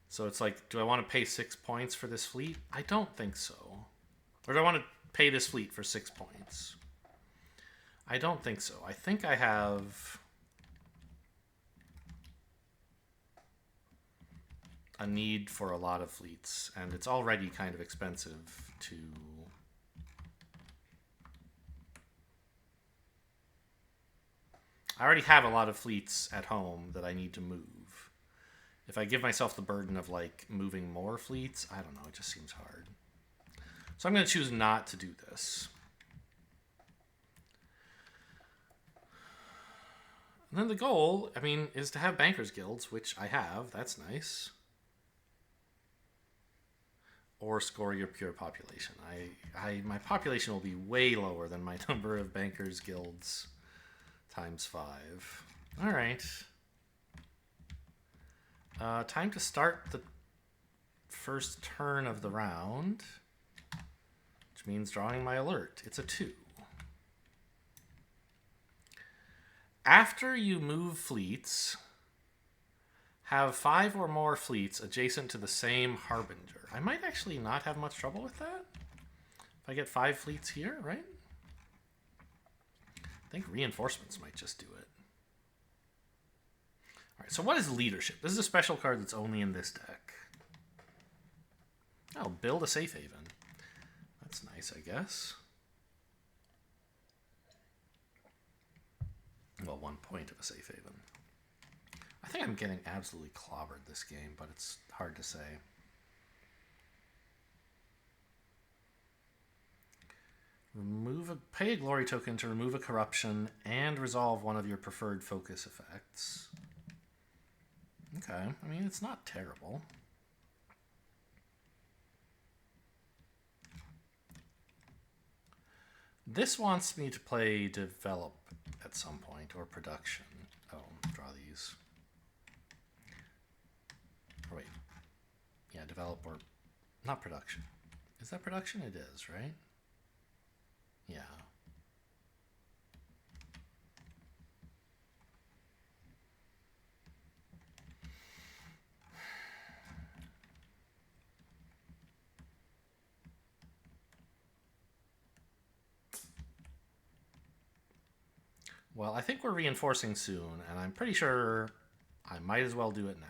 So it's like, do I want to pay 6 points for this fleet? I don't think so. Or do I want to pay this fleet for 6 points? I don't think so. I think I have a need for a lot of fleets, and it's already kind of expensive to... I already have a lot of fleets at home that I need to move. If I give myself the burden of, like, moving more fleets, I don't know, it just seems hard. So I'm going to choose not to do this. And then the goal, I mean, is to have bankers guilds, which I have. That's nice. Or score your pure population. My population will be way lower than my number of bankers guilds. Times 5. All right. Time to start the first turn of the round, which means drawing my alert. It's a 2. After you move fleets, have 5 or more fleets adjacent to the same harbinger. I might actually not have much trouble with that, If I get 5 fleets here, right? I think reinforcements might just do it. Alright, so what is leadership? This is a special card that's only in this deck. Oh, build a safe haven. That's nice, I guess. Well, 1 point of a safe haven. I think I'm getting absolutely clobbered this game, but it's hard to say. Pay a glory token to remove a corruption and resolve one of your preferred focus effects. Okay, I mean, it's not terrible. This wants me to play develop at some point, or production. Oh, draw these. Or wait. Yeah, develop or... Not production. Is that production? It is, right? Yeah. Well, I think we're reinforcing soon, and I'm pretty sure I might as well do it now.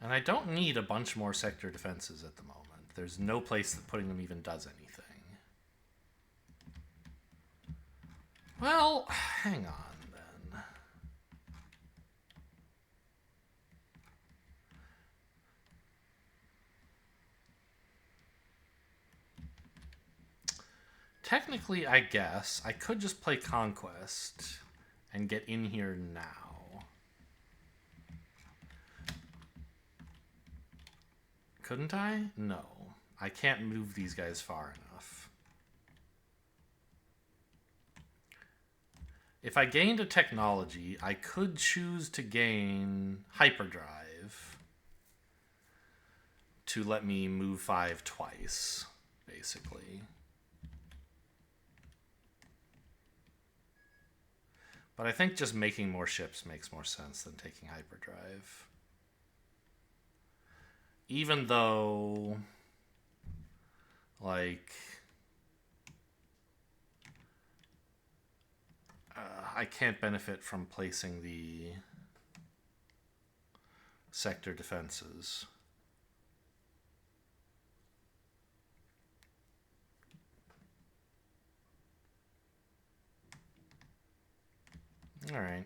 And I don't need a bunch more sector defenses at the moment. There's no place that putting them even does anything. Well, hang on then. Technically, I guess, I could just play Conquest and get in here now. Couldn't I? No. I can't move these guys far enough. If I gained a technology, I could choose to gain hyperdrive to let me move 5 twice, basically. But I think just making more ships makes more sense than taking hyperdrive. Even though, like, I can't benefit from placing the sector defenses. All right.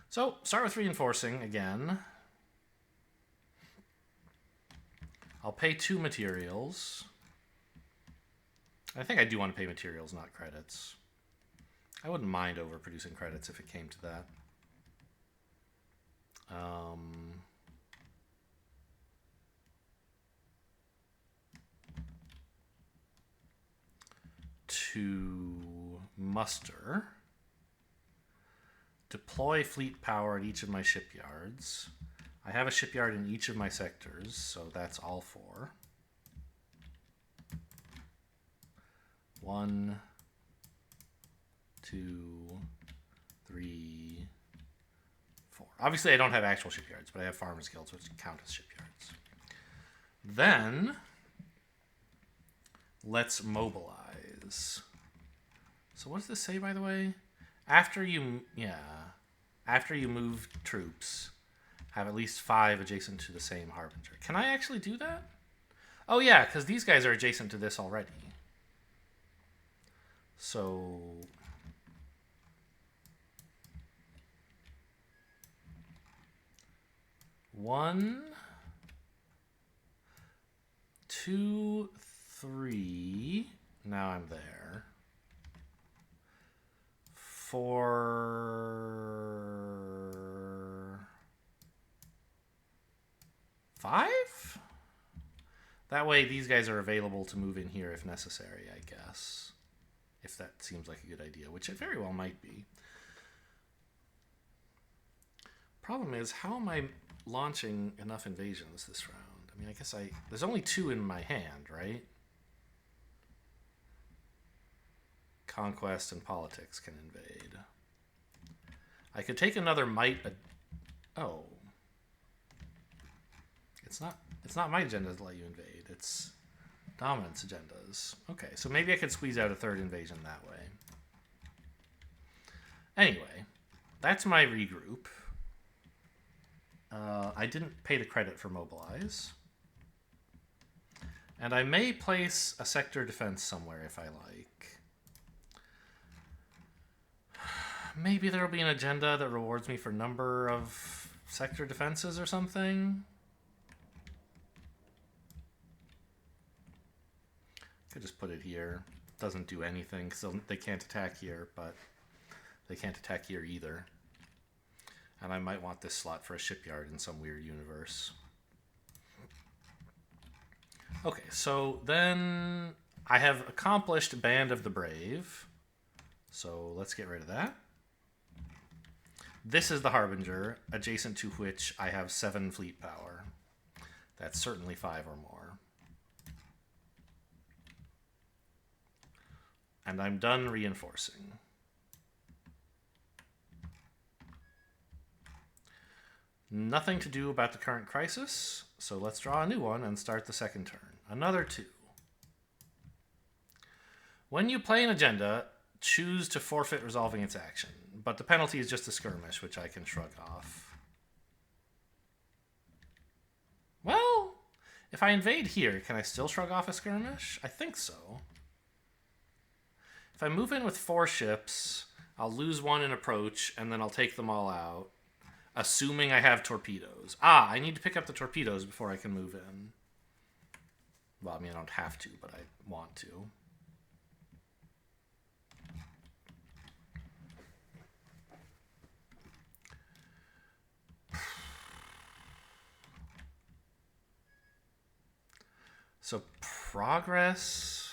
So, start with reinforcing again. I'll pay 2 materials. I think I do want to pay materials, not credits. I wouldn't mind overproducing credits if it came to that. To muster. Deploy fleet power at each of my shipyards. I have a shipyard in each of my sectors, so that's all 4. 1, 2, 3, 4. Obviously, I don't have actual shipyards, but I have farmers' guilds, which count as shipyards. Then, let's mobilize. So what does this say, by the way? After you move troops, have at least 5 adjacent to the same Harbinger. Can I actually do that? Oh yeah, because these guys are adjacent to this already. So... One, 2, 3. Now I'm there. 4, 5? That way these guys are available to move in here if necessary, I guess. If that seems like a good idea, which it very well might be. Problem is, how am I launching enough invasions this round? I mean, I guess there's only 2 in my hand, right? Conquest and politics can invade. I could take another might... Oh. It's not my agenda to let you invade. It's dominance agendas. Okay, so maybe I could squeeze out a third invasion that way. Anyway, that's my regroup. I didn't pay the credit for mobilize. And I may place a sector defense somewhere if I like. Maybe there'll be an agenda that rewards me for number of sector defenses or something. Could just put it here. Doesn't do anything because they can't attack here, but they can't attack here either. And I might want this slot for a shipyard in some weird universe. Okay, so then I have accomplished Band of the Brave. So let's get rid of that. This is the Harbinger, adjacent to which I have 7 fleet power. That's certainly 5 or more. And I'm done reinforcing. Nothing to do about the current crisis, so let's draw a new one and start the second turn. Another 2. When you play an agenda, choose to forfeit resolving its action, but the penalty is just a skirmish, which I can shrug off. Well, if I invade here, can I still shrug off a skirmish? I think so. If I move in with 4 ships, I'll lose 1 in approach, and then I'll take them all out. Assuming I have torpedoes. Ah, I need to pick up the torpedoes before I can move in. Well, I mean, I don't have to, but I want to. So, progress...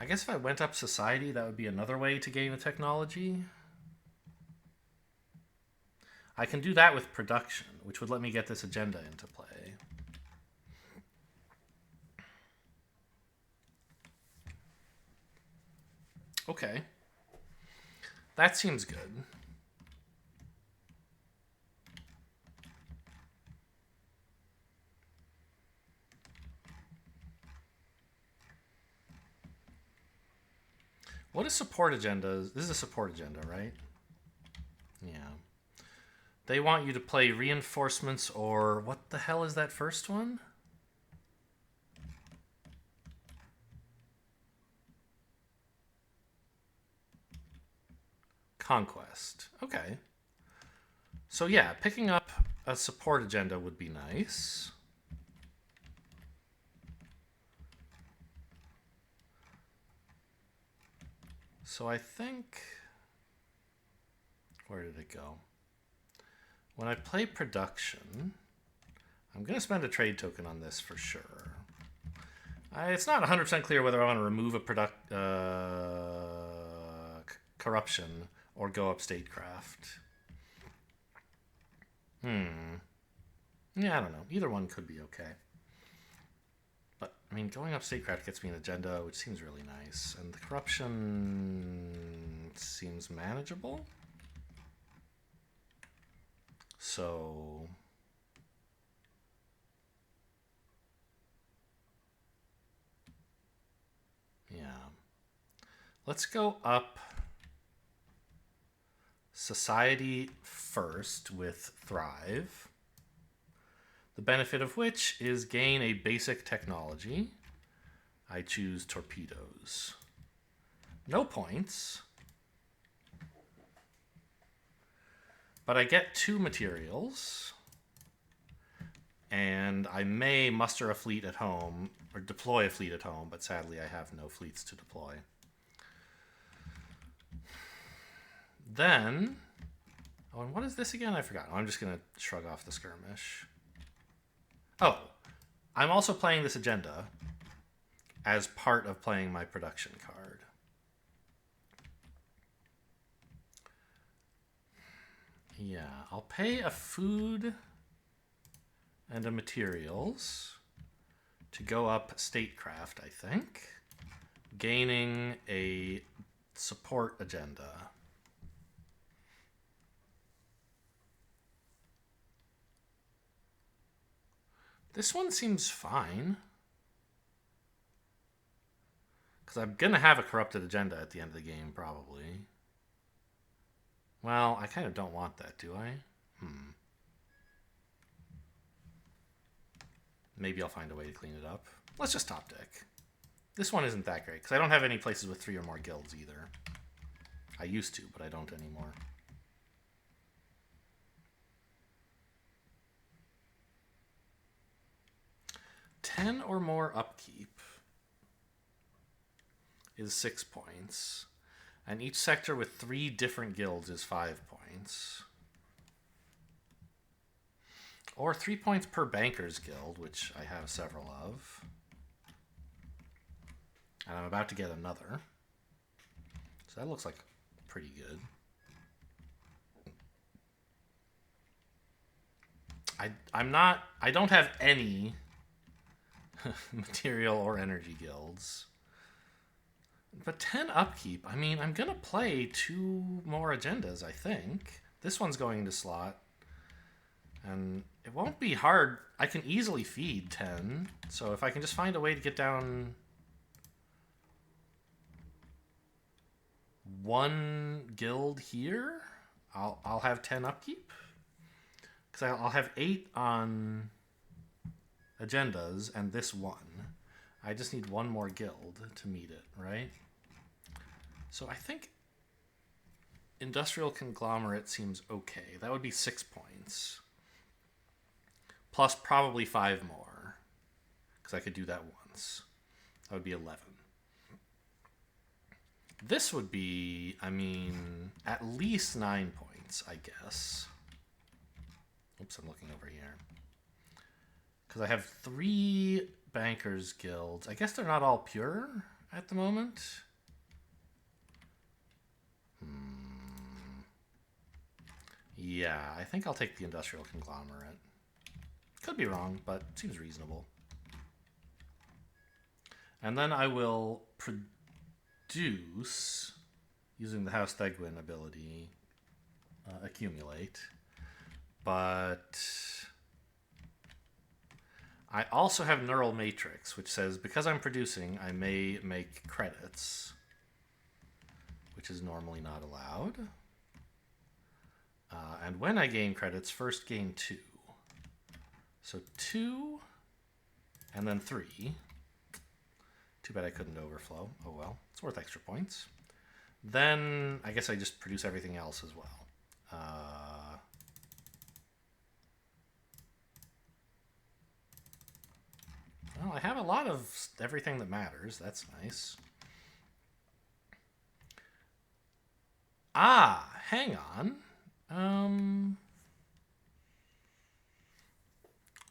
I guess if I went up society, that would be another way to gain a technology. I can do that with production, which would let me get this agenda into play. Okay. That seems good. What is support agenda? This is a support agenda, right? Yeah. They want you to play reinforcements or... What the hell is that first one? Conquest. Okay. So yeah, picking up a support agenda would be nice. So I think... Where did it go? When I play production, I'm going to spend a trade token on this for sure. It's not 100% clear whether I want to remove a corruption or go up statecraft. Yeah, I don't know. Either one could be okay. But, I mean, going up statecraft gets me an agenda, which seems really nice. And the corruption seems manageable. So... yeah. Let's go up society first with Thrive. The benefit of which is gain a basic technology. I choose torpedoes. No points. But I get 2 materials. And I may muster a fleet at home, or deploy a fleet at home, but sadly I have no fleets to deploy. Then, oh, and what is this again? I forgot. Oh, I'm just going to shrug off the skirmish. Oh, I'm also playing this agenda as part of playing my production card. Yeah, I'll pay a food and a materials to go up statecraft, I think. gaining a support agenda. This one seems fine. Because I'm going to have a corrupted agenda at the end of the game, probably. Well, I kind of don't want that, do I? Maybe I'll find a way to clean it up. Let's just top deck. This one isn't that great, because I don't have any places with 3 or more guilds either. I used to, but I don't anymore. $10 or more upkeep is 6 points. And each sector with 3 different guilds is 5 points. Or 3 points per banker's guild, which I have several of. And I'm about to get another. So that looks like pretty good. I don't have any material or energy guilds. But 10 upkeep, I mean, I'm going to play 2 more agendas, I think. This one's going to slot. And it won't be hard. I can easily feed 10. So if I can just find a way to get down 1 guild here, I'll have 10 upkeep. Because I'll have 8 on agendas and this one. I just need 1 more guild to meet it, right? So I think Industrial Conglomerate seems okay. That would be 6 points. Plus probably 5 more. Because I could do that once. That would be 11. This would be, I mean, at least 9 points, I guess. Oops, I'm looking over here. Because I have 3 bankers guilds. I guess they're not all pure at the moment. Yeah, I think I'll take the Industrial Conglomerate. Could be wrong, but seems reasonable. And then I will produce, using the House Thegwin ability, accumulate. But I also have Neural Matrix, which says because I'm producing, I may make credits, which is normally not allowed. And when I gain credits, first gain 2. So 2, and then 3. Too bad I couldn't overflow. Oh well, it's worth extra points. Then I guess I just produce everything else as well. Well, I have a lot of everything that matters. That's nice. Ah, hang on.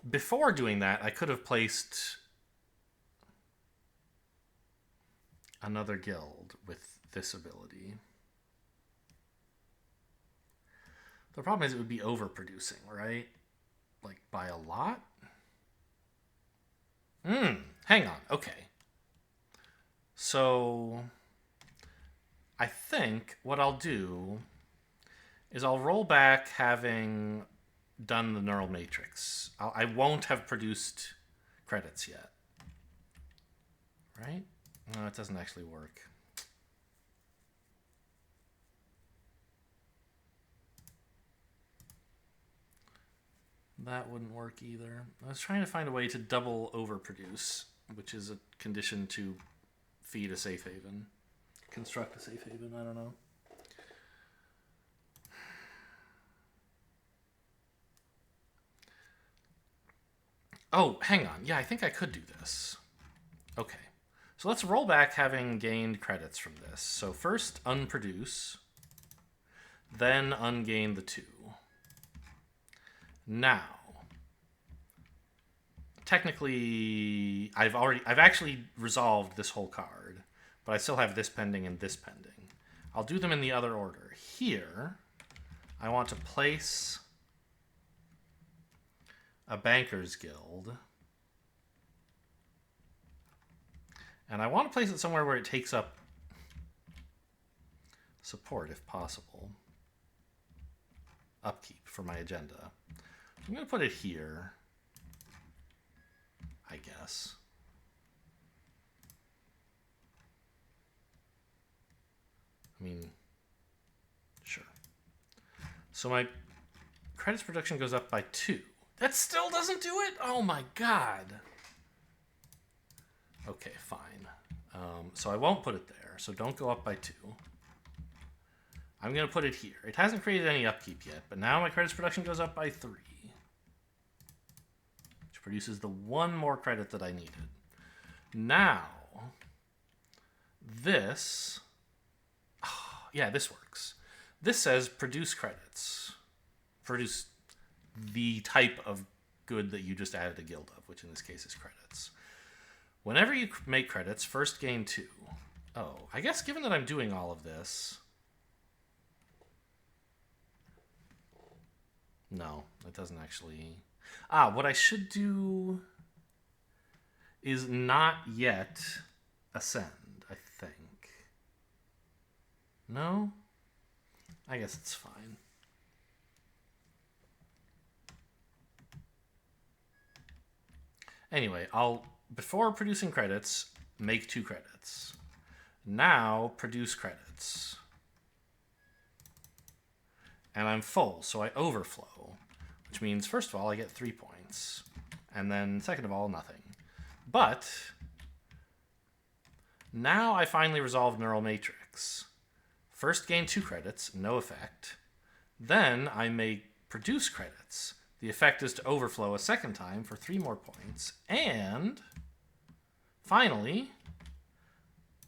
Before doing that, I could have placed another guild with this ability. The problem is it would be overproducing, right? Like by a lot? Hang on. Okay. So I think what I'll do is I'll roll back having done the neural matrix. I won't have produced credits yet. Right? No, it doesn't actually work. That wouldn't work either. I was trying to find a way to double overproduce, which is a condition to feed a safe haven. Construct a safe haven, I don't know. Oh, hang on. Yeah, I think I could do this. Okay. So let's roll back having gained credits from this. So first unproduce, then ungain the 2. Now, technically, I've actually resolved this whole card, but I still have this pending and this pending. I'll do them in the other order. Here, I want to place a banker's guild, And I want to place it somewhere where it takes up support, if possible. Upkeep for my agenda. I'm going to put it here, I guess. I mean, sure. So my credits production goes up by 2. That still doesn't do it? Oh my god. Okay, fine. So I won't put it there, so don't go up by 2. I'm going to put it here. It hasn't created any upkeep yet, but now my credits production goes up by 3. Which produces the 1 more credit that I needed. Now, this... Oh, yeah, this works. This says produce credits. Produce the type of good that you just added a guild of, which in this case is credits. Whenever you make credits, first gain 2. Oh, I guess given that I'm doing all of this... No, it doesn't actually... what I should do is not yet ascend, I think. No? I guess it's fine. Anyway, I'll, before producing credits, make 2 credits. Now, produce credits. And I'm full, so I overflow. Which means, first of all, I get 3 points. And then, second of all, nothing. But, now I finally resolve Neural Matrix. First gain 2 credits, no effect. Then I may produce credits. The effect is to overflow a second time for 3 more points. And, finally,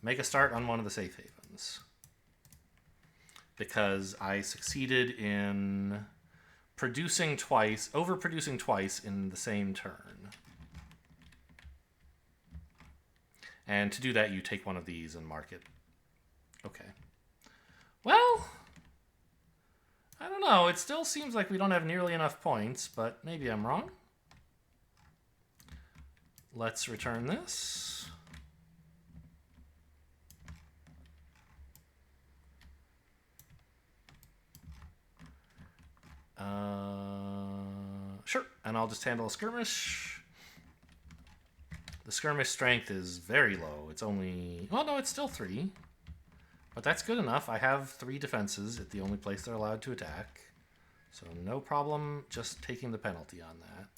make a start on one of the safe havens. Because I succeeded in producing twice, overproducing twice in the same turn. And to do that, you take one of these and mark it. Okay. Well, I don't know. It still seems like we don't have nearly enough points, but maybe I'm wrong. Let's return this. Sure, and I'll just handle a skirmish. The skirmish strength is very low. It's only... Well, no, it's still 3. But that's good enough. I have 3 defenses at the only place they're allowed to attack. So no problem just taking the penalty on that.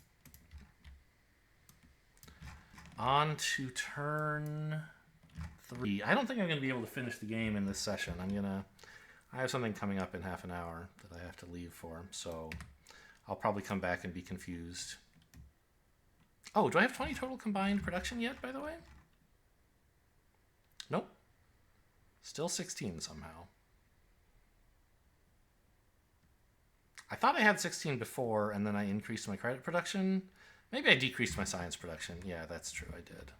On to turn 3. I don't think I'm going to be able to finish the game in this session. I have something coming up in half an hour that I have to leave for, so I'll probably come back and be confused. Oh, do I have 20 total combined production yet, by the way? Nope. Still 16 somehow. I thought I had 16 before, and then I increased my credit production. Maybe I decreased my science production. Yeah, that's true, I did.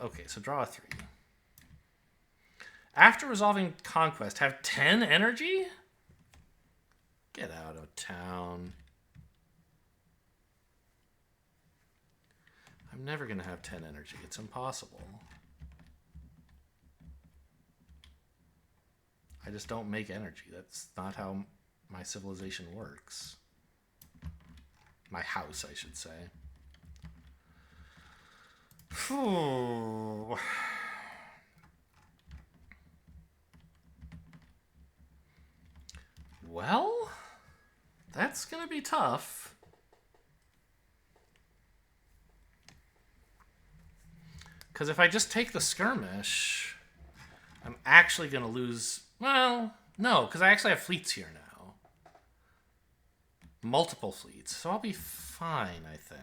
Okay, so draw a 3. After resolving conquest, have 10 energy? Get out of town. I'm never going to have 10 energy. It's impossible. I just don't make energy. That's not how my civilization works. My house, I should say. Phew. Well, that's going to be tough. Because if I just take the skirmish, I'm actually going to lose... Well, no, because I actually have fleets here now. Multiple fleets. So I'll be fine, I think.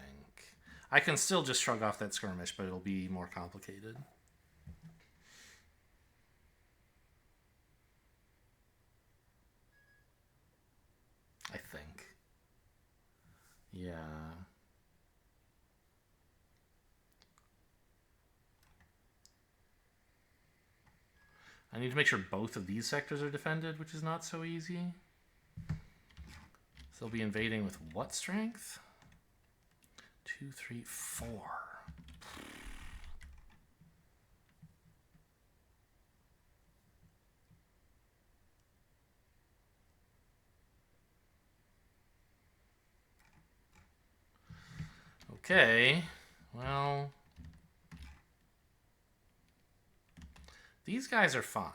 I can still just shrug off that skirmish, but it'll be more complicated. I think. Yeah. I need to make sure both of these sectors are defended, which is not so easy. So they'll be invading with what strength? 2, 3, 4. Okay, well, these guys are fine.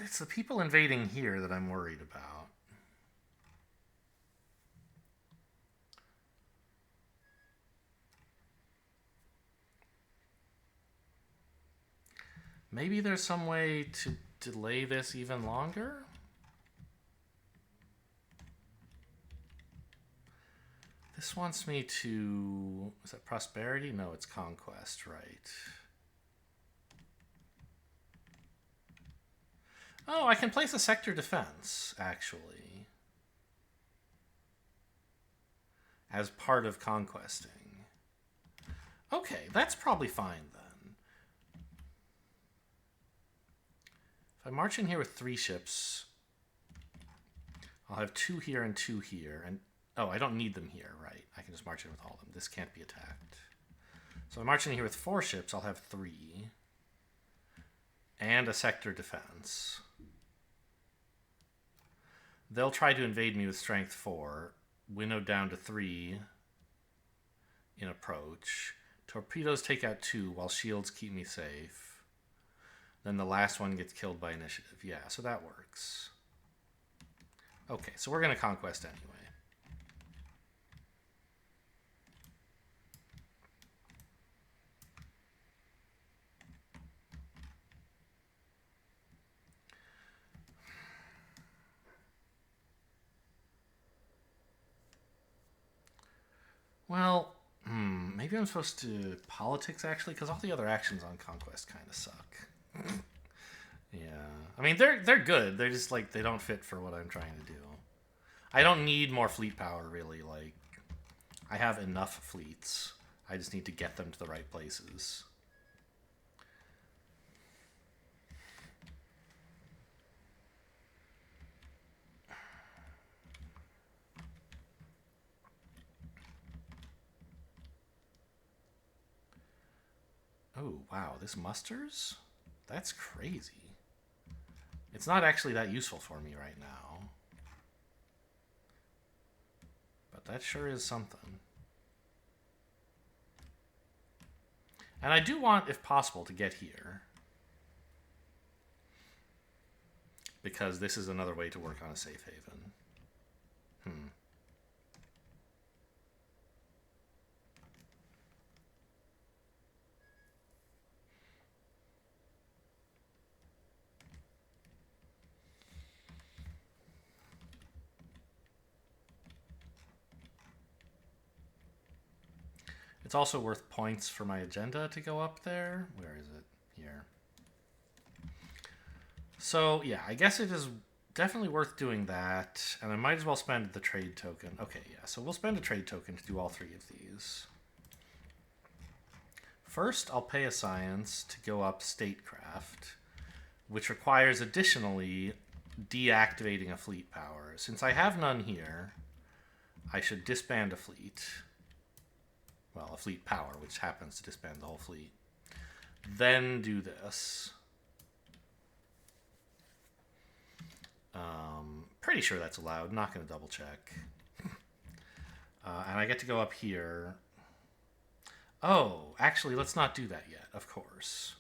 It's the people invading here that I'm worried about. Maybe there's some way to delay this even longer? This wants me to... Is that prosperity? No, it's conquest, right. Oh, I can place a sector defense, actually. As part of conquesting. Okay, that's probably fine then. If I march in here with 3 ships, I'll have 2 here and 2 here. And oh, I don't need them here, right? I can just march in with all of them. This can't be attacked. So I march in here with 4 ships, I'll have 3. And a sector defense. They'll try to invade me with strength 4. Winnowed down to 3 in approach. Torpedoes take out 2 while shields keep me safe. Then the last one gets killed by initiative. Yeah, so that works. Okay, so we're going to conquest anyway. Well, maybe I'm supposed to politics, actually, because all the other actions on conquest kind of suck. Yeah. I mean, they're good. They're just, like, they don't fit for what I'm trying to do. I don't need more fleet power, really. Like, I have enough fleets. I just need to get them to the right places. Oh, wow, this musters? That's crazy. It's not actually that useful for me right now. But that sure is something. And I do want, if possible, to get here. Because this is another way to work on a safe haven. It's also worth points for my agenda to go up there. Where is it? Here. So, yeah, I guess it is definitely worth doing that. And I might as well spend the trade token. Okay, yeah, so we'll spend a trade token to do all 3 of these. First, I'll pay a science to go up statecraft, which requires additionally deactivating a fleet power. Since I have none here, I should disband a fleet. Well, a fleet power, which happens to disband the whole fleet. Then do this. Pretty sure that's allowed. Not going to double check. And I get to go up here. Oh, actually, let's not do that yet, of course.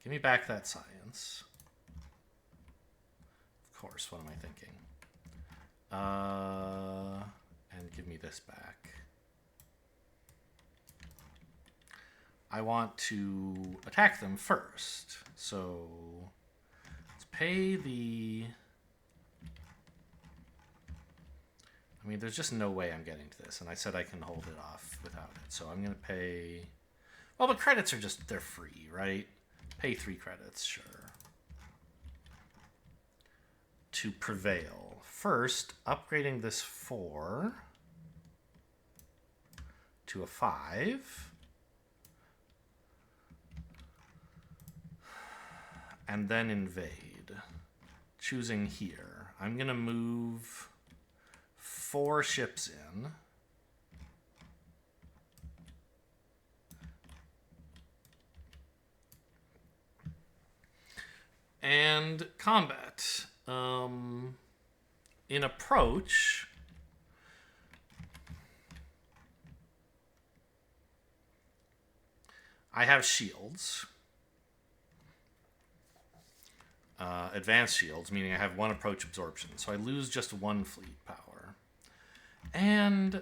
Give me back that science. Of course, what am I thinking? And give me this back. I want to attack them first. So let's pay the... I mean, there's just no way I'm getting to this. And I said I can hold it off without it. So I'm going to pay... Well, but credits are just, they're free, right? Pay 3 credits, sure. To prevail. First, upgrading this 4 to a 5. And then invade. Choosing here. I'm going to move 4 ships in. And combat. in approach, I have shields. Advanced shields, meaning I have one approach absorption. So I lose just one fleet power. And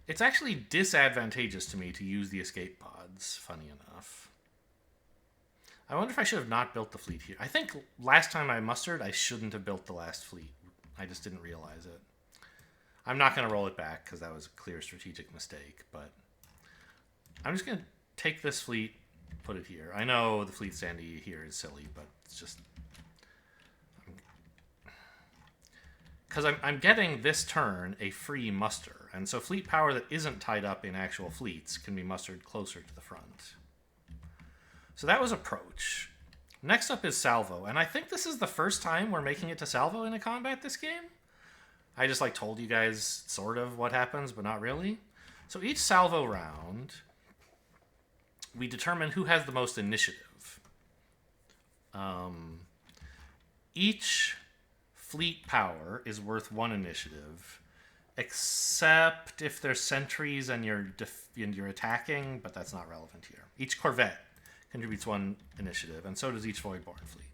it's actually disadvantageous to me to use the escape pods, funny enough. I wonder if I should have not built the fleet here. I think last time I mustered, I shouldn't have built the last fleet. I just didn't realize it. I'm not going to roll it back because that was a clear strategic mistake, but I'm just going to take this fleet, put it here. I know the fleet standee here is silly, but it's just... Because I'm getting this turn a free muster, and so fleet power that isn't tied up in actual fleets can be mustered closer to the front. So that was approach. Next up is salvo, and I think this is the first time we're making it to salvo in a combat this game. I just told you guys sort of what happens, but not really. So each salvo round, we determine who has the most initiative. Each fleet power is worth 1 initiative, except if there's sentries and you're attacking, but that's not relevant here. Each corvette contributes 1 initiative, and so does each Voidborn fleet.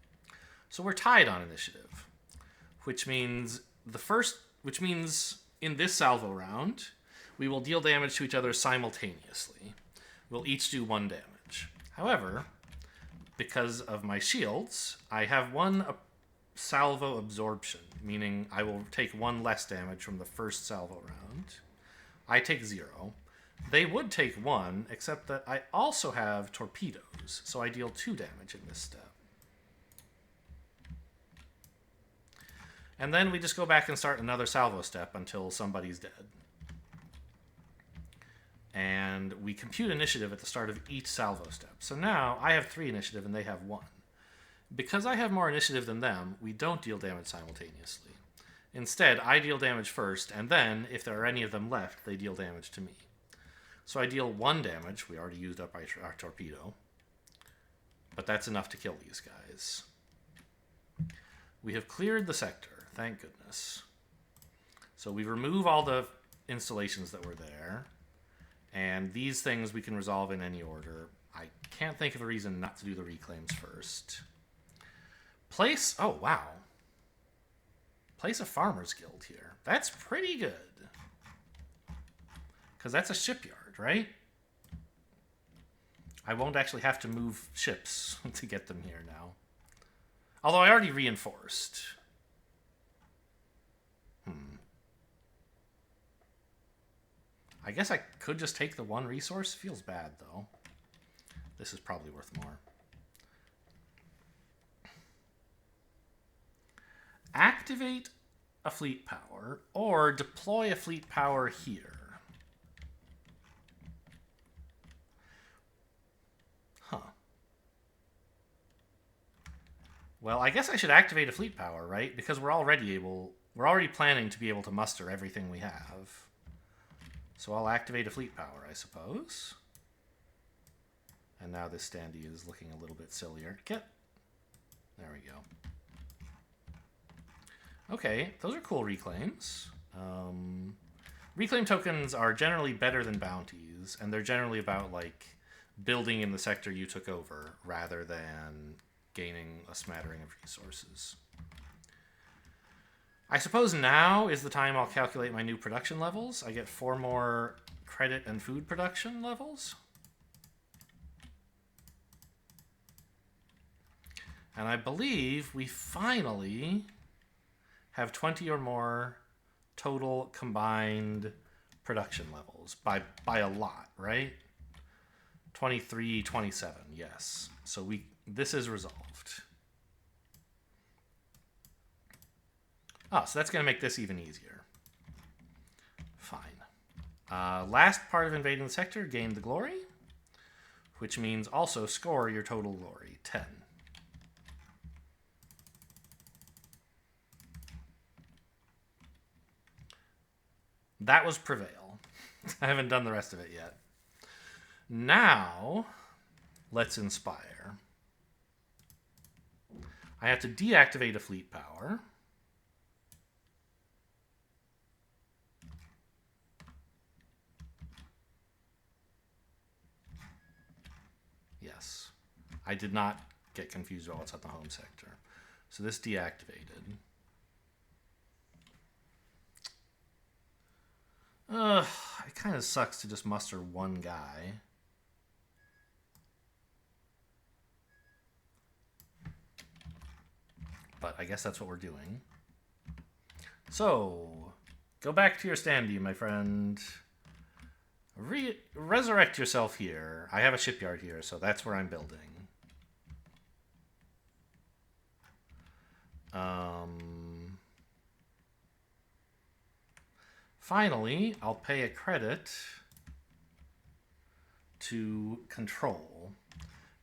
So we're tied on initiative, which means in this salvo round, we will deal damage to each other simultaneously. We'll each do 1 damage. However, because of my shields, I have 1 salvo absorption, meaning I will take 1 less damage from the first salvo round. I take 0. They would take 1, except that I also have torpedoes, so I deal 2 damage in this step. And then we just go back and start another salvo step until somebody's dead. And we compute initiative at the start of each salvo step. So now I have 3 initiative and they have 1. Because I have more initiative than them, we don't deal damage simultaneously. Instead, I deal damage first, and then, if there are any of them left, they deal damage to me. So I deal 1 damage. We already used up our torpedo. But that's enough to kill these guys. We have cleared the sector. Thank goodness. So we remove all the installations that were there. And these things we can resolve in any order. I can't think of a reason not to do the reclaims first. Place... Oh, wow. Place a farmer's guild here. That's pretty good. Because that's a shipyard, right? I won't actually have to move ships to get them here now. Although I already reinforced. I guess I could just take the 1 resource. Feels bad, though. This is probably worth more. Activate a fleet power or deploy a fleet power here. Huh. Well, I guess I should activate a fleet power, right? Because we're already planning to be able to muster everything we have. So I'll activate a fleet power, I suppose. And now this standee is looking a little bit sillier. There we go. Okay, those are cool reclaims. Reclaim tokens are generally better than bounties, and they're generally about, building in the sector you took over, rather than gaining a smattering of resources. I suppose now is the time I'll calculate my new production levels. I get 4 more credit and food production levels. And I believe we finally have 20 or more total combined production levels by a lot, right? 23, 27, yes. So this is resolved. Oh, so that's going to make this even easier. Fine. Last part of invading the sector, gain the glory, which means also score your total glory, 10. That was prevail. I haven't done the rest of it yet. Now, let's inspire. I have to deactivate a fleet power. Yes. I did not get confused about what's at the home sector. So this deactivated. It kind of sucks to just muster one guy. But I guess that's what we're doing. So, go back to your standee, my friend. Resurrect yourself here. I have a shipyard here, so that's where I'm building. Finally, I'll pay a credit to control.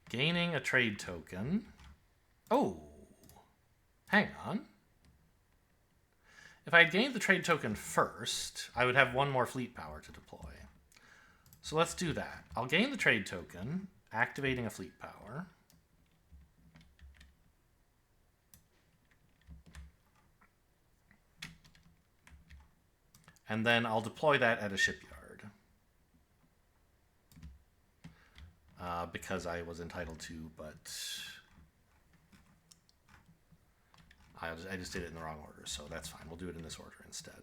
Gaining a trade token. Oh, hang on. If I had gained the trade token first, I would have one more fleet power to deploy. So let's do that. I'll gain the trade token, activating a fleet power. And then I'll deploy that at a shipyard. Because I was entitled to, but I just did it in the wrong order, so that's fine. We'll do it in this order instead.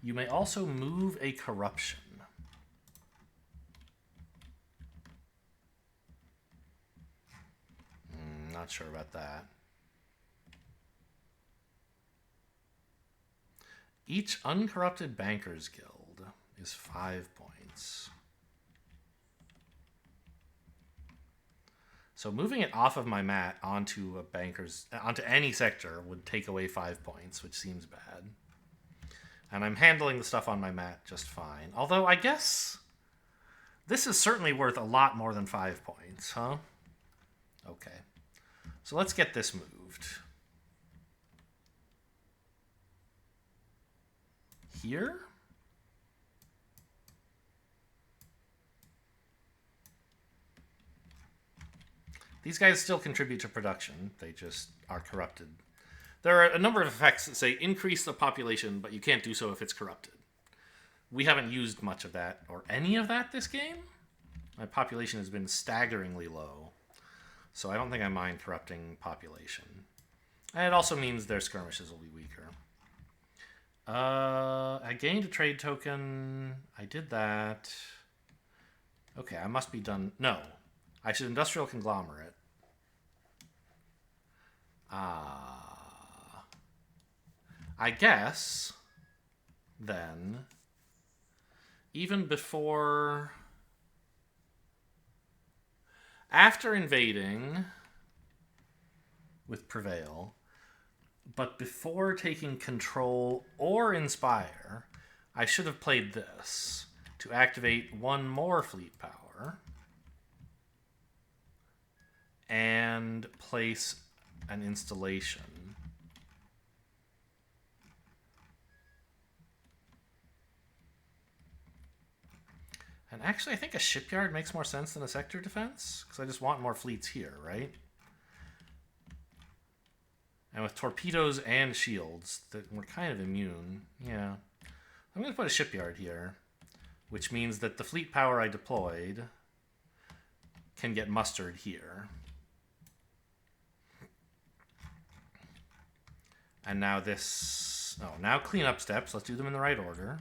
You may also move a corruption. Not sure about that. Each uncorrupted bankers guild is 5 points. So moving it off of my mat onto onto any sector would take away 5 points, which seems bad. And I'm handling the stuff on my mat just fine. Although I guess this is certainly worth a lot more than 5 points, huh? Okay. So let's get this moved. Here? These guys still contribute to production. They just are corrupted. There are a number of effects that say increase the population, but you can't do so if it's corrupted. We haven't used much of that, or any of that this game. My population has been staggeringly low. So I don't think I mind corrupting population. And it also means their skirmishes will be weaker. I gained a trade token. I did that. Okay, I must be done. No. I should industrial conglomerate. I guess, then, even before... After invading with Prevail, but before taking Control or Inspire, I should have played this to activate one more fleet power and place an installation. And actually, I think a shipyard makes more sense than a sector defense, because I just want more fleets here, right? And with torpedoes and shields, we're kind of immune. Yeah. I'm going to put a shipyard here, which means that the fleet power I deployed can get mustered here. And now this... Oh, now cleanup steps. Let's do them in the right order.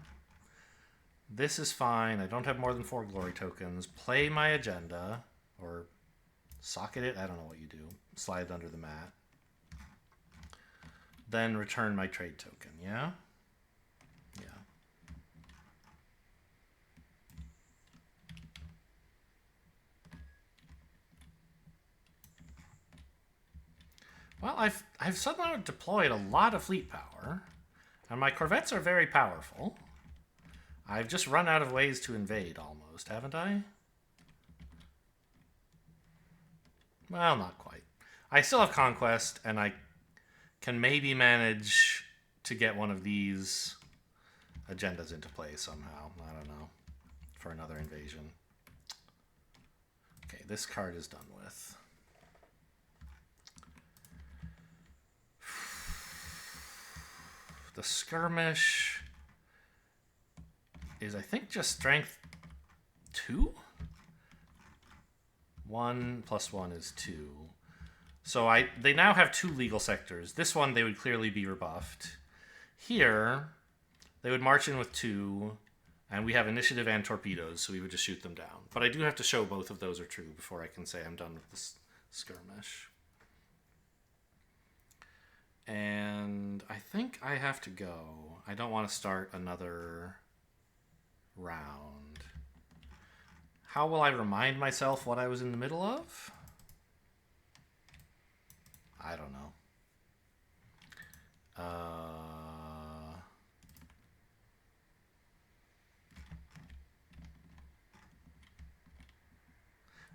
This is fine. I don't have more than 4 glory tokens. Play my agenda. Or socket it. I don't know what you do. Slide it under the mat. Then return my trade token. Yeah? Yeah. Well, I've somehow deployed a lot of fleet power. And my corvettes are very powerful. I've just run out of ways to invade, almost, haven't I? Well, not quite. I still have Conquest, and I can maybe manage to get one of these agendas into play somehow. I don't know. For another invasion. Okay, this card is done with. The skirmish is, I think, just strength 2? 1 plus 1 is 2. So they now have 2 legal sectors. This one, they would clearly be rebuffed. Here, they would march in with 2, and we have initiative and torpedoes, so we would just shoot them down. But I do have to show both of those are true before I can say I'm done with this skirmish. And I think I have to go. I don't want to start another round. How will I remind myself what I was in the middle of? I don't know.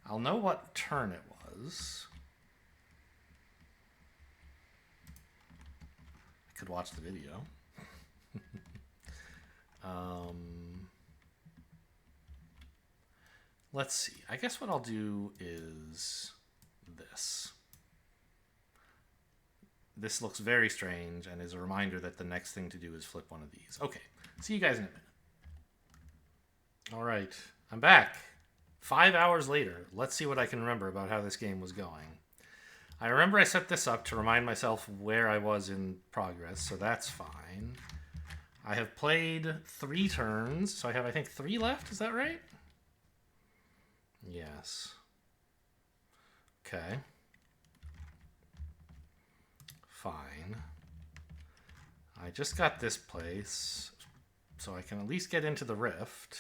I'll know what turn it was. I could watch the video. Let's see. I guess what I'll do is this. This looks very strange and is a reminder that the next thing to do is flip one of these. Okay, see you guys in a minute. All right, I'm back. 5 hours later. Let's see what I can remember about how this game was going. I remember I set this up to remind myself where I was in progress, so that's fine. I have played 3 turns, so I have, I think, 3 left. Is that right? Yes. Okay. Fine. I just got this place, so I can at least get into the rift.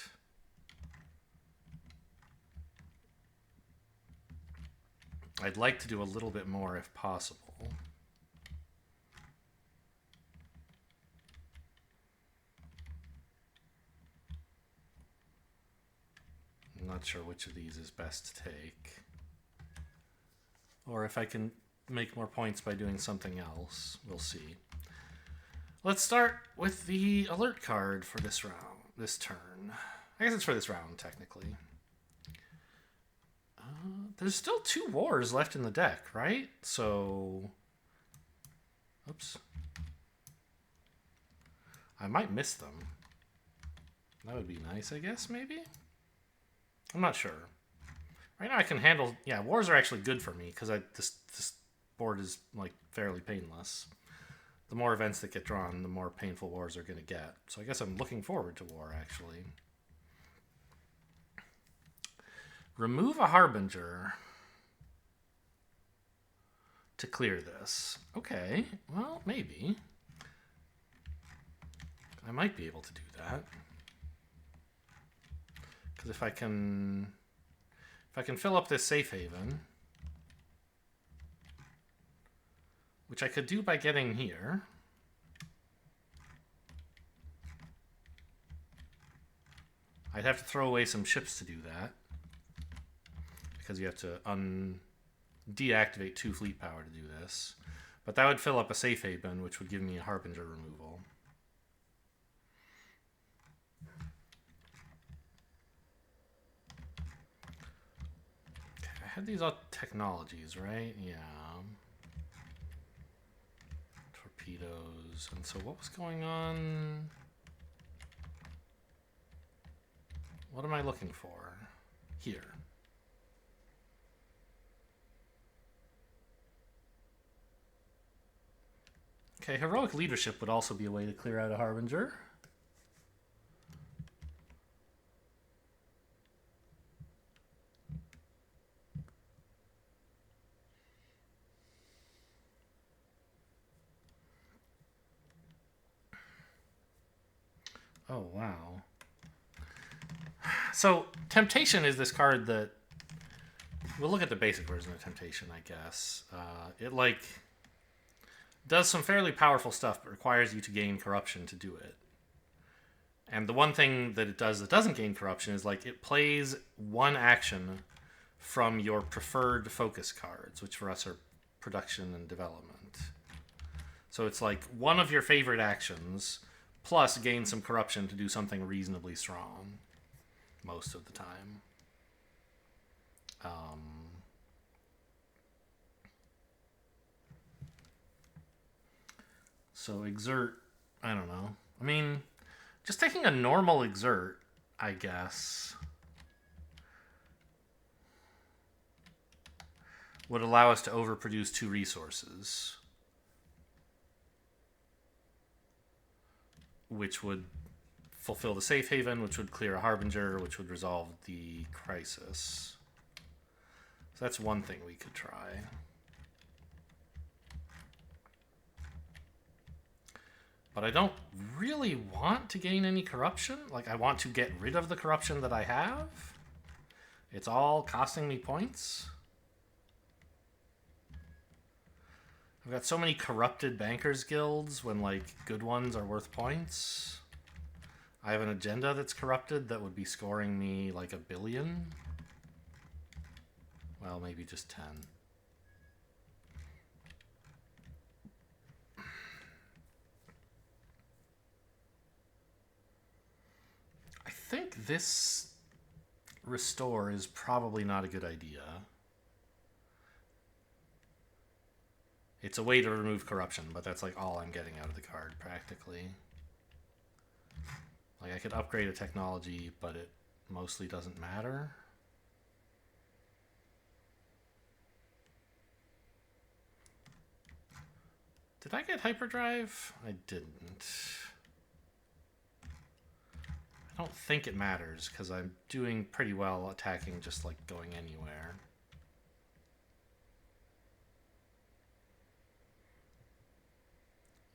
I'd like to do a little bit more if possible. I'm not sure which of these is best to take. Or if I can make more points by doing something else. We'll see. Let's start with the alert card for this round, this turn. I guess it's for this round, technically. There's still 2 wars left in the deck, right? So, oops. I might miss them. That would be nice, I guess, maybe? I'm not sure. Right now I can handle... Yeah, wars are actually good for me, because this board is, like, fairly painless. The more events that get drawn, the more painful wars are going to get. So I guess I'm looking forward to war, actually. Remove a Harbinger to clear this. Okay, well, maybe. I might be able to do that. Because if I can fill up this safe haven, which I could do by getting here. I'd have to throw away some ships to do that, because you have to deactivate 2 fleet power to do this. But that would fill up a safe haven, which would give me a Harbinger removal. Okay, I had these all technologies, right? Yeah. Torpedoes. And so what was going on? What am I looking for? Here. Okay, heroic leadership would also be a way to clear out a Harbinger. Oh, wow. So, Temptation is this card that... We'll look at the basic version of Temptation, I guess. It, like... does some fairly powerful stuff, but requires you to gain corruption to do it. And the one thing that it does that doesn't gain corruption is, like, it plays one action from your preferred focus cards, which for us are production and development. So it's like one of your favorite actions, plus gain some corruption to do something reasonably strong, most of the time. So exert I don't know. I mean, just taking a normal exert, I guess, would allow us to overproduce 2 resources, which would fulfill the safe haven, which would clear a harbinger, which would resolve the crisis. So that's one thing we could try. But I don't really want to gain any corruption. Like, I want to get rid of the corruption that I have. It's all costing me points. I've got so many corrupted bankers guilds when, like, good ones are worth points. I have an agenda that's corrupted that would be scoring me, like, 1 billion. Well, maybe just 10. I think this restore is probably not a good idea. It's a way to remove corruption, but that's like all I'm getting out of the card, practically. Like, I could upgrade a technology, but it mostly doesn't matter. Did I get hyperdrive? I didn't. I don't think it matters, because I'm doing pretty well attacking just like going anywhere.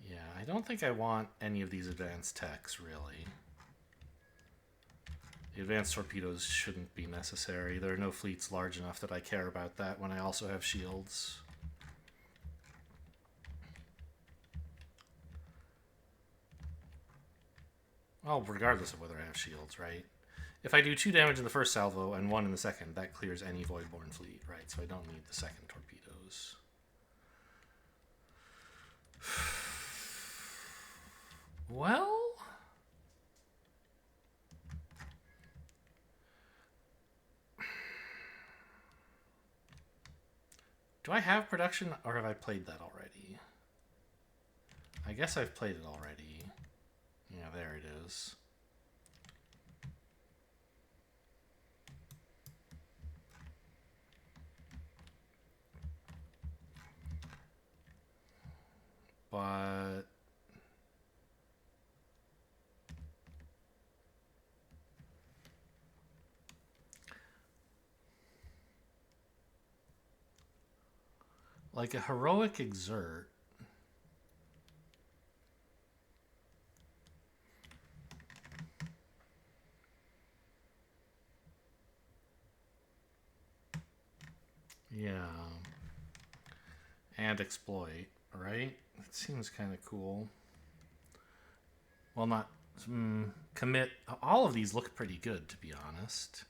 Yeah, I don't think I want any of these advanced techs, really. The advanced torpedoes shouldn't be necessary. There are no fleets large enough that I care about that when I also have shields. Well, regardless of whether I have shields, right? If I do 2 damage in the first salvo and 1 in the second, that clears any Voidborn fleet, right? So I don't need the second torpedoes. Well, do I have production, or have I played that already? I guess I've played it already. Yeah, there it is. But like a heroic exert, yeah, and exploit, right? It seems kind of cool. Well, not commit. All of these look pretty good, to be honest.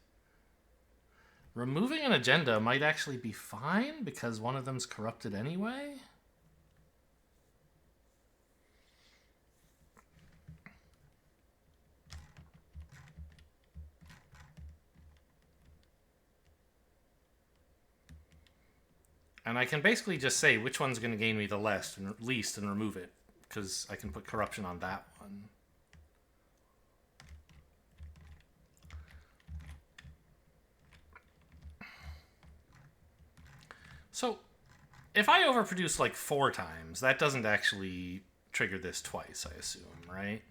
Removing an agenda might actually be fine because one of them's corrupted anyway. And I can basically just say which one's going to gain me the least and remove it, because I can put corruption on that one. So, if I overproduce like 4 times, that doesn't actually trigger this twice, I assume, right?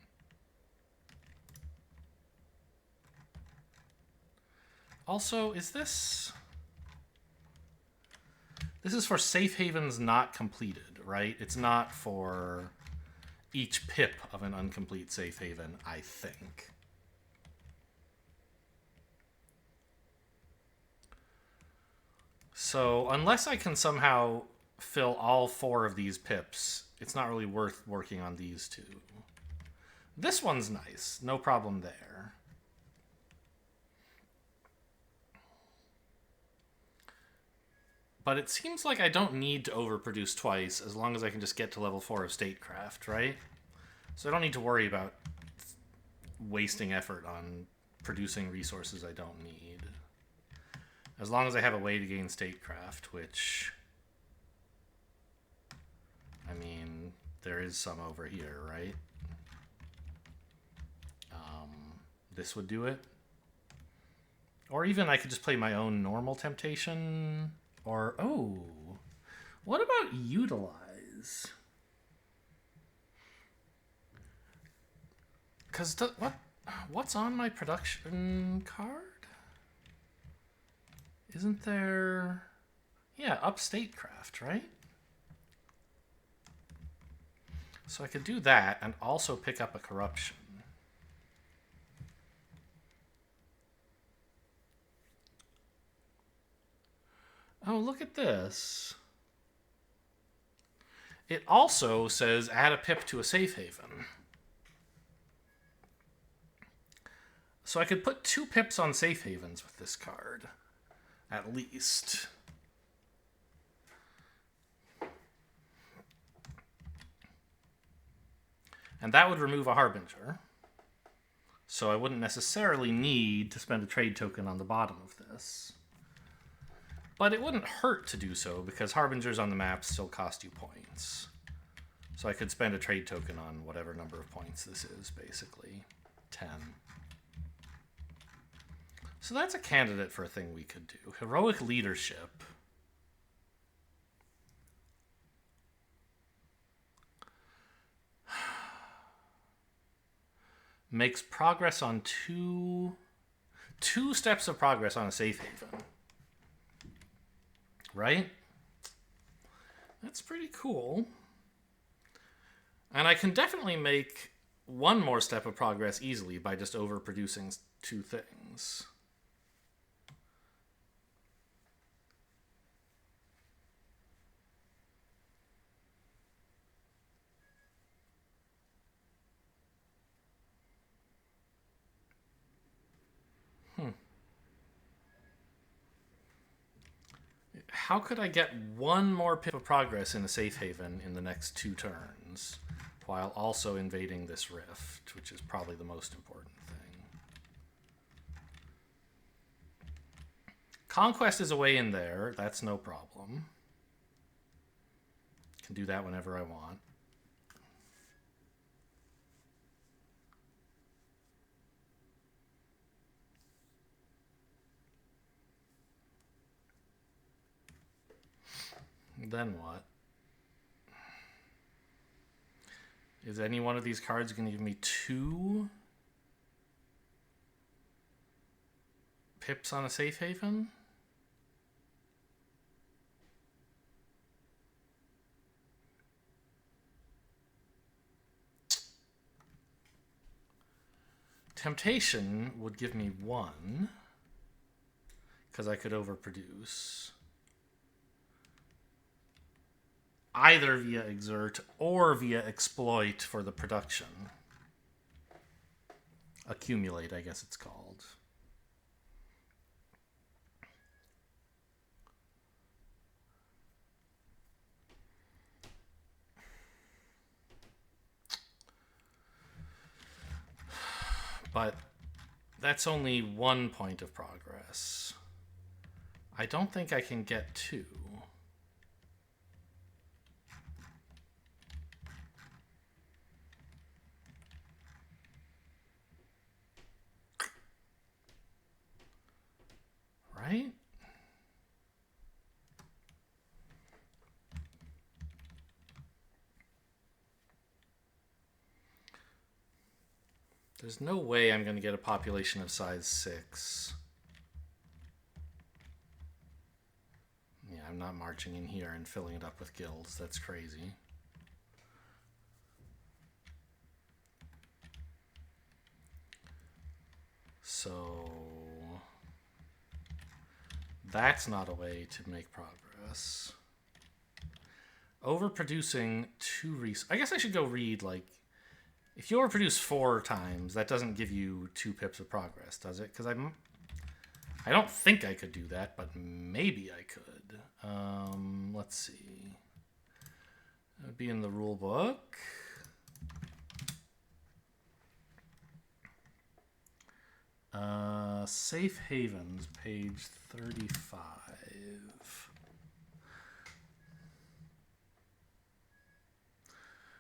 Also, is this... This is for safe havens not completed, right? It's not for each pip of an incomplete safe haven, I think. So unless I can somehow fill all 4 of these pips, it's not really worth working on these 2. This one's nice, no problem there. But it seems like I don't need to overproduce twice as long as I can just get to level 4 of statecraft, right? So I don't need to worry about wasting effort on producing resources I don't need. As long as I have a way to gain statecraft, which... I mean, there is some over here, right? this would do it. Or even I could just play my own normal temptation. Or, oh, what about utilize? Because what's on my production card? Isn't there... Yeah, upstate craft, right? So I could do that and also pick up a corruption. Oh, look at this. It also says add a pip to a safe haven. So I could put 2 pips on safe havens with this card. At least. And that would remove a Harbinger. So I wouldn't necessarily need to spend a trade token on the bottom of this. But it wouldn't hurt to do so, because Harbingers on the map still cost you points. So I could spend a trade token on whatever number of points this is, basically. 10. So that's a candidate for a thing we could do. Heroic Leadership. Makes progress on two steps of progress on a safe haven. Right? That's pretty cool. And I can definitely make 1 more step of progress easily by just overproducing 2 things. How could I get 1 more pip of progress in a safe haven in the next 2 turns, while also invading this rift, which is probably the most important thing? Conquest is a way in there. That's no problem. Can do that whenever I want. Then what? Is any one of these cards going to give me 2 pips on a safe haven? Temptation would give me 1, because I could overproduce. Either via exert or via exploit for the production. Accumulate, I guess it's called. But that's only 1 point of progress. I don't think I can get 2. Right? There's no way I'm going to get a population of size 6. Yeah, I'm not marching in here and filling it up with guilds. That's crazy. So that's not a way to make progress. Overproducing 2 I guess I should go read, like, if you overproduce 4 times, that doesn't give you 2 pips of progress, does it? Because I don't think I could do that, but maybe I could. Let's see. It would be in the rule book. Safe Havens, page 35.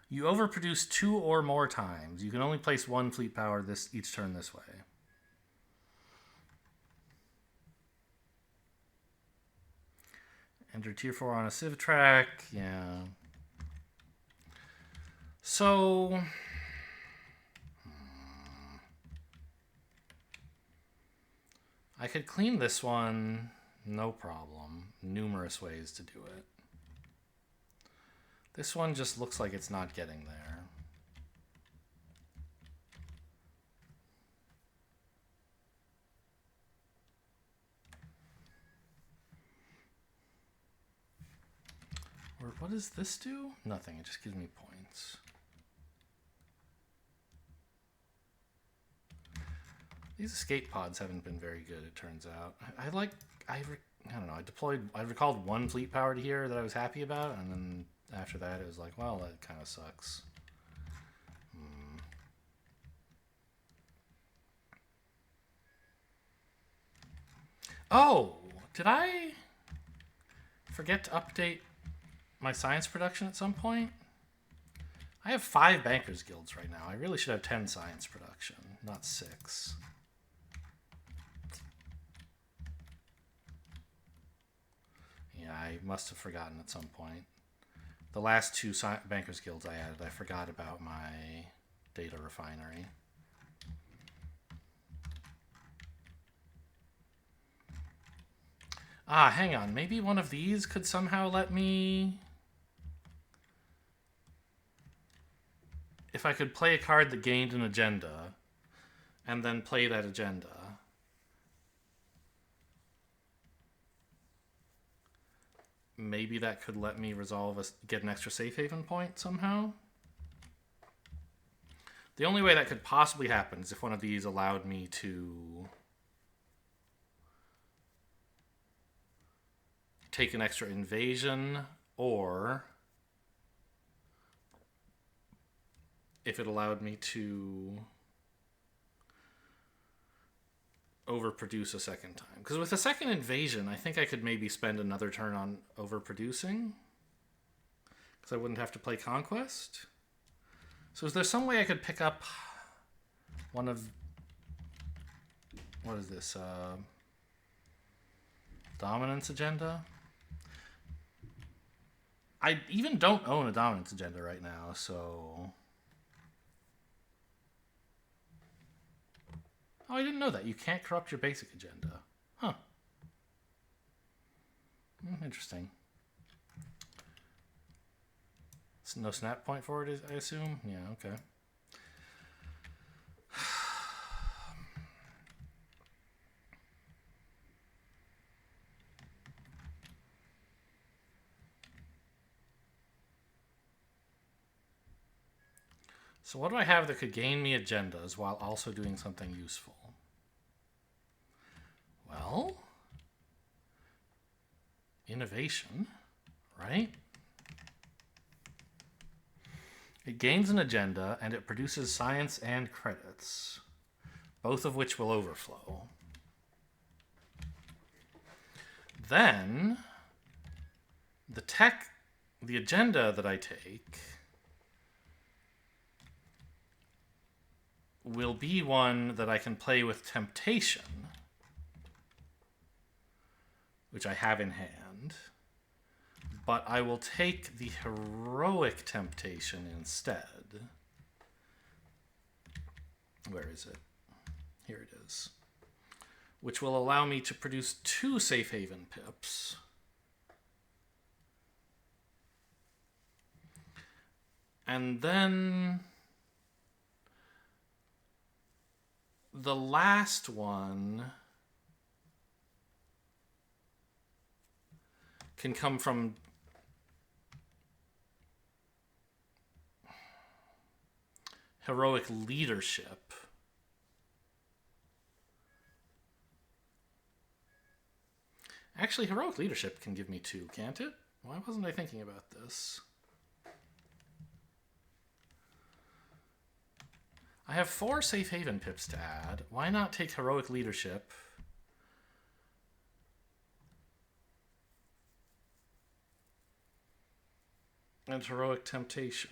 You overproduce 2 or more times. You can only place 1 fleet power each turn this way. Enter tier 4 on a civ track. Yeah. So... I could clean this one, no problem. Numerous ways to do it. This one just looks like it's not getting there. Or what does this do? Nothing, it just gives me points. These escape pods haven't been very good, it turns out. I don't know, I recalled one fleet power to here that I was happy about, and then after that it was like, well, that kind of sucks. Oh, did I forget to update my science production at some point? I have 5 bankers guilds right now. I really should have 10 science production, not 6. Yeah, I must have forgotten at some point. The last 2 bankers guilds I added, I forgot about my data refinery. Ah, hang on. Maybe one of these could somehow let me... If I could play a card that gained an agenda, and then play that agenda... Maybe that could let me get an extra safe haven point somehow. The only way that could possibly happen is if one of these allowed me to take an extra invasion, or if it allowed me to overproduce a second time. Because with a second invasion, I think I could maybe spend another turn on overproducing. Because I wouldn't have to play Conquest. So is there some way I could pick up one of... What is this? Dominance agenda? I even don't own a dominance agenda right now, so... Oh, I didn't know that. You can't corrupt your basic agenda. Huh. Interesting. No snap point for it, I assume? Yeah, okay. So what do I have that could gain me agendas while also doing something useful? Well, innovation, right? It gains an agenda and it produces science and credits, both of which will overflow. Then the agenda that I take will be one that I can play with temptation, which I have in hand, but I will take the heroic temptation instead. Where is it? Here it is. Which will allow me to produce 2 safe haven pips. And then the last one can come from heroic leadership. Actually, heroic leadership can give me 2, can't it? Why wasn't I thinking about this? I have 4 safe haven pips to add. Why not take heroic leadership and heroic temptation?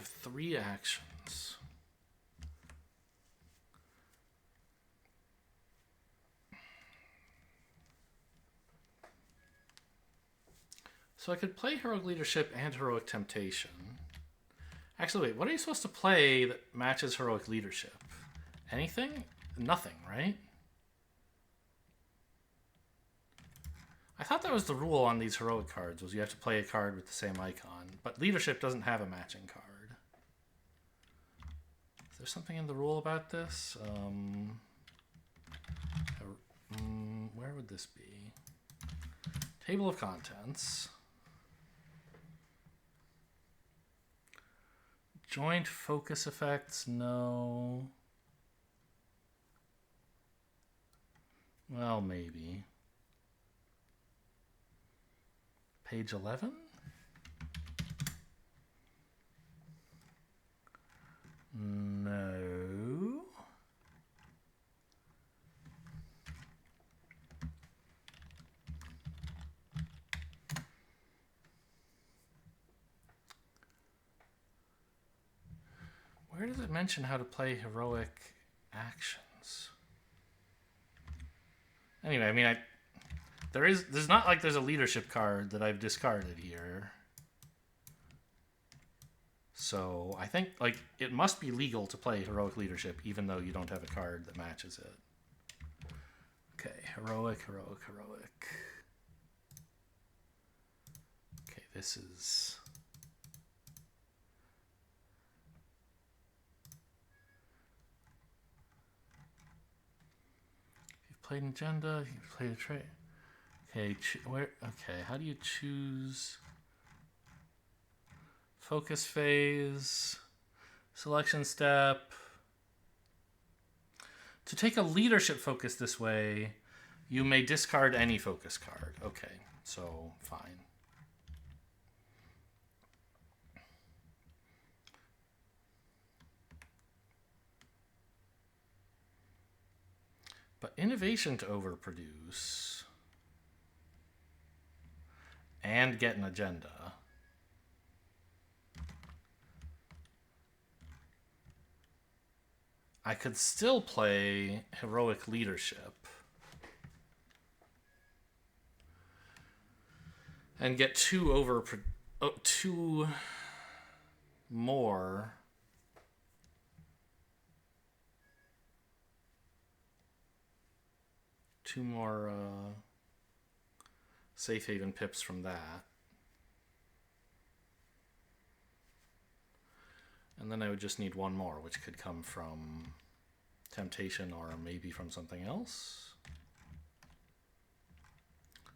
have 3 actions. So I could play Heroic Leadership and Heroic Temptation. Actually, wait, what are you supposed to play that matches Heroic Leadership? Anything? Nothing, right? I thought that was the rule on these Heroic cards, was you have to play a card with the same icon. But Leadership doesn't have a matching card. Is there something in the rule about this? Where would this be? Table of Contents. Joint focus effects, no. Well, maybe. Page 11? No. Where does it mention how to play heroic actions? Anyway, I mean, there's not like there's a leadership card that I've discarded here. So I think like it must be legal to play heroic leadership even though you don't have a card that matches it. Okay, heroic. Okay, this is... You've played an agenda, you've played a trait. Okay, okay, how do you choose... Focus phase, selection step. To take a leadership focus this way, you may discard any focus card. Okay, so fine. But innovation to overproduce and get an agenda. I could still play heroic leadership and get two more safe haven pips from that. And then I would just need one more, which could come from Temptation or maybe from something else.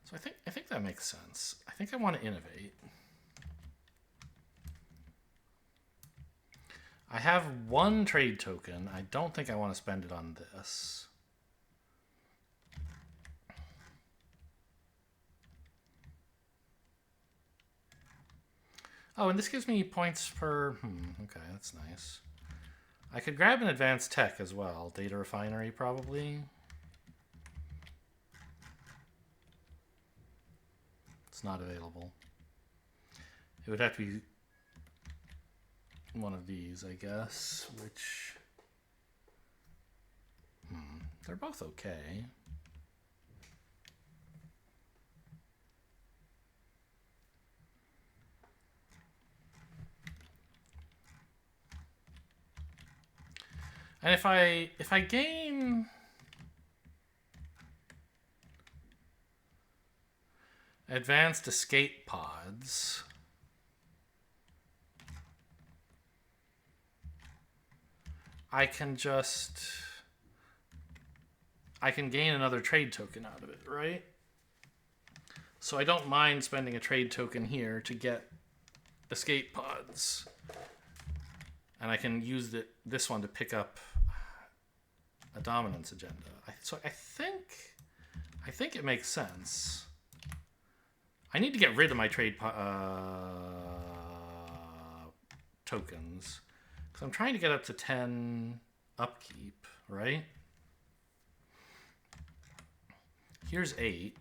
So I think that makes sense. I think I want to innovate. I have one trade token. I don't think I want to spend it on this. Oh, and this gives me points per... okay, that's nice. I could grab an advanced tech as well. Data refinery, probably. It's not available. It would have to be one of these, I guess, which... they're both okay. And if I gain advanced escape pods, I can gain another trade token out of it, right? So I don't mind spending a trade token here to get escape pods. And I can use this one to pick up a dominance agenda. So I think it makes sense. I need to get rid of my trade tokens because I'm trying to get up to 10 upkeep, right? Here's 8.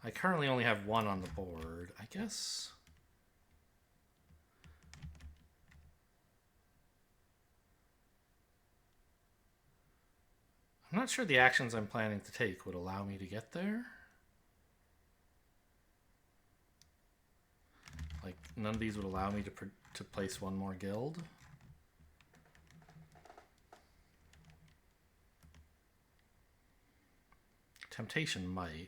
I currently only have 1 on the board. I guess I'm not sure the actions I'm planning to take would allow me to get there. Like, none of these would allow me to place one more guild. Temptation might.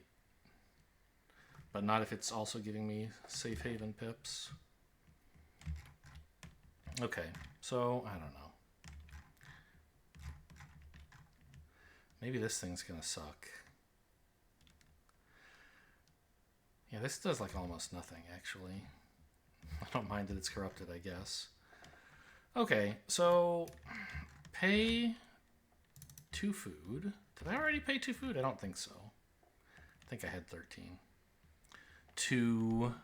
But not if it's also giving me safe haven pips. Okay, so, I don't know. Maybe this thing's gonna suck. Yeah, this does like almost nothing, actually. I don't mind that it's corrupted, I guess. Okay, so pay 2 food. Did I already pay 2 food? I don't think so. I think I had 13. 2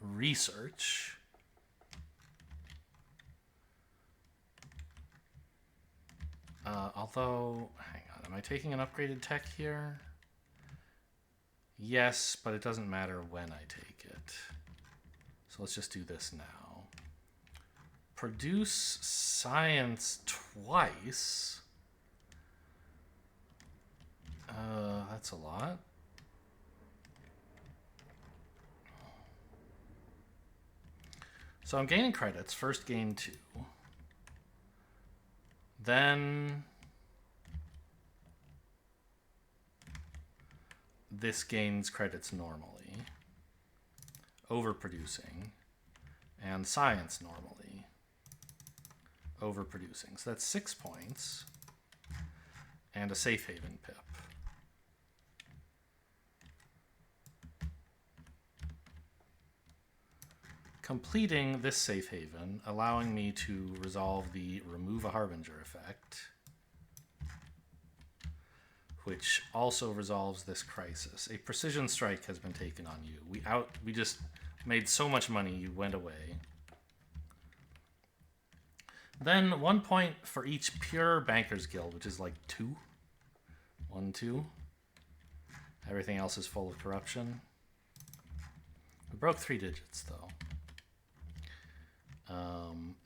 research. Although, hang on, am I taking an upgraded tech here? Yes, but it doesn't matter when I take it. So let's just do this now. Produce science twice. That's a lot. So I'm gaining credits. First gain 2. Then this gains credits normally. Overproducing. And science normally. Overproducing. So that's 6 points. And a safe haven pip. Completing this safe haven, allowing me to resolve the remove a harbinger effect, which also resolves this crisis. A precision strike has been taken on you. We just made so much money, you went away. Then 1 point for each pure Bankers Guild, which is like 2. 1, 2. Everything else is full of corruption. We broke 3 digits, though.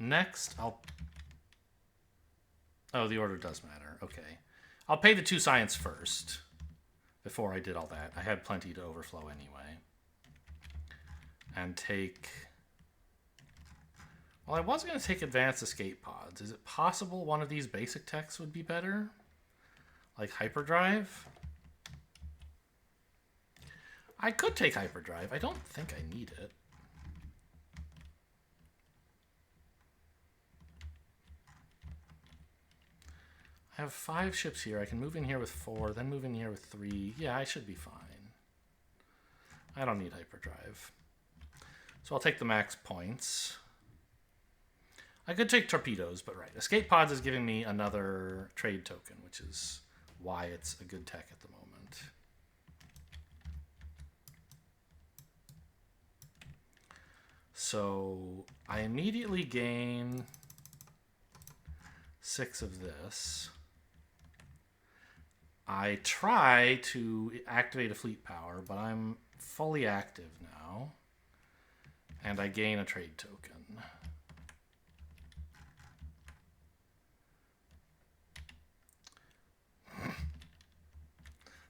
Next, oh, the order does matter. Okay. I'll pay the 2 science first before I did all that. I had plenty to overflow anyway. And take... Well, I was going to take advanced escape pods. Is it possible one of these basic techs would be better? Like hyperdrive? I could take hyperdrive. I don't think I need it. I have 5 ships here. I can move in here with 4, then move in here with 3. Yeah, I should be fine. I don't need hyperdrive. So I'll take the max points. I could take torpedoes, but right. Escape pods is giving me another trade token, which is why it's a good tech at the moment. So I immediately gain 6 of this. I try to activate a fleet power, but I'm fully active now. And I gain a trade token.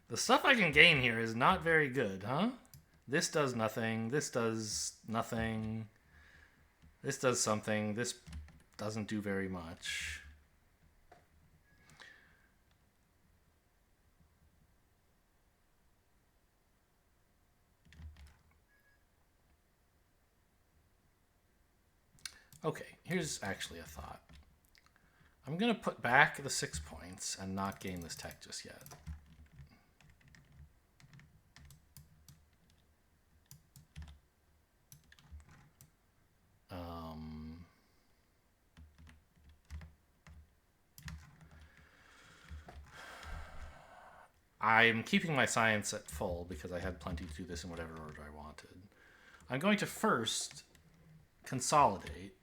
The stuff I can gain here is not very good, huh? This does nothing. This does nothing. This does something. This doesn't do very much. Okay, here's actually a thought. I'm going to put back the 6 points and not gain this tech just yet. I'm keeping my science at full because I had plenty to do this in whatever order I wanted. I'm going to first consolidate,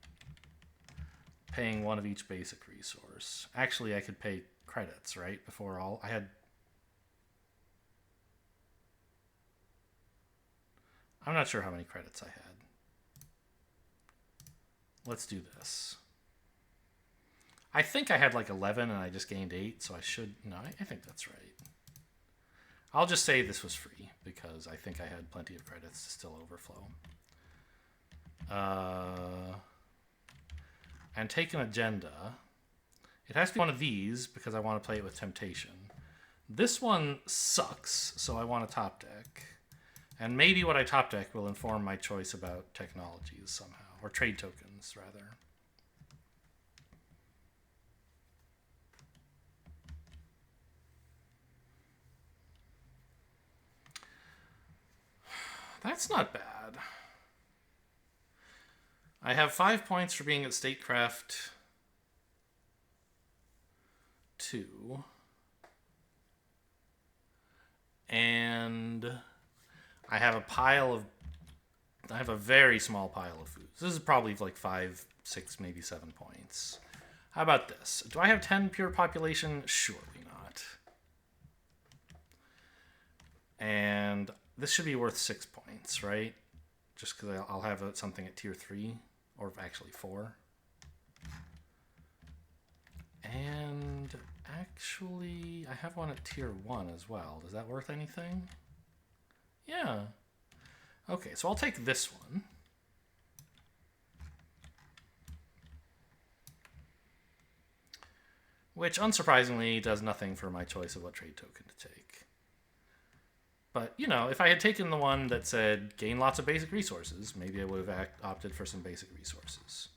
paying 1 of each basic resource. Actually, I could pay credits, right? Before all, I had... I'm not sure how many credits I had. Let's do this. I think I had like 11 and I just gained 8, so I should... No, I think that's right. I'll just say this was free because I think I had plenty of credits to still overflow. And take an agenda. It has to be one of these because I want to play it with Temptation. This one sucks, so I want a top deck. And maybe what I top deck will inform my choice about technologies somehow. Or trade tokens, rather. That's not bad. I have 5 points for being at Statecraft 2. And I have a very small pile of foods. This is probably like 5, 6, maybe 7 points. How about this? Do I have 10 pure population? Surely not. And this should be worth 6 points, right? Just because I'll have something at tier 3, or actually 4. And actually, I have one at tier 1 as well. Is that worth anything? Yeah. Okay, so I'll take this one. Which, unsurprisingly, does nothing for my choice of what trade token to take. But, you know, if I had taken the one that said, gain lots of basic resources, maybe I would have opted for some basic resources.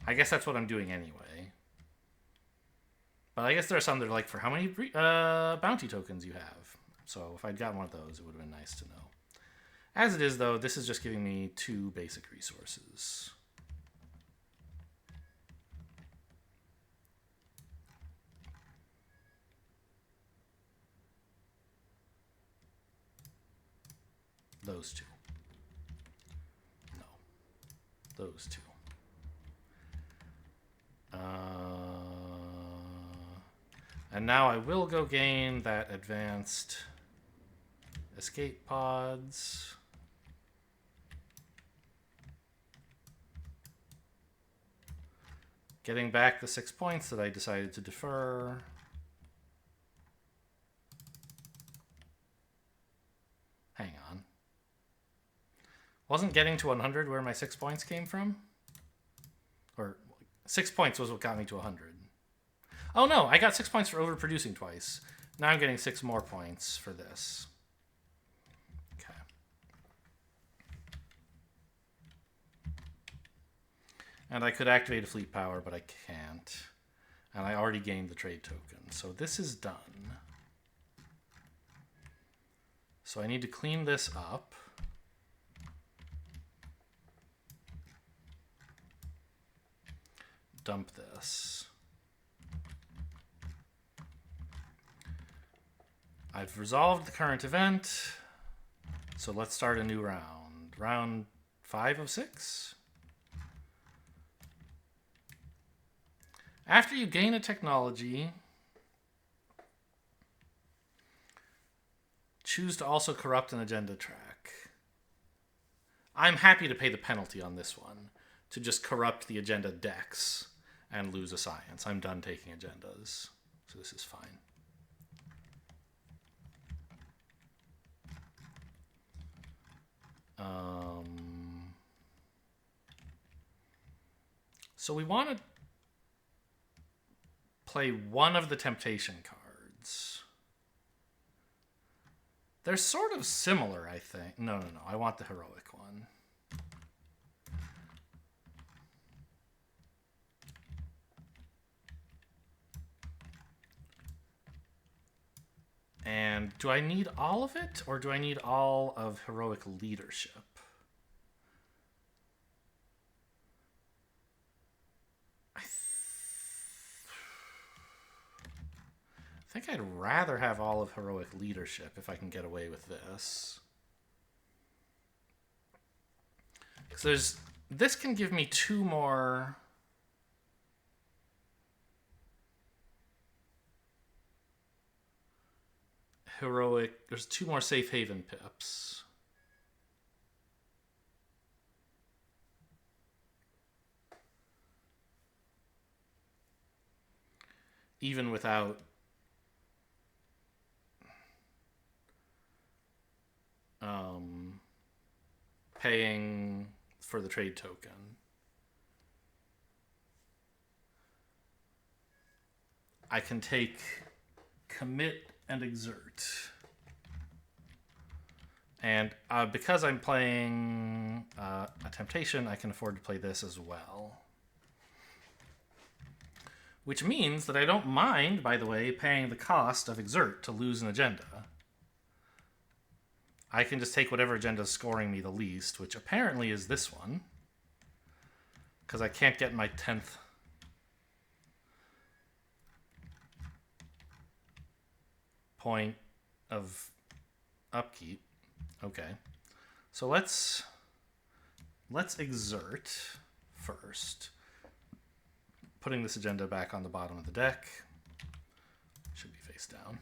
I guess that's what I'm doing anyway. But I guess there are some that are like, for how many bounty tokens you have. So if I'd gotten one of those, it would have been nice to know. As it is, though, this is just giving me 2 basic resources. Those 2. No. Those 2. And now I will go gain that advanced escape pods. Getting back the 6 points that I decided to defer. Hang on. Wasn't getting to 100 where my 6 points came from? Or 6 points was what got me to 100. Oh no, I got 6 points for overproducing twice. Now I'm getting 6 more points for this. Okay. And I could activate a fleet power, but I can't. And I already gained the trade token. So this is done. So I need to clean this up. Dump this. I've resolved the current event. So let's start a new round. Round 5 of 6. After you gain a technology, choose to also corrupt an agenda track. I'm happy to pay the penalty on this one, to just corrupt the agenda decks and lose a science. I'm done taking agendas, so this is fine. So we want to play one of the temptation cards. They're sort of similar, I think. No. I want the heroic one. And do I need all of it, or do I need all of heroic leadership? I think I'd rather have all of heroic leadership if I can get away with this. Because this can give me 2 more heroic. There's 2 more safe haven pips. even without paying for the trade token. I can take commit and exert. And because I'm playing a temptation, I can afford to play this as well. Which means that I don't mind, by the way, paying the cost of exert to lose an agenda. I can just take whatever agenda is scoring me the least, which apparently is this one. Because I can't get my 10th point of upkeep. Okay. So let's exert first. Putting this agenda back on the bottom of the deck. Should be face down.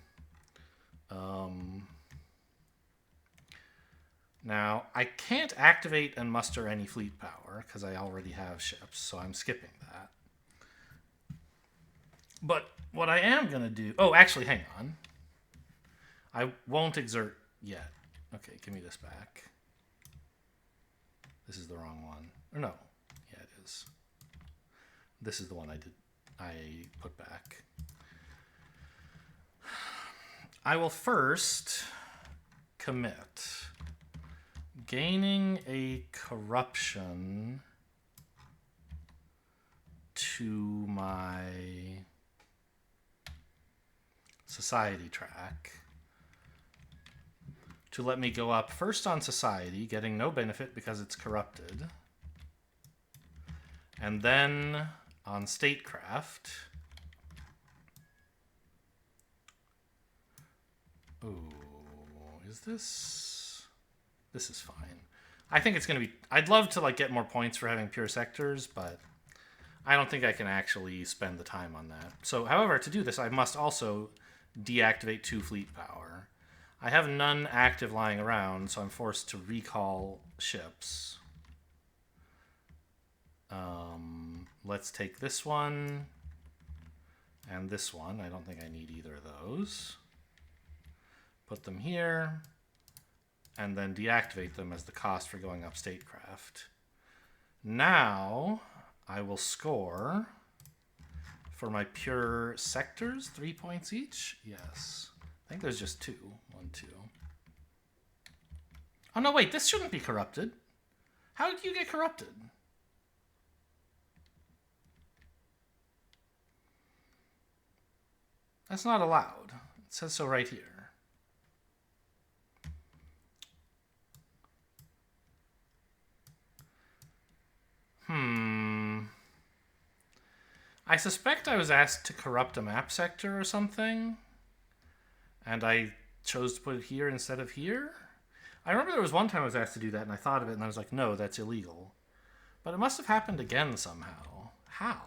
Now, I can't activate and muster any fleet power because I already have ships, so I'm skipping that. But what I am going to do... Oh, actually, hang on. I won't exert yet. Okay, give me this back. This is the wrong one. Or no. Yeah, it is. This is the one I put back. I will first commit. Gaining a corruption to my society track to let me go up first on society, getting no benefit because it's corrupted, and then on statecraft. Ooh, is this... This is fine. I think it's going to be... I'd love to like get more points for having pure sectors, but I don't think I can actually spend the time on that. So, however, to do this, I must also deactivate 2 fleet power. I have none active lying around, so I'm forced to recall ships. Let's take this one and this one. I don't think I need either of those. Put them here. And then deactivate them as the cost for going up statecraft. Now, I will score for my pure sectors 3 points each. Yes. I think there's just 2. 1, 2. Oh, no, wait. This shouldn't be corrupted. How did you get corrupted? That's not allowed. It says so right here. I suspect I was asked to corrupt a map sector or something, and I chose to put it here instead of here. I remember there was one time I was asked to do that, and I thought of it, and I was like, no, that's illegal. But it must have happened again somehow. How?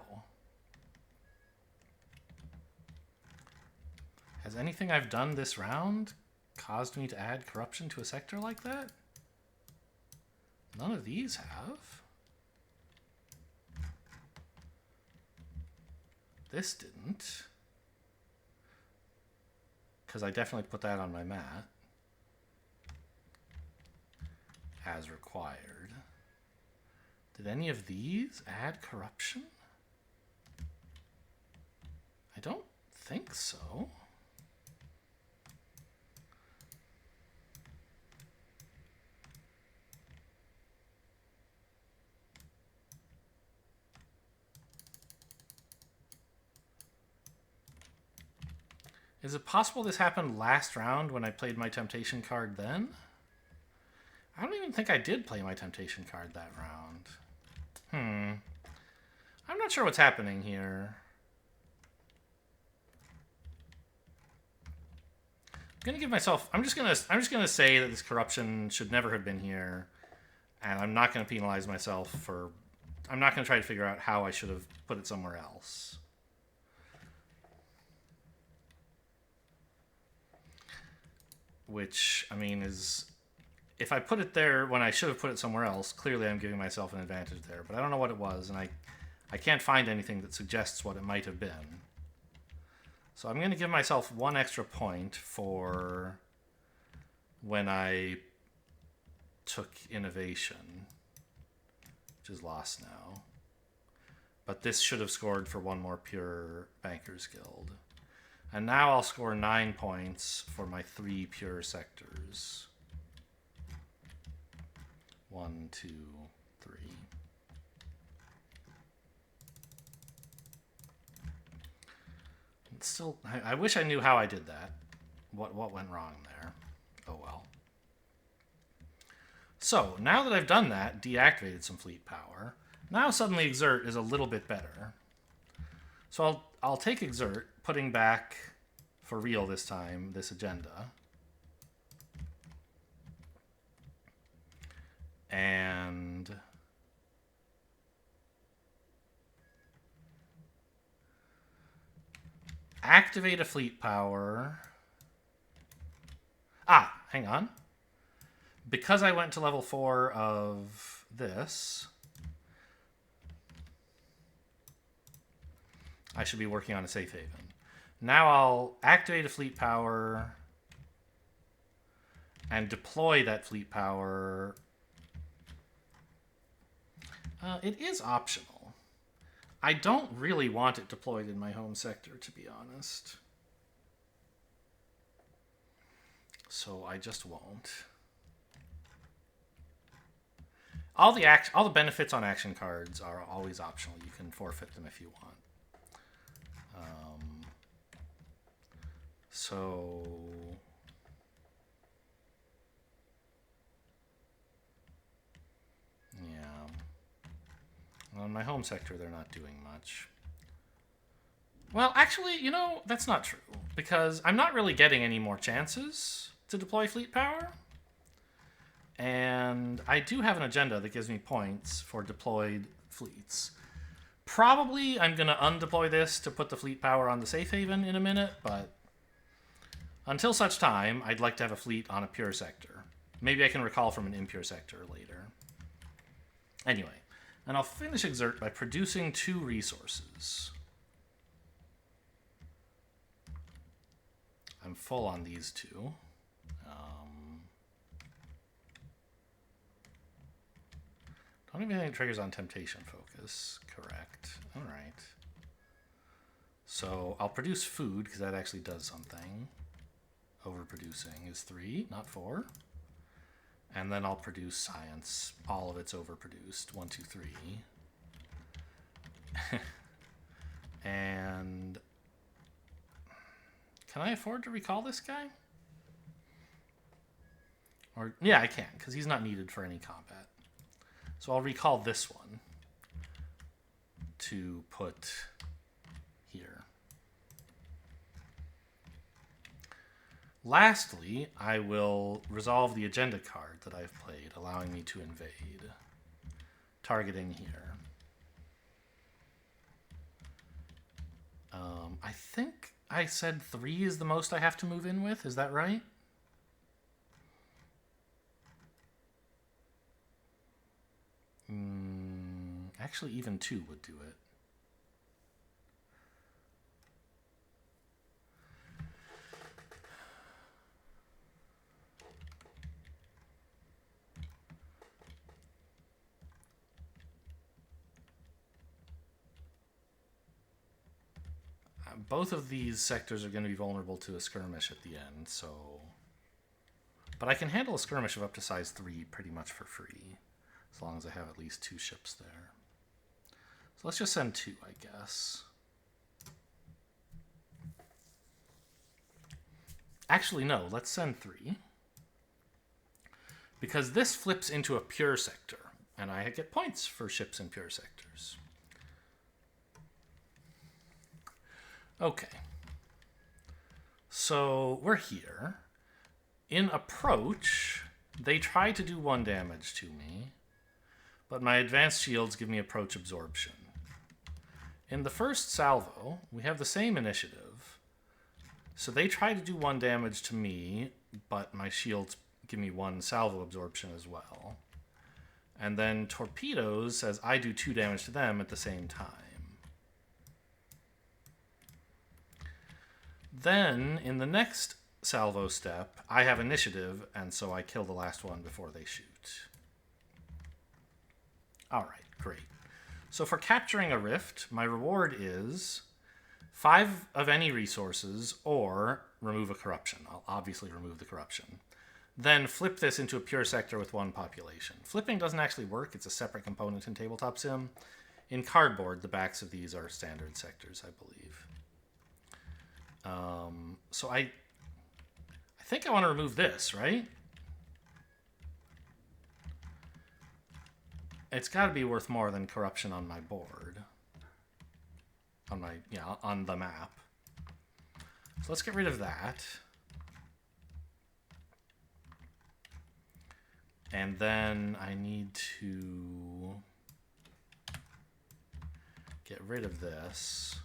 Has anything I've done this round caused me to add corruption to a sector like that? None of these have. This didn't. Because I definitely put that on my mat. As required. Did any of these add corruption? I don't think so. Is it possible this happened last round when I played my temptation card then? I don't even think I did play my temptation card that round. I'm not sure what's happening here. I'm gonna give myself... I'm just gonna say that this corruption should never have been here, and I'm not gonna penalize myself for... I'm not gonna try to figure out how I should have put it somewhere else. Which, I mean, is... If I put it there when I should have put it somewhere else, clearly I'm giving myself an advantage there. But I don't know what it was, and I can't find anything that suggests what it might have been. So I'm going to give myself 1 extra point for when I took innovation, which is lost now. But this should have scored for 1 more pure Bankers Guild. And now I'll score 9 points for my 3 pure sectors. 1, 2, 3. It's still, I wish I knew how I did that. What went wrong there? Oh well. So now that I've done that, deactivated some fleet power. Now suddenly exert is a little bit better. So I'll take exert, putting back for real this time this agenda. And activate a fleet power. Hang on. Because I went to level 4 of this, I should be working on a safe haven. Now I'll activate a fleet power and deploy that fleet power. It is optional. I don't really want it deployed in my home sector, to be honest. So I just won't. All the benefits on action cards are always optional. You can forfeit them if you want. So yeah. Well, in my home sector, they're not doing much. Well, actually, you know, that's not true. Because I'm not really getting any more chances to deploy fleet power. And I do have an agenda that gives me points for deployed fleets. Probably I'm going to undeploy this to put the fleet power on the safe haven in a minute, but until such time, I'd like to have a fleet on a pure sector. Maybe I can recall from an impure sector later. Anyway, and I'll finish exert by producing 2 resources. I'm full on these 2. Don't have anything that triggers on temptation focus. Correct. All right. So I'll produce food because that actually does something. Overproducing is 3, not 4. And then I'll produce science. All of it's overproduced. 1, 2, 3. And can I afford to recall this guy? Or yeah, I can, because he's not needed for any combat. So I'll recall this one to put here. Lastly, I will resolve the agenda card that I've played, allowing me to invade, targeting here. I think I said 3 is the most I have to move in with. Is that right? Actually, even 2 would do it. Both of these sectors are going to be vulnerable to a skirmish at the end, so... But I can handle a skirmish of up to size 3 pretty much for free, as long as I have at least 2 ships there. So let's just send 2, I guess. Actually, no, let's send 3. Because this flips into a pure sector, and I get points for ships in pure sectors. Okay. So we're here. In approach, they try to do 1 damage to me, but my advanced shields give me approach absorption. In the first salvo, we have the same initiative. So they try to do 1 damage to me, but my shields give me 1 salvo absorption as well. And then torpedoes says I do 2 damage to them at the same time. Then, in the next salvo step, I have initiative, and so I kill the last one before they shoot. Alright, great. So for capturing a rift, my reward is 5 of any resources, or remove a corruption. I'll obviously remove the corruption. Then flip this into a pure sector with 1 population. Flipping doesn't actually work. It's a separate component in Tabletop Sim. In Cardboard, the backs of these are standard sectors, I believe. So I think I want to remove this, right? It's got to be worth more than corruption on my board. On the map. So let's get rid of that. And then I need to get rid of this.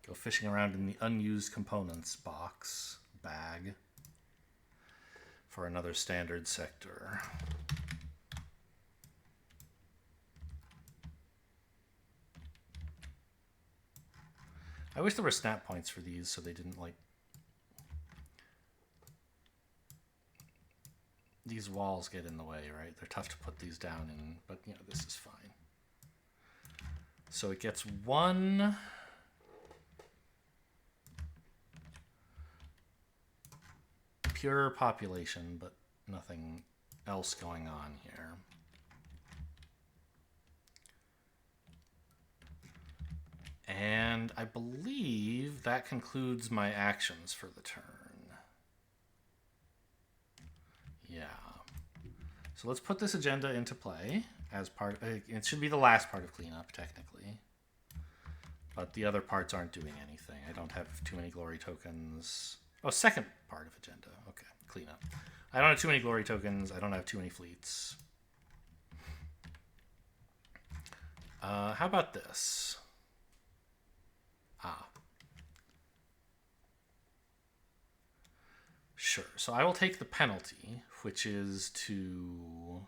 Go fishing around in the unused components bag for another standard sector. I wish there were snap points for these so they didn't like... These walls get in the way, right? They're tough to put these down in, but you know, this is fine. So it gets 1... pure population, but nothing else going on here. And I believe that concludes my actions for the turn. Yeah. So let's put this agenda into play as part. It should be the last part of cleanup, technically. But the other parts aren't doing anything. I don't have too many glory tokens. Oh, second part of agenda. Okay, cleanup. I don't have too many glory tokens. I don't have too many fleets. How about this? Sure. So I will take the penalty, which is to...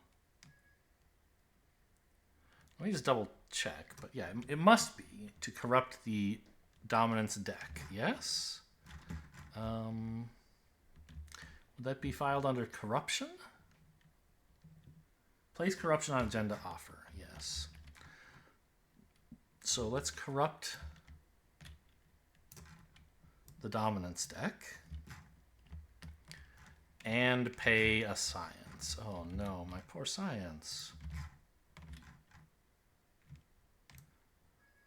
Let me just double check. But yeah, it must be to corrupt the dominance deck. Yes? Would that be filed under corruption? Place corruption on agenda offer. Yes. So let's corrupt the dominance deck and pay a science. Oh no, my poor science.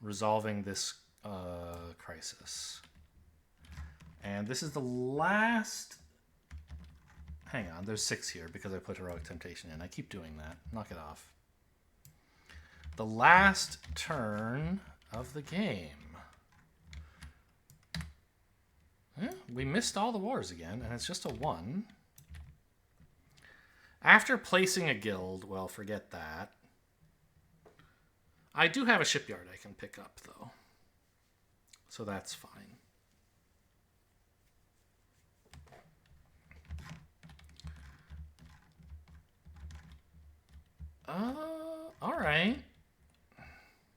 Resolving this crisis. And this is the last... Hang on, there's 6 here because I put Heroic Temptation in. I keep doing that. Knock it off. The last turn of the game. We missed all the wars again, and it's just a 1. After placing a guild, well, forget that. I do have a shipyard I can pick up, though. So that's fine. All right.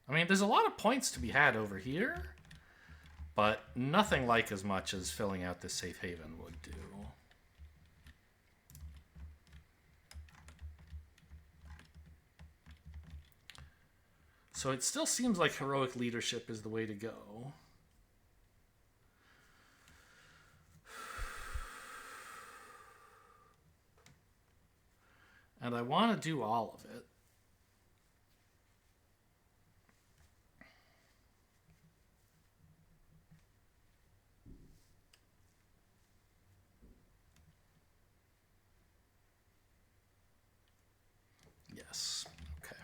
I mean, there's a lot of points to be had over here, but nothing like as much as filling out this safe haven would do. So it still seems like heroic leadership is the way to go. And I want to do all of it. Yes. Okay.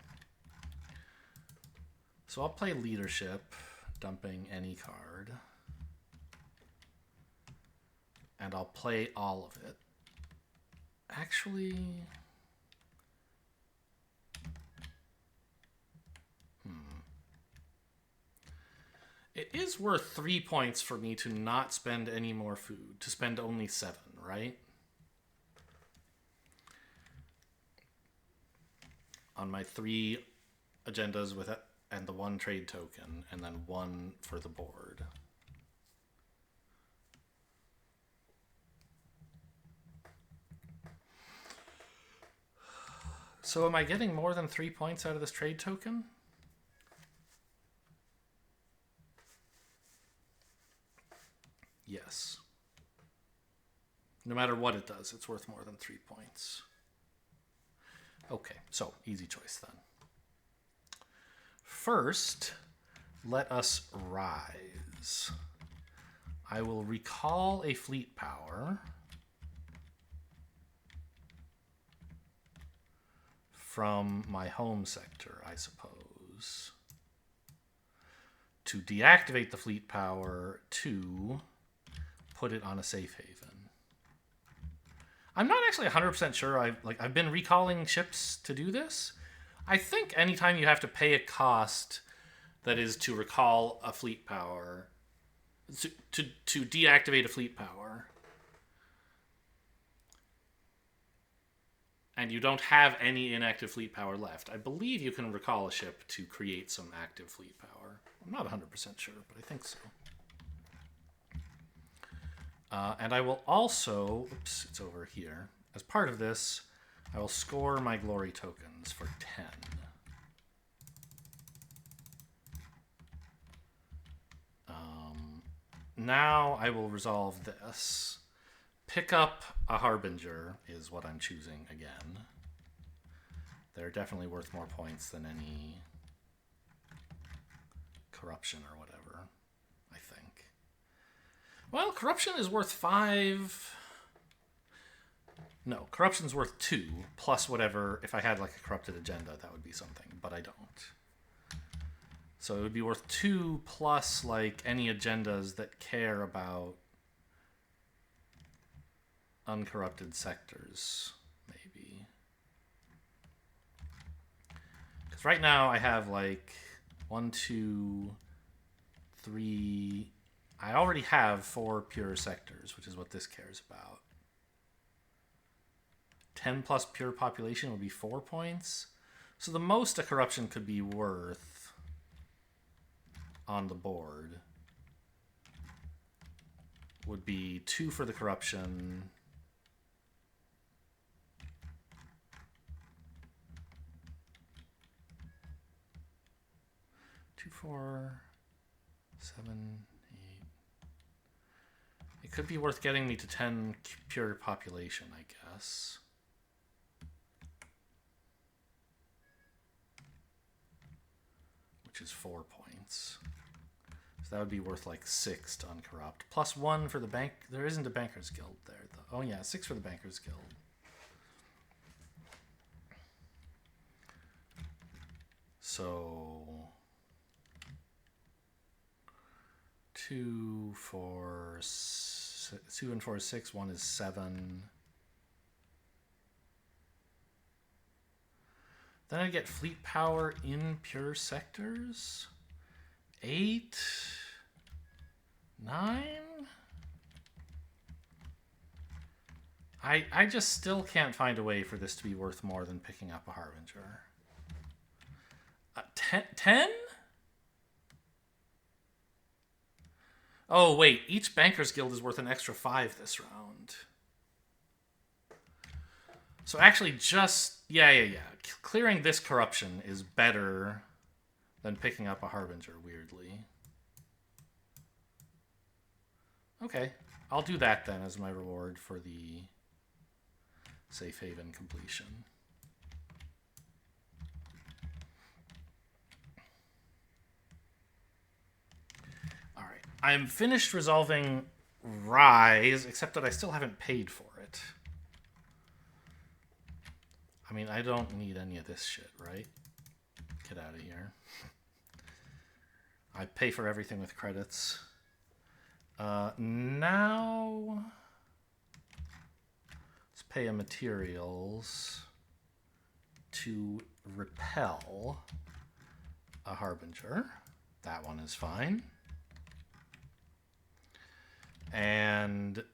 So I'll play leadership, dumping any card. And I'll play all of it. Actually... It is worth 3 points for me to not spend any more food, to spend only 7, right? On my 3 agendas with it, and the 1 trade token, and then 1 for the board. So am I getting more than 3 points out of this trade token? Yes. No matter what it does, it's worth more than 3 points. Okay, so easy choice then. First, let us rise. I will recall a fleet power from my home sector, I suppose, to deactivate the fleet power to put it on a safe haven. I'm not actually 100% sure. I've been recalling ships to do this. I think anytime you have to pay a cost that is to recall a fleet power, to deactivate a fleet power, and you don't have any inactive fleet power left, I believe you can recall a ship to create some active fleet power. I'm not 100% sure, but I think so. And I will also, oops, it's over here. As part of this, I will score my glory tokens for 10. Now I will resolve this. Pick up a Harbinger is what I'm choosing again. They're definitely worth more points than any corruption or whatever, I think. Well, corruption is worth 5. No, corruption's worth 2, plus whatever. If I had like a corrupted agenda, that would be something, but I don't. So it would be worth 2 plus like any agendas that care about uncorrupted sectors, maybe. Because right now I have like 1, 2, 3. I already have 4 pure sectors, which is what this cares about. 10 plus pure population would be 4 points. So the most a corruption could be worth on the board would be 2 for the corruption, 2, 4, 7, 8. It could be worth getting me to 10 pure population, I guess. Which is 4 points. So that would be worth like 6 to uncorrupt. Plus 1 for the bank. There isn't a Bankers Guild there, though. Oh, yeah, 6 for the Bankers Guild. So 2, 4, 2 and 4 is 6. 1 is 7. Then I get fleet power in pure sectors. 8, 9. I just still can't find a way for this to be worth more than picking up a Harbinger. 10? Oh, wait. Each Bankers Guild is worth an extra 5 this round. So actually just... Yeah. Clearing this corruption is better than picking up a Harbinger, weirdly. Okay. I'll do that then as my reward for the safe haven completion. All right. I'm finished resolving Rise, except that I still haven't paid for it. I mean, I don't need any of this shit, right? Get out of here. I pay for everything with credits. Now, let's pay a materials to repel a Harbinger. That one is fine. And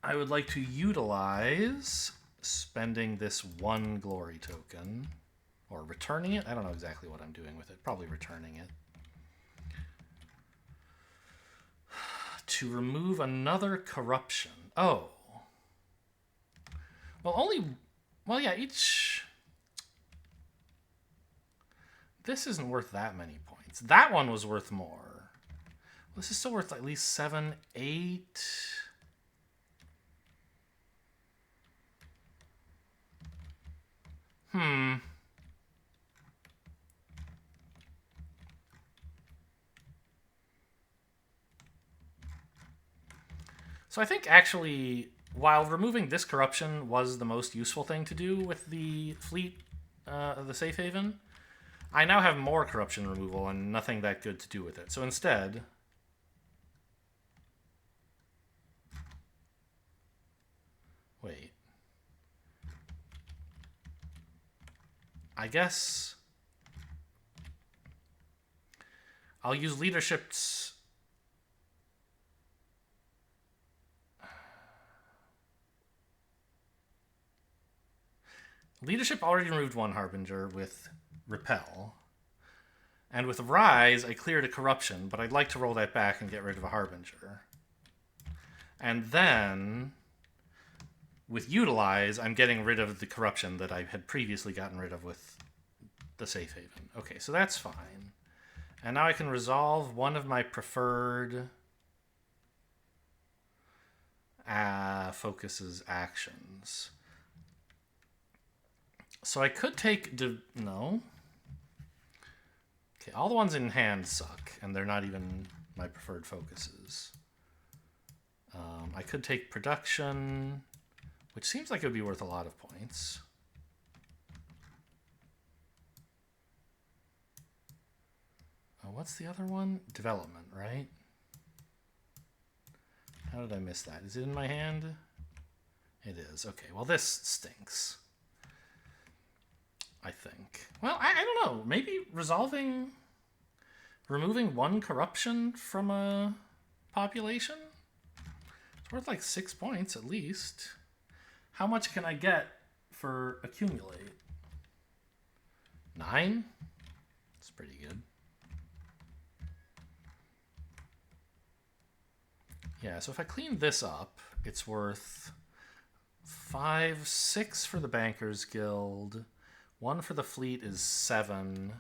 I would like to utilize spending this 1 glory token, or returning it. I don't know exactly what I'm doing with it. Probably returning it. To remove another corruption. Oh. Well, only... Well, yeah, each... this isn't worth that many points. That one was worth more. This is still worth at least 7, 8. So I think actually, while removing this corruption was the most useful thing to do with the fleet, the safe haven, I now have more corruption removal and nothing that good to do with it. So instead, wait. I guess I'll use leadership's. Leadership already removed one Harbinger with Repel. And with Rise, I cleared a corruption, but I'd like to roll that back and get rid of a Harbinger. And then, with Utilize, I'm getting rid of the corruption that I had previously gotten rid of with the safe haven. Okay, so that's fine. And now I can resolve one of my preferred focuses actions. So I could take... no. Okay, all the ones in hand suck, and they're not even my preferred focuses. I could take production, which seems like it would be worth a lot of points. What's the other one? Development, right? How did I miss that? Is it in my hand? It is. Okay, well this stinks. I think. Well, I don't know. Maybe removing one corruption from a population? It's worth like 6 points at least. How much can I get for accumulate? 9? That's pretty good. Yeah, so if I clean this up, it's worth 5, 6 for the Bankers Guild. 1 for the fleet is 7.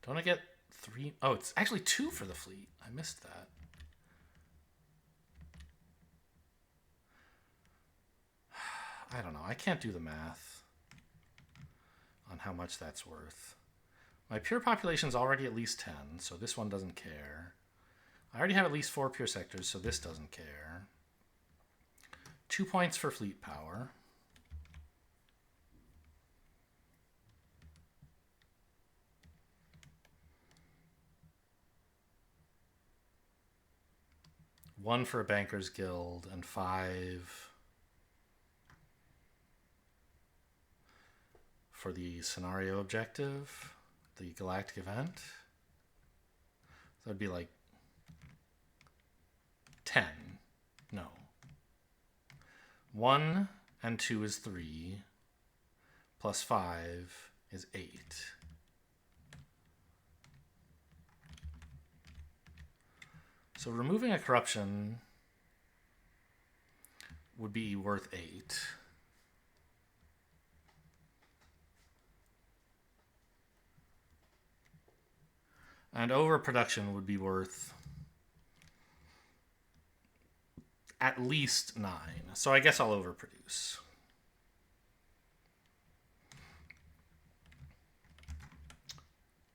Don't I get 3? Oh, it's actually 2 for the fleet. I missed that. I don't know. I can't do the math on how much that's worth. My pure population is already at least 10, so this one doesn't care. I already have at least 4 pure sectors, so this doesn't care. 2 points for fleet power. One for a Bankers Guild, and 5 for the scenario objective, the galactic event. So that'd be like 10. No. 1 and 2 is 3. Plus 5 is 8. So removing a corruption would be worth 8. And overproduction would be worth at least 9. So I guess I'll overproduce.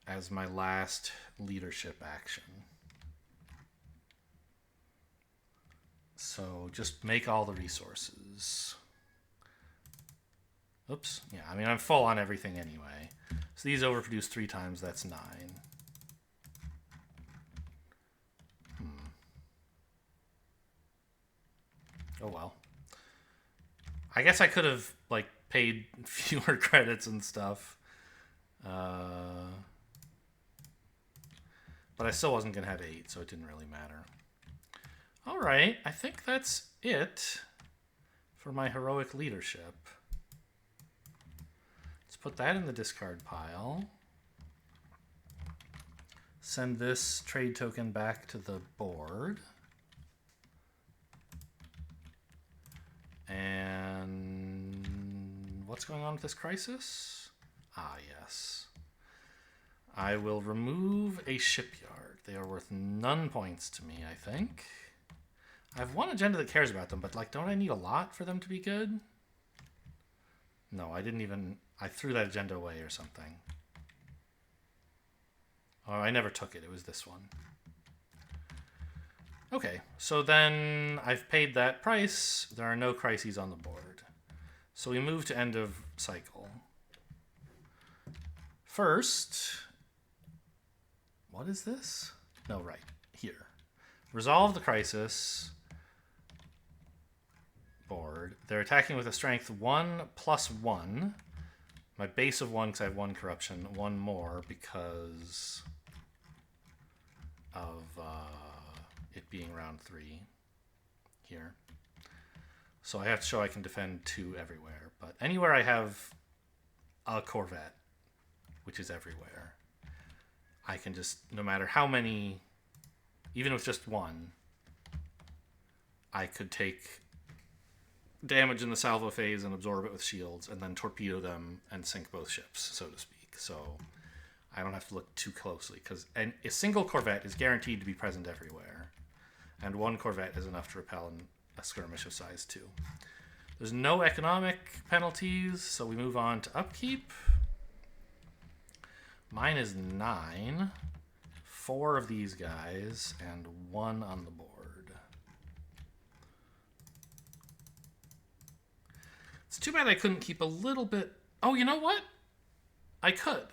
As my last leadership action. So just make all the resources. Oops. Yeah, I mean, I'm full on everything anyway. So these overproduce 3 times, that's 9. Oh well. I guess I could have, like, paid fewer credits and stuff. But I still wasn't going to have 8, so it didn't really matter. Alright, I think that's it for my heroic leadership. Let's put that in the discard pile. Send this trade token back to the board. And what's going on with this crisis? Ah, yes. I will remove a shipyard. They are worth none points to me, I think. I have one agenda that cares about them, but like, don't I need a lot for them to be good? No, I didn't even... I threw that agenda away or something. Oh, I never took it. It was this one. Okay, so then I've paid that price. There are no crises on the board. So we move to end of cycle. First, what is this? No, right, here. Resolve the crisis board. They're attacking with a strength 1+1. My base of 1 because I have 1 corruption. 1 more because of it being round 3 here. So I have to show I can defend 2 everywhere. But anywhere I have a Corvette, which is everywhere, I can just, no matter how many, even with just 1, I could take damage in the salvo phase and absorb it with shields and then torpedo them and sink both ships, so to speak. So I don't have to look too closely because a single Corvette is guaranteed to be present everywhere, and 1 Corvette is enough to repel a skirmish of size 2. There's no economic penalties, so we move on to upkeep. Mine is 9, 4 of these guys, and 1 on the board. It's too bad I couldn't keep a little bit... Oh, you know what? I could.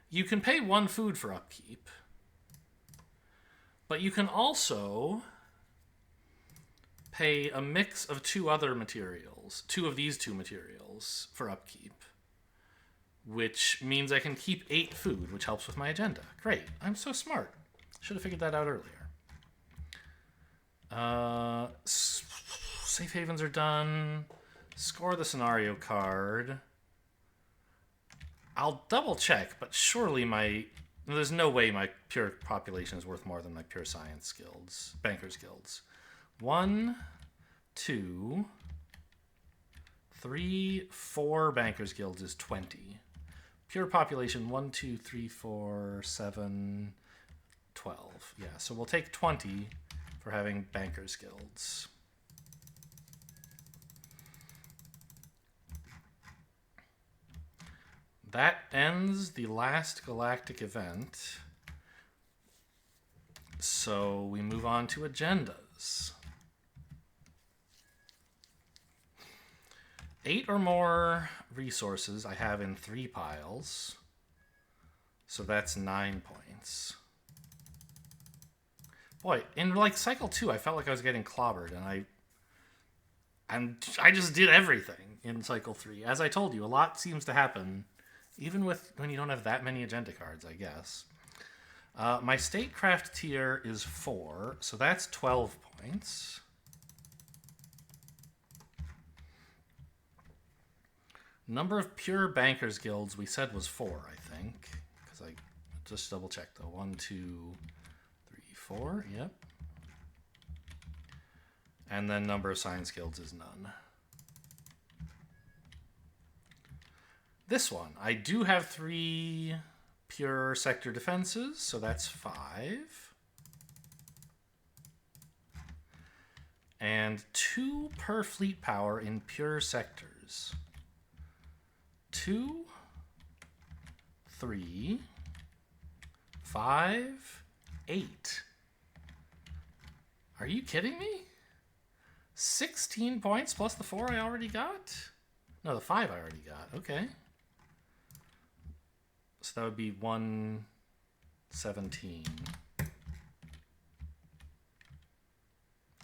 You can pay 1 food for upkeep, but you can also pay a mix of 2 other materials, 2 of these 2 materials for upkeep, which means I can keep 8 food, which helps with my agenda. Great. I'm so smart. Should have figured that out earlier. Safe havens are done. Score the scenario card. I'll double check, but surely there's no way my pure population is worth more than my pure science guilds, bankers guilds. 1, 2, 3, 4 bankers guilds is 20. Pure population 1, 2, 3, 4, 7, 12. Yeah, so we'll take 20 for having bankers guilds. That ends the last galactic event. So we move on to agendas. 8 or more resources I have in 3 piles. So that's 9 points. Boy, in like cycle 2, I felt like I was getting clobbered, and I just did everything in cycle 3. As I told you, a lot seems to happen, even when you don't have that many agenda cards, I guess. My statecraft tier is 4, so that's 12 points. Number of pure bankers guilds we said was 4, I think. Because I just double checked though. 1, 2, 3, 4. Yep. And then number of science guilds is none. This one, I do have 3 pure sector defenses, so that's 5. And 2 per fleet power in pure sectors. 2, 3, 5, 8. Are you kidding me? 16 points plus the 4 I already got? No, the 5 I already got. Okay. So that would be 117.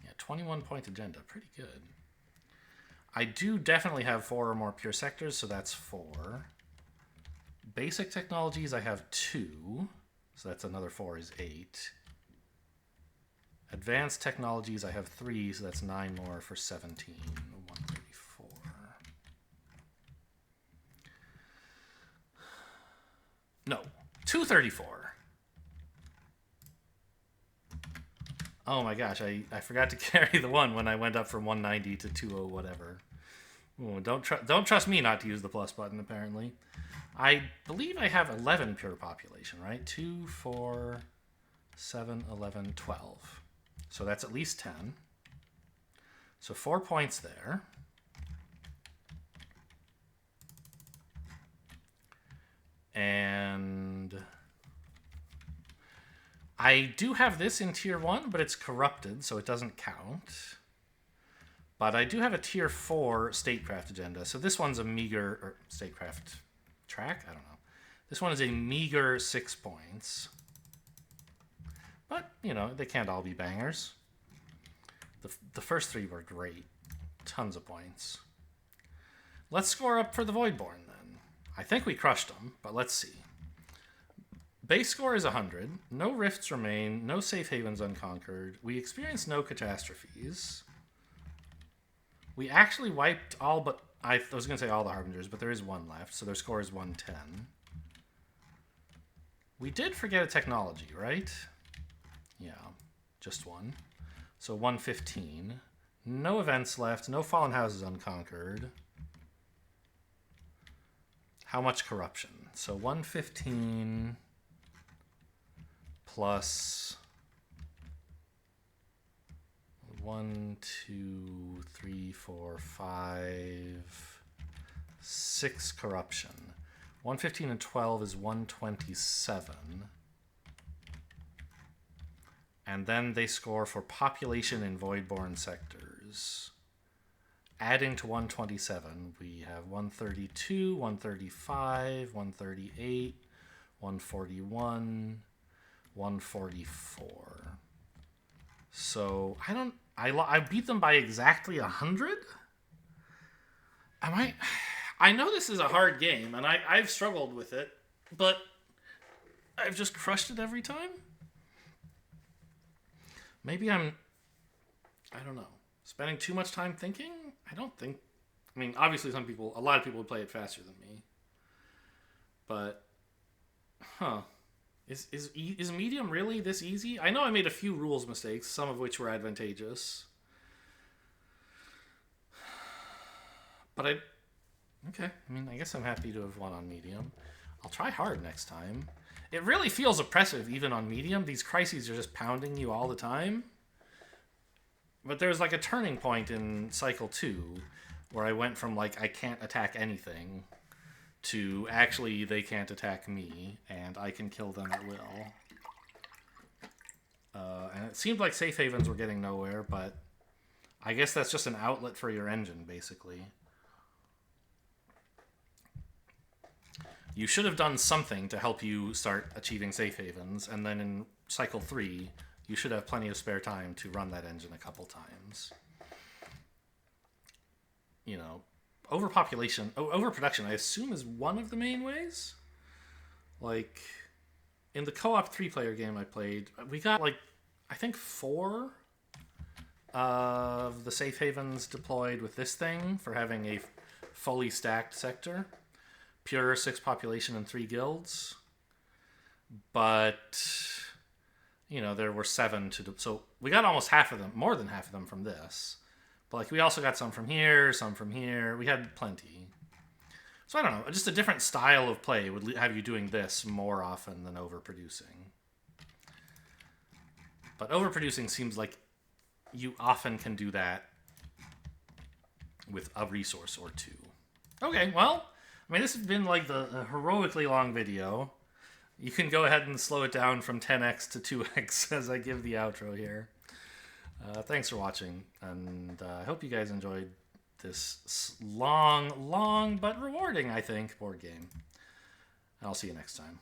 Yeah, 21 point agenda. Pretty good. I do definitely have 4 or more pure sectors, so that's 4. Basic technologies, I have 2, so that's another 4 is 8. Advanced technologies, I have 3, so that's 9 more for 17. 134. No, 234. Oh my gosh, I forgot to carry the 1 when I went up from 190 to 20 whatever. Ooh, don't trust me not to use the plus button, apparently. I believe I have 11 pure population, right? 2, 4, 7, 11, 12. So that's at least 10. So 4 points there. And I do have this in tier 1, but it's corrupted, so it doesn't count. But I do have a tier 4 statecraft agenda. So this one's a meager, or statecraft track? I don't know. This one is a meager 6 points. But, you know, they can't all be bangers. The first 3 were great. Tons of points. Let's score up for the Voidborn then. I think we crushed them, but let's see. Base score is 100. No rifts remain. No safe havens unconquered. We experienced no catastrophes. We actually wiped all but... I was going to say all the Harbingers, but there is 1 left, so their score is 110. We did forget a technology, right? Yeah, just 1. So 115. No events left. No fallen houses unconquered. How much corruption? So 115... plus 1, 2, 3, 4, 5, 6 corruption. 115 and 12 is 127. And then they score for population in Voidborn sectors. Adding to 127, we have 132, 135, 138, 141, 144. So I beat them by exactly 100. I know this is a hard game, and I've struggled with it, but I've just crushed it every time. Maybe I don't know, spending too much time thinking. I don't think. I mean, obviously, a lot of people would play it faster than me, but Is medium really this easy? I know I made a few rules mistakes, some of which were advantageous. But okay, I mean, I guess I'm happy to have won on medium. I'll try hard next time. It really feels oppressive even on medium. These crises are just pounding you all the time. But there's like a turning point in cycle 2 where I went from like I can't attack anything to actually they can't attack me and I can kill them at will. And it seemed like safe havens were getting nowhere, but I guess that's just an outlet for your engine, basically. You should have done something to help you start achieving safe havens, and then in cycle 3, you should have plenty of spare time to run that engine a couple times. You know, overproduction, I assume, is one of the main ways. Like, in the co-op 3-player game I played, we got, like, I think 4 of the safe havens deployed with this thing for having a fully stacked sector. Pure 6 population and 3 guilds. But, you know, there were 7 to... So we got almost half of them, more than half of them from this. But, like, we also got some from here, some from here. We had plenty. So, I don't know. Just a different style of play would have you doing this more often than overproducing. But overproducing seems like you often can do that with a resource or 2. Okay, well, I mean, this has been like a heroically long video. You can go ahead and slow it down from 10x to 2x as I give the outro here. Thanks for watching, and I hope you guys enjoyed this long but rewarding, I think, board game. And I'll see you next time.